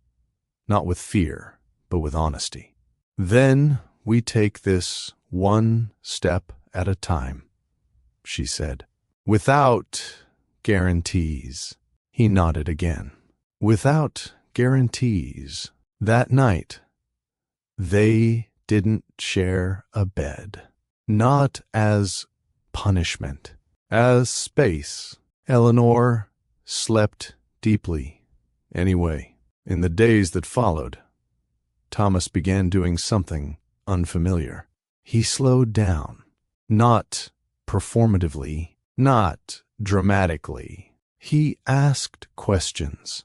not with fear, but with honesty. "Then we take this one step at a time," she said. "Without guarantees." He nodded again. "Without guarantees." That night, they didn't share a bed. Not as punishment, as space. Eleanor slept deeply. Anyway, in the days that followed, Thomas began doing something unfamiliar. He slowed down, not performatively, not dramatically. He asked questions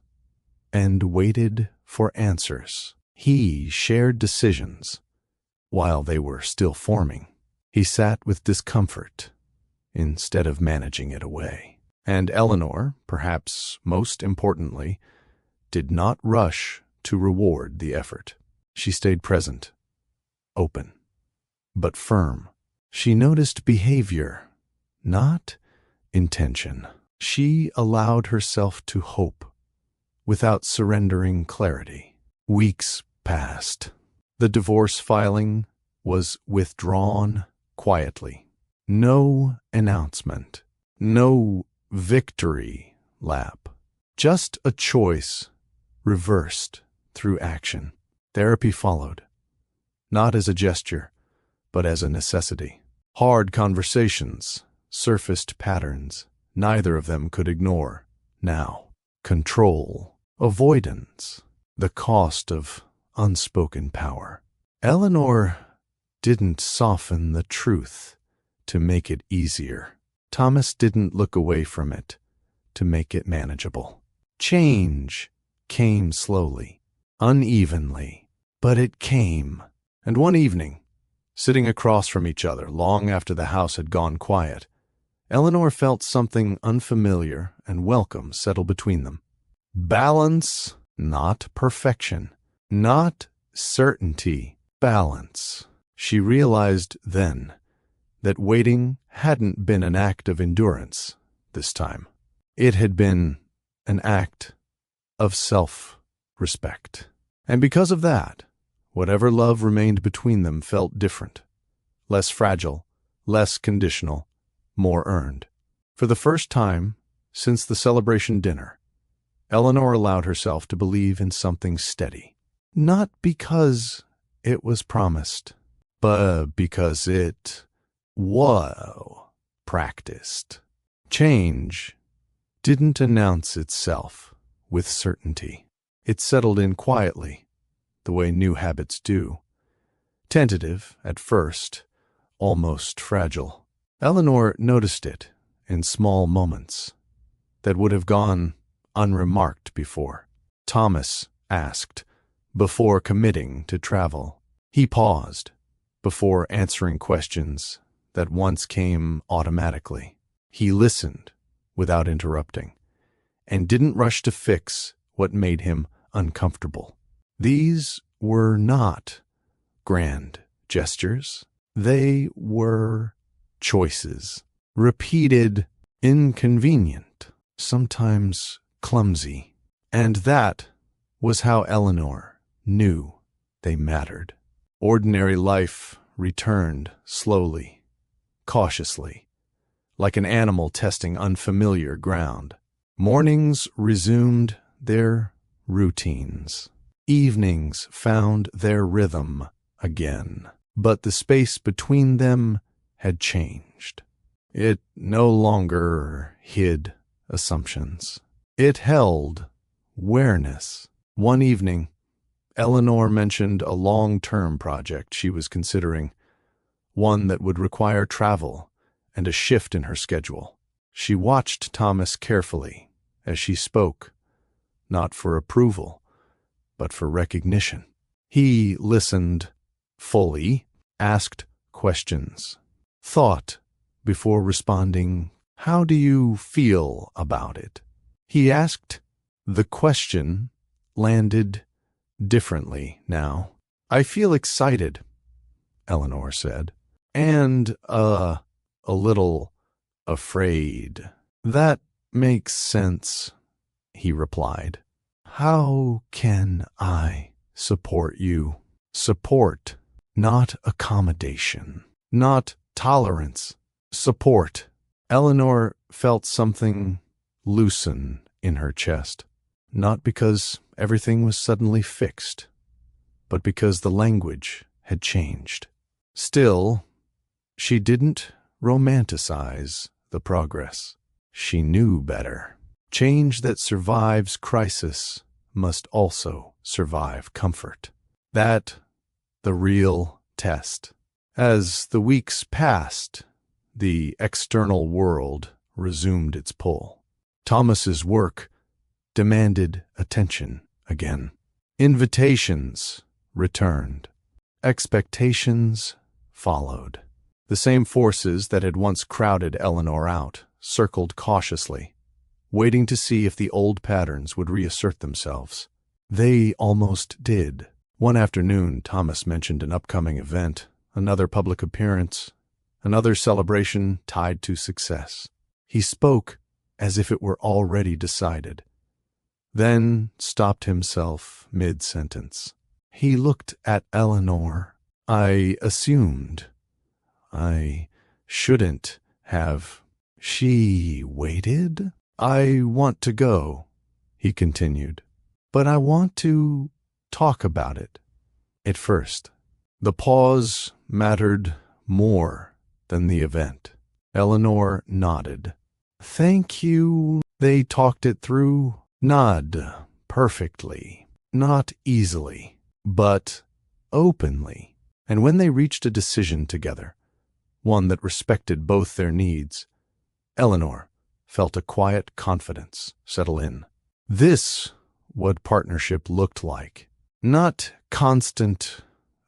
and waited for answers. He shared decisions while they were still forming. He sat with discomfort instead of managing it away. And Eleanor, perhaps most importantly, did not rush to reward the effort. She stayed present, open, but firm. She noticed behavior, not intention. She allowed herself to hope without surrendering clarity. Weeks passed. The divorce filing was withdrawn quietly. No announcement, no victory lap, just a choice reversed through action. Therapy followed, not as a gesture, but as a necessity. Hard conversations surfaced patterns neither of them could ignore now. Control, avoidance, the cost of unspoken power. Eleanor didn't soften the truth to make it easier. Thomas didn't look away from it to make it manageable. Change came slowly, unevenly, but it came. And one evening, sitting across from each other long after the house had gone quiet, Eleanor felt something unfamiliar and welcome settle between them. Balance, not perfection, not certainty, balance. She realized then that waiting hadn't been an act of endurance this time. It had been an act of self-respect. And because of that, whatever love remained between them felt different, less fragile, less conditional, more earned. For the first time since the celebration dinner, Eleanor allowed herself to believe in something steady. Not because it was promised, but because it was practiced. Change didn't announce itself with certainty. It settled in quietly, the way new habits do. Tentative at first, almost fragile. Eleanor noticed it in small moments that would have gone unremarked before. Thomas asked before committing to travel. He paused before answering questions that once came automatically. He listened without interrupting, and didn't rush to fix what made him uncomfortable. These were not grand gestures. They were choices, repeated, inconvenient, sometimes clumsy. And that was how Eleanor knew they mattered. Ordinary life returned slowly, cautiously, like an animal testing unfamiliar ground. Mornings resumed their routines. Evenings found their rhythm again. But the space between them had changed. It no longer hid assumptions. It held awareness. One evening, Eleanor mentioned a long-term project she was considering, one that would require travel and a shift in her schedule. She watched Thomas carefully as she spoke, not for approval, but for recognition. He listened fully, asked questions, thought before responding, "How do you feel about it?" He asked. The question landed differently now. "I feel excited," Eleanor said, "and a little afraid." "That makes sense," he replied. "How can I support you?" Support, not accommodation, not tolerance. Support. Eleanor felt something loosen in her chest, not because everything was suddenly fixed, but because the language had changed. Still, she didn't romanticize the progress. She knew better. Change that survives crisis must also survive comfort. That the real test. As the weeks passed, the external world resumed its pull. Thomas's work demanded attention again. Invitations returned. Expectations followed. The same forces that had once crowded Eleanor out circled cautiously, waiting to see if the old patterns would reassert themselves. They almost did. One afternoon, Thomas mentioned an upcoming event, another public appearance, another celebration tied to success. He spoke as if it were already decided, then stopped himself mid-sentence. He looked at Eleanor. "I assumed. I shouldn't have." She waited. "I want to go," he continued, "but I want to talk about it." At first, the pause mattered more than the event. Eleanor nodded. "Thank you." They talked it through. Not perfectly, not easily, but openly. And when they reached a decision together, one that respected both their needs, Eleanor felt a quiet confidence settle in. This what partnership looked like. Not constant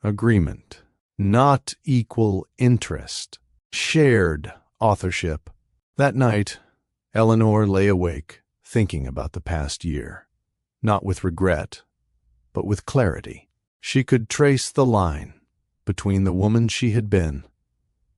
agreement, not equal interest, shared authorship. That night, Eleanor lay awake, thinking about the past year, not with regret, but with clarity. She could trace the line between the woman she had been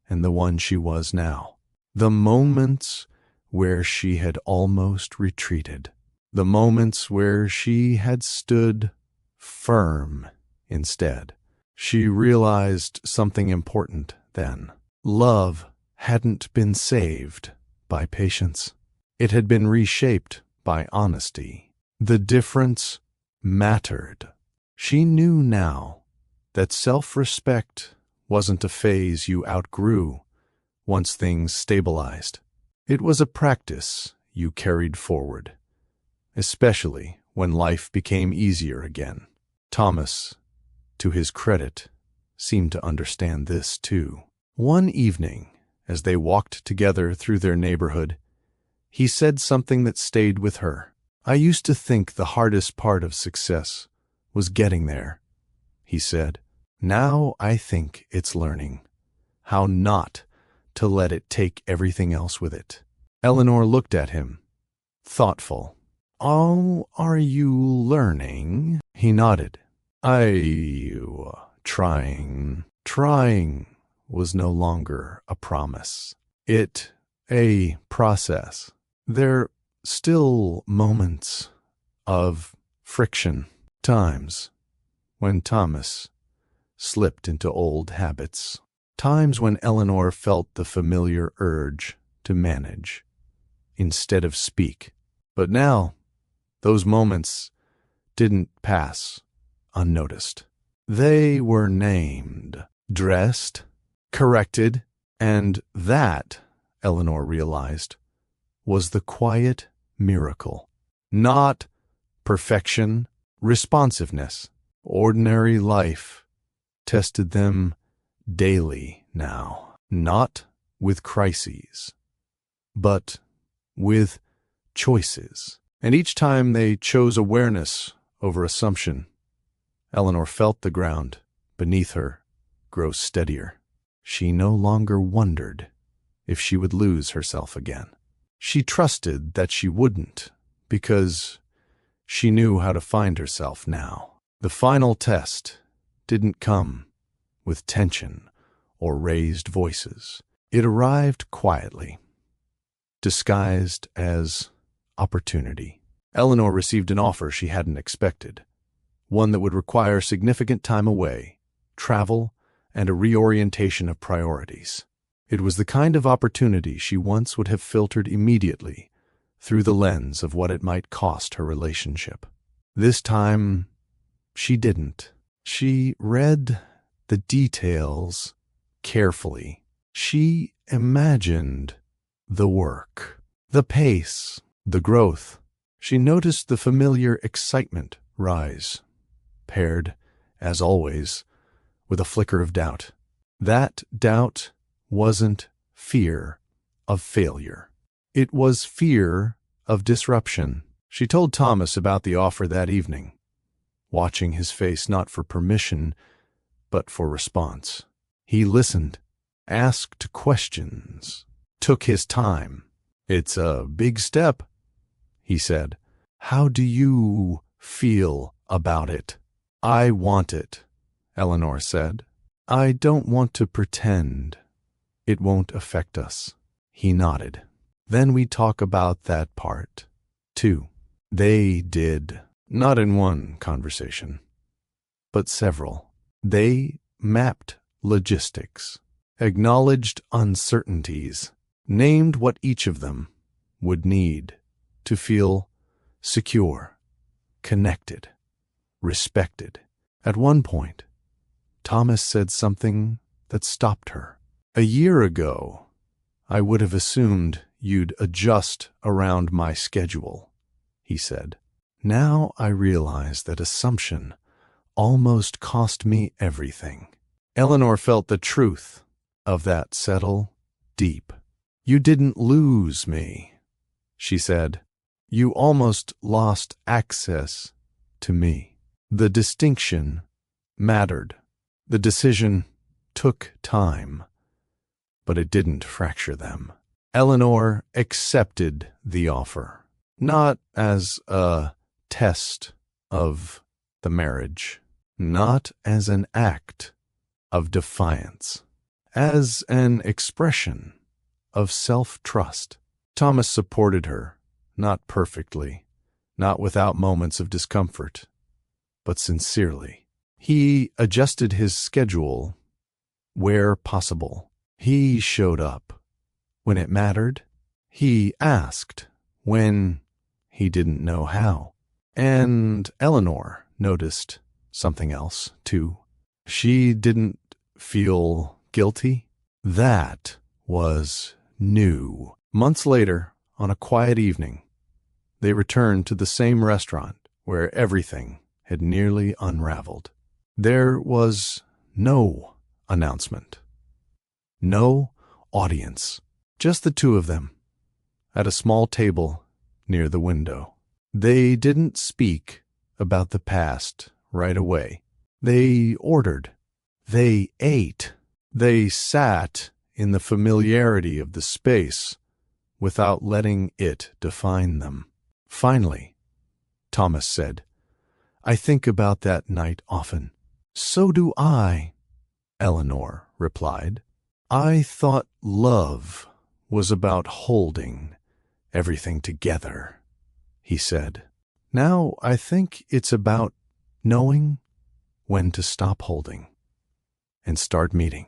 and the one she was now. The moments where she had almost retreated. The moments where she had stood firm instead. She realized something important then. Love hadn't been saved by patience. It had been reshaped by honesty. The difference mattered. She knew now that self-respect wasn't a phase you outgrew once things stabilized. It was a practice you carried forward, especially when life became easier again. Thomas, to his credit, seemed to understand this too. One evening, as they walked together through their neighborhood, he said something that stayed with her. "I used to think the hardest part of success was getting there," he said. "Now I think it's learning how not to let it take everything else with it." Eleanor looked at him, thoughtful. "Oh, are you learning?" He nodded. Trying. Trying was no longer a promise. A process. There still moments of friction, times when Thomas slipped into old habits, times when Eleanor felt the familiar urge to manage instead of speak. But now, those moments didn't pass unnoticed. They were named, dressed, corrected, and that, Eleanor realized, was the quiet miracle. Not perfection, responsiveness. Ordinary life tested them daily now, not with crises, but with choices. And each time they chose awareness over assumption, Eleanor felt the ground beneath her grow steadier. She no longer wondered if she would lose herself again. She trusted that she wouldn't, because she knew how to find herself now. The final test didn't come with tension or raised voices. It arrived quietly, disguised as opportunity. Eleanor received an offer she hadn't expected, one that would require significant time away, travel, and a reorientation of priorities. It was the kind of opportunity she once would have filtered immediately through the lens of what it might cost her relationship. This time, she didn't. She read the details carefully. She imagined the work, the pace, the growth. She noticed the familiar excitement rise, paired, as always, with a flicker of doubt. That doubt wasn't fear of failure. It was fear of disruption. She told Thomas about the offer that evening, watching his face not for permission, but for response. He listened, asked questions, took his time. "It's a big step," he said. "How do you feel about it?" "I want it," Eleanor said. "I don't want to pretend it won't affect us." He nodded. "Then we talk about that part, too." They did, not in one conversation, but several. They mapped logistics, acknowledged uncertainties, named what each of them would need to feel secure, connected, respected. At one point, Thomas said something that stopped her. "A year ago, I would have assumed you'd adjust around my schedule," he said. "Now I realize that assumption almost cost me everything." Eleanor felt the truth of that settle deep. "You didn't lose me," she said. "You almost lost access to me." The distinction mattered. The decision took time, but it didn't fracture them. Eleanor accepted the offer, not as a test of the marriage, not as an act of defiance, as an expression of self-trust. Thomas supported her, not perfectly, not without moments of discomfort, but sincerely. He adjusted his schedule where possible. He showed up when it mattered. He asked when he didn't know how. And Eleanor noticed something else, too. She didn't feel guilty. That was new. Months later, on a quiet evening, they returned to the same restaurant where everything had nearly unraveled. There was no announcement, no audience, just the two of them at a small table near the window. They didn't speak about the past right away. They ordered. They ate. They sat in the familiarity of the space without letting it define them. Finally, Thomas said, "I think about that night often." "So do I," Eleanor replied. "I thought love was about holding everything together," he said. "Now I think it's about knowing when to stop holding and start meeting."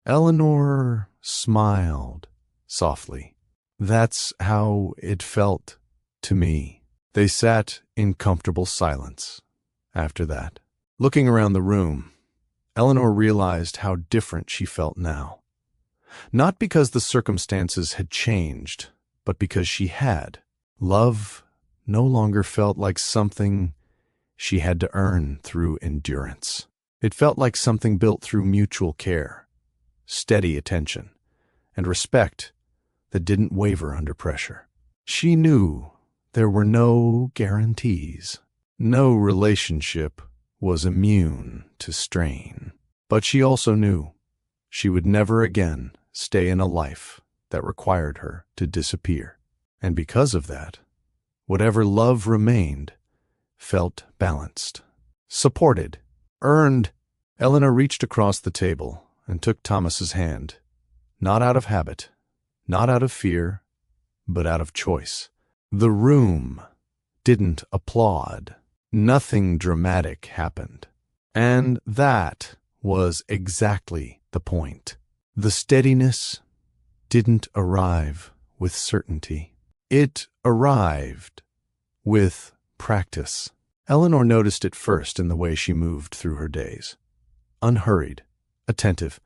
Eleanor smiled softly. "That's how it felt to me." They sat in comfortable silence after that. Looking around the room, Eleanor realized how different she felt now. Not because the circumstances had changed, but because she had. Love no longer felt like something she had to earn through endurance. It felt like something built through mutual care, steady attention, and respect that didn't waver under pressure. She knew there were no guarantees. No relationship was immune to strain. But she also knew she would never again stay in a life that required her to disappear. And because of that, whatever love remained felt balanced, supported, earned. Eleanor reached across the table and took Thomas's hand, not out of habit, not out of fear, but out of choice. The room didn't applaud. Nothing dramatic happened. And that was exactly the point. The steadiness didn't arrive with certainty. It arrived with practice. Eleanor noticed it first in the way she moved through her days. Unhurried, attentive,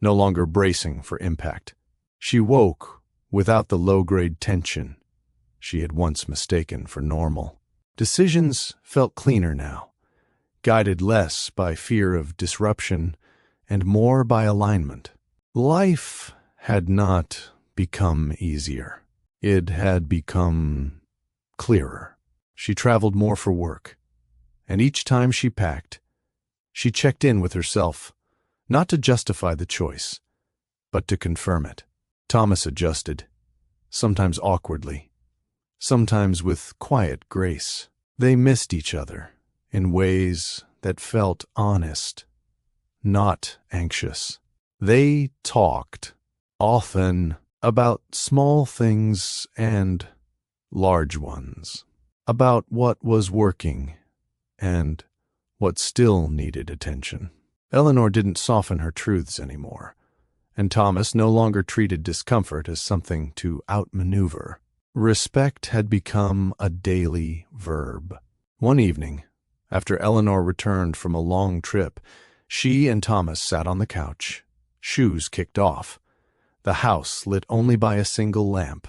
no longer bracing for impact. She woke without the low-grade tension she had once mistaken for normal. Decisions felt cleaner now, guided less by fear of disruption and more by alignment. Life had not become easier. It had become clearer. She traveled more for work, and each time she packed, she checked in with herself, not to justify the choice, but to confirm it. Thomas adjusted, sometimes awkwardly, sometimes with quiet grace. They missed each other in ways that felt honest, not anxious. They talked, often, about small things and large ones, about what was working and what still needed attention. Eleanor didn't soften her truths anymore, and Thomas no longer treated discomfort as something to outmaneuver. Respect had become a daily verb. One evening, after Eleanor returned from a long trip, she and Thomas sat on the couch, shoes kicked off, the house lit only by a single lamp.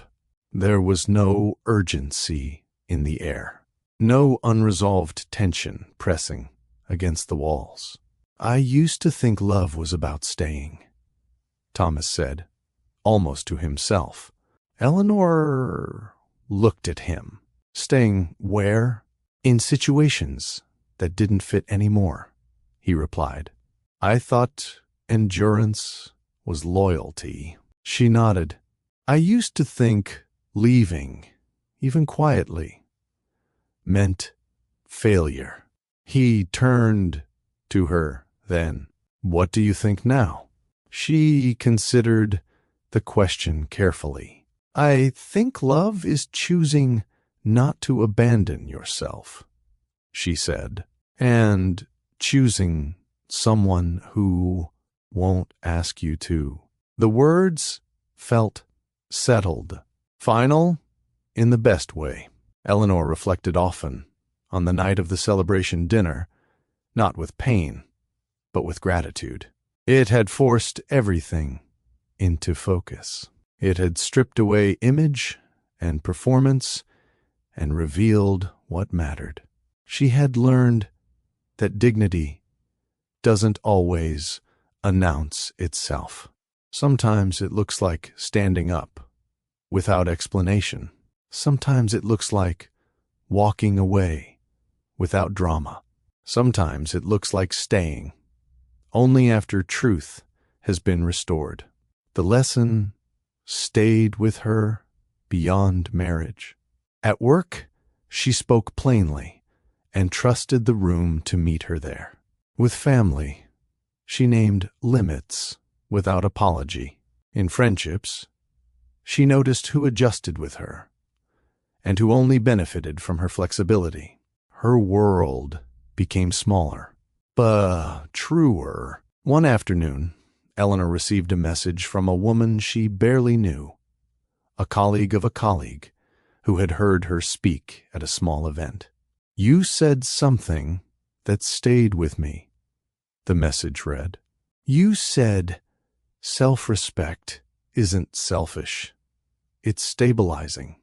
There was no urgency in the air, no unresolved tension pressing against the walls. "I used to think love was about staying," Thomas said, almost to himself. Eleanor looked at him. "Staying where?" "In situations that didn't fit anymore," he replied. "I thought endurance was loyalty." She nodded. "I used to think leaving, even quietly, meant failure." He turned to her then. "What do you think now?" She considered the question carefully. "I think love is choosing not to abandon yourself," she said, "and choosing someone who won't ask you to." The words felt settled, final in the best way. Eleanor reflected often on the night of the celebration dinner, not with pain, but with gratitude. It had forced everything into focus. It had stripped away image and performance and revealed what mattered. She had learned that dignity doesn't always announce itself. Sometimes it looks like standing up without explanation. Sometimes it looks like walking away without drama. Sometimes it looks like staying only after truth has been restored. The lesson stayed with her beyond marriage. At work, she spoke plainly and trusted the room to meet her there. With family, she named limits without apology. In friendships, she noticed who adjusted with her and who only benefited from her flexibility. Her world became smaller, but truer. One afternoon, Eleanor received a message from a woman she barely knew, a colleague of a colleague who had heard her speak at a small event. "You said something that stayed with me," the message read. "You said self-respect isn't selfish. It's stabilizing."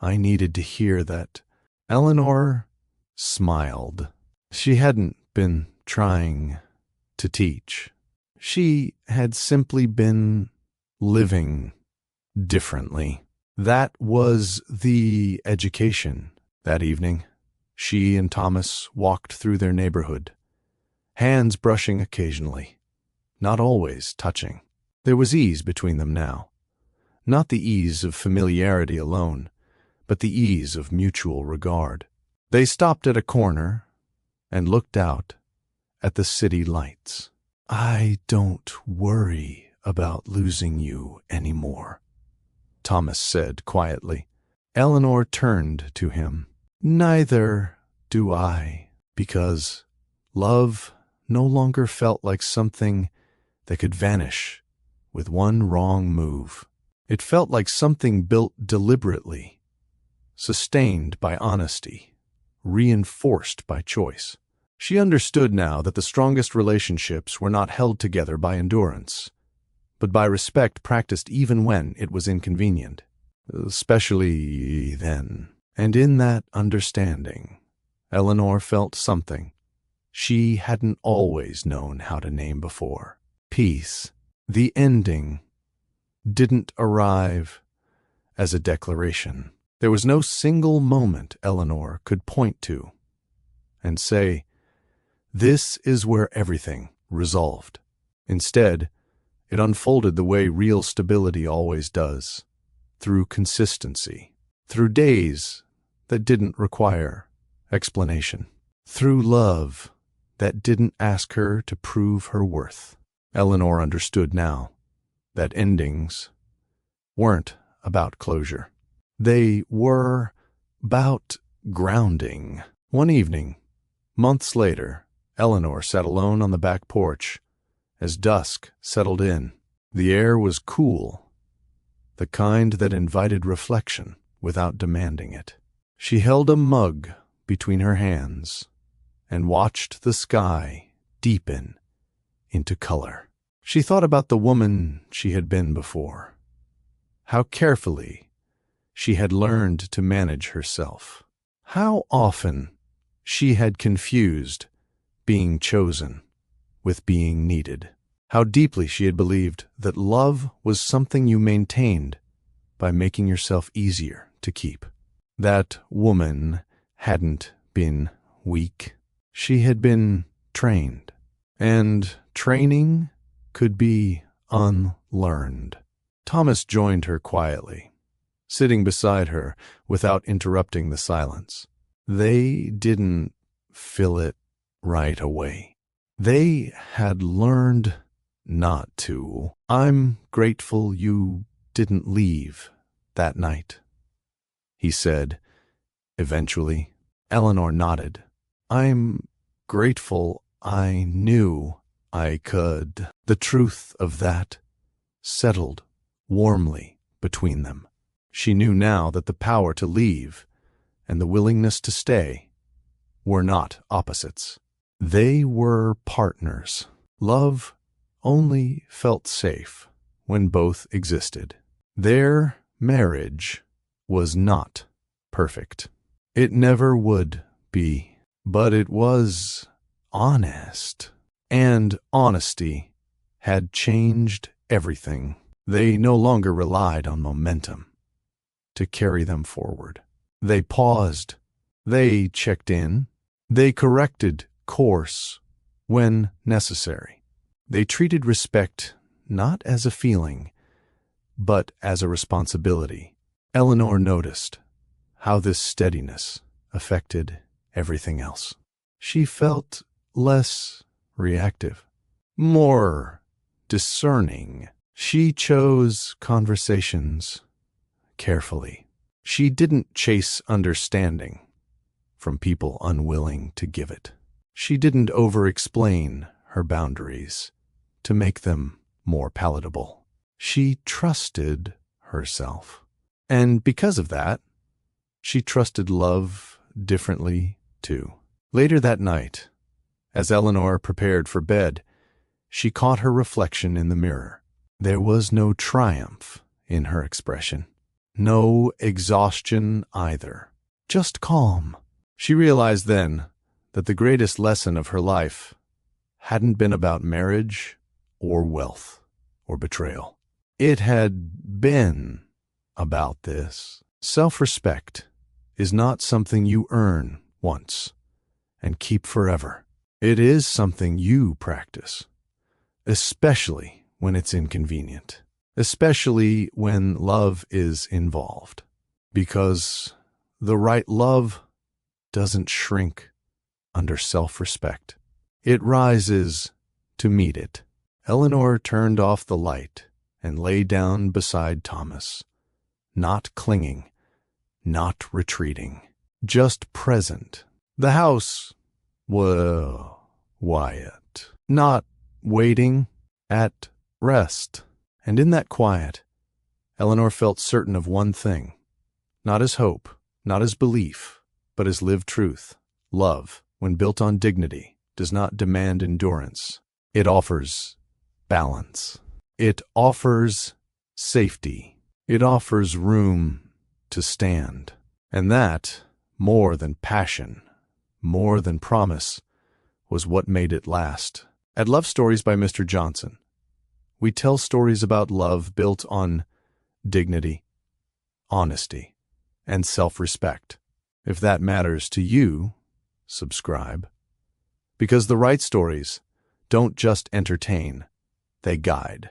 I needed to hear that. Eleanor smiled. She hadn't been trying to teach. She had simply been living differently. That was the education. That evening, she and Thomas walked through their neighborhood, hands brushing occasionally, not always touching. There was ease between them now. Not the ease of familiarity alone, but the ease of mutual regard. They stopped at a corner and looked out at the city lights. "I don't worry about losing you anymore," Thomas said quietly. Eleanor turned to him. "Neither do I, because love no longer felt like something that could vanish with one wrong move. It felt like something built deliberately, sustained by honesty, reinforced by choice. She understood now that the strongest relationships were not held together by endurance, but by respect practiced even when it was inconvenient, especially then. And in that understanding, Eleanor felt something she hadn't always known how to name before: peace. The ending didn't arrive as a declaration. There was no single moment Eleanor could point to and say, "This is where everything resolved." Instead, it unfolded the way real stability always does, through consistency, through days that didn't require explanation, through love that didn't ask her to prove her worth. Eleanor understood now that endings weren't about closure. They were about grounding. One evening, months later, Eleanor sat alone on the back porch as dusk settled in. The air was cool, the kind that invited reflection without demanding it. She held a mug between her hands and watched the sky deepen into color. She thought about the woman she had been before, how carefully she had learned to manage herself, how often she had confused being chosen with being needed, how deeply she had believed that love was something you maintained by making yourself easier to keep. That woman hadn't been weak. She had been trained, and training could be unlearned. Thomas joined her quietly, sitting beside her without interrupting the silence. They didn't fill it right away. They had learned not to. "I'm grateful you didn't leave that night," he said, eventually. Eleanor nodded. "I'm grateful I knew I could." The truth of that settled warmly between them. She knew now that the power to leave and the willingness to stay were not opposites. They were partners. Love only felt safe when both existed. Their marriage was not perfect. It never would be, but it was honest. And honesty had changed everything. They no longer relied on momentum to carry them forward. They paused. They checked in. They corrected course when necessary. They treated respect not as a feeling, but as a responsibility. Eleanor noticed how this steadiness affected everything else. She felt less reactive, more discerning. She chose conversations carefully. She didn't chase understanding from people unwilling to give it. She didn't over-explain her boundaries to make them more palatable. She trusted herself. And because of that, she trusted love differently too. Later that night, as Eleanor prepared for bed, she caught her reflection in the mirror. There was no triumph in her expression. No exhaustion either. Just calm. She realized then that the greatest lesson of her life hadn't been about marriage or wealth or betrayal. It had been about this. Self-respect is not something you earn once and keep forever. It is something you practice, especially when it's inconvenient, especially when love is involved, because the right love doesn't shrink under self-respect. It rises to meet it. Eleanor turned off the light and lay down beside Thomas, not clinging, not retreating, just present. The house was quiet, not waiting, at rest. And in that quiet, Eleanor felt certain of one thing, not as hope, not as belief, but as lived truth. Love, when built on dignity, does not demand endurance. It offers balance. It offers safety. It offers room to stand. And that, more than passion, more than promise, was what made it last. At Love Stories by Mr. Johnson, we tell stories about love built on dignity, honesty, and self-respect. If that matters to you, subscribe. Because the right stories don't just entertain, they guide.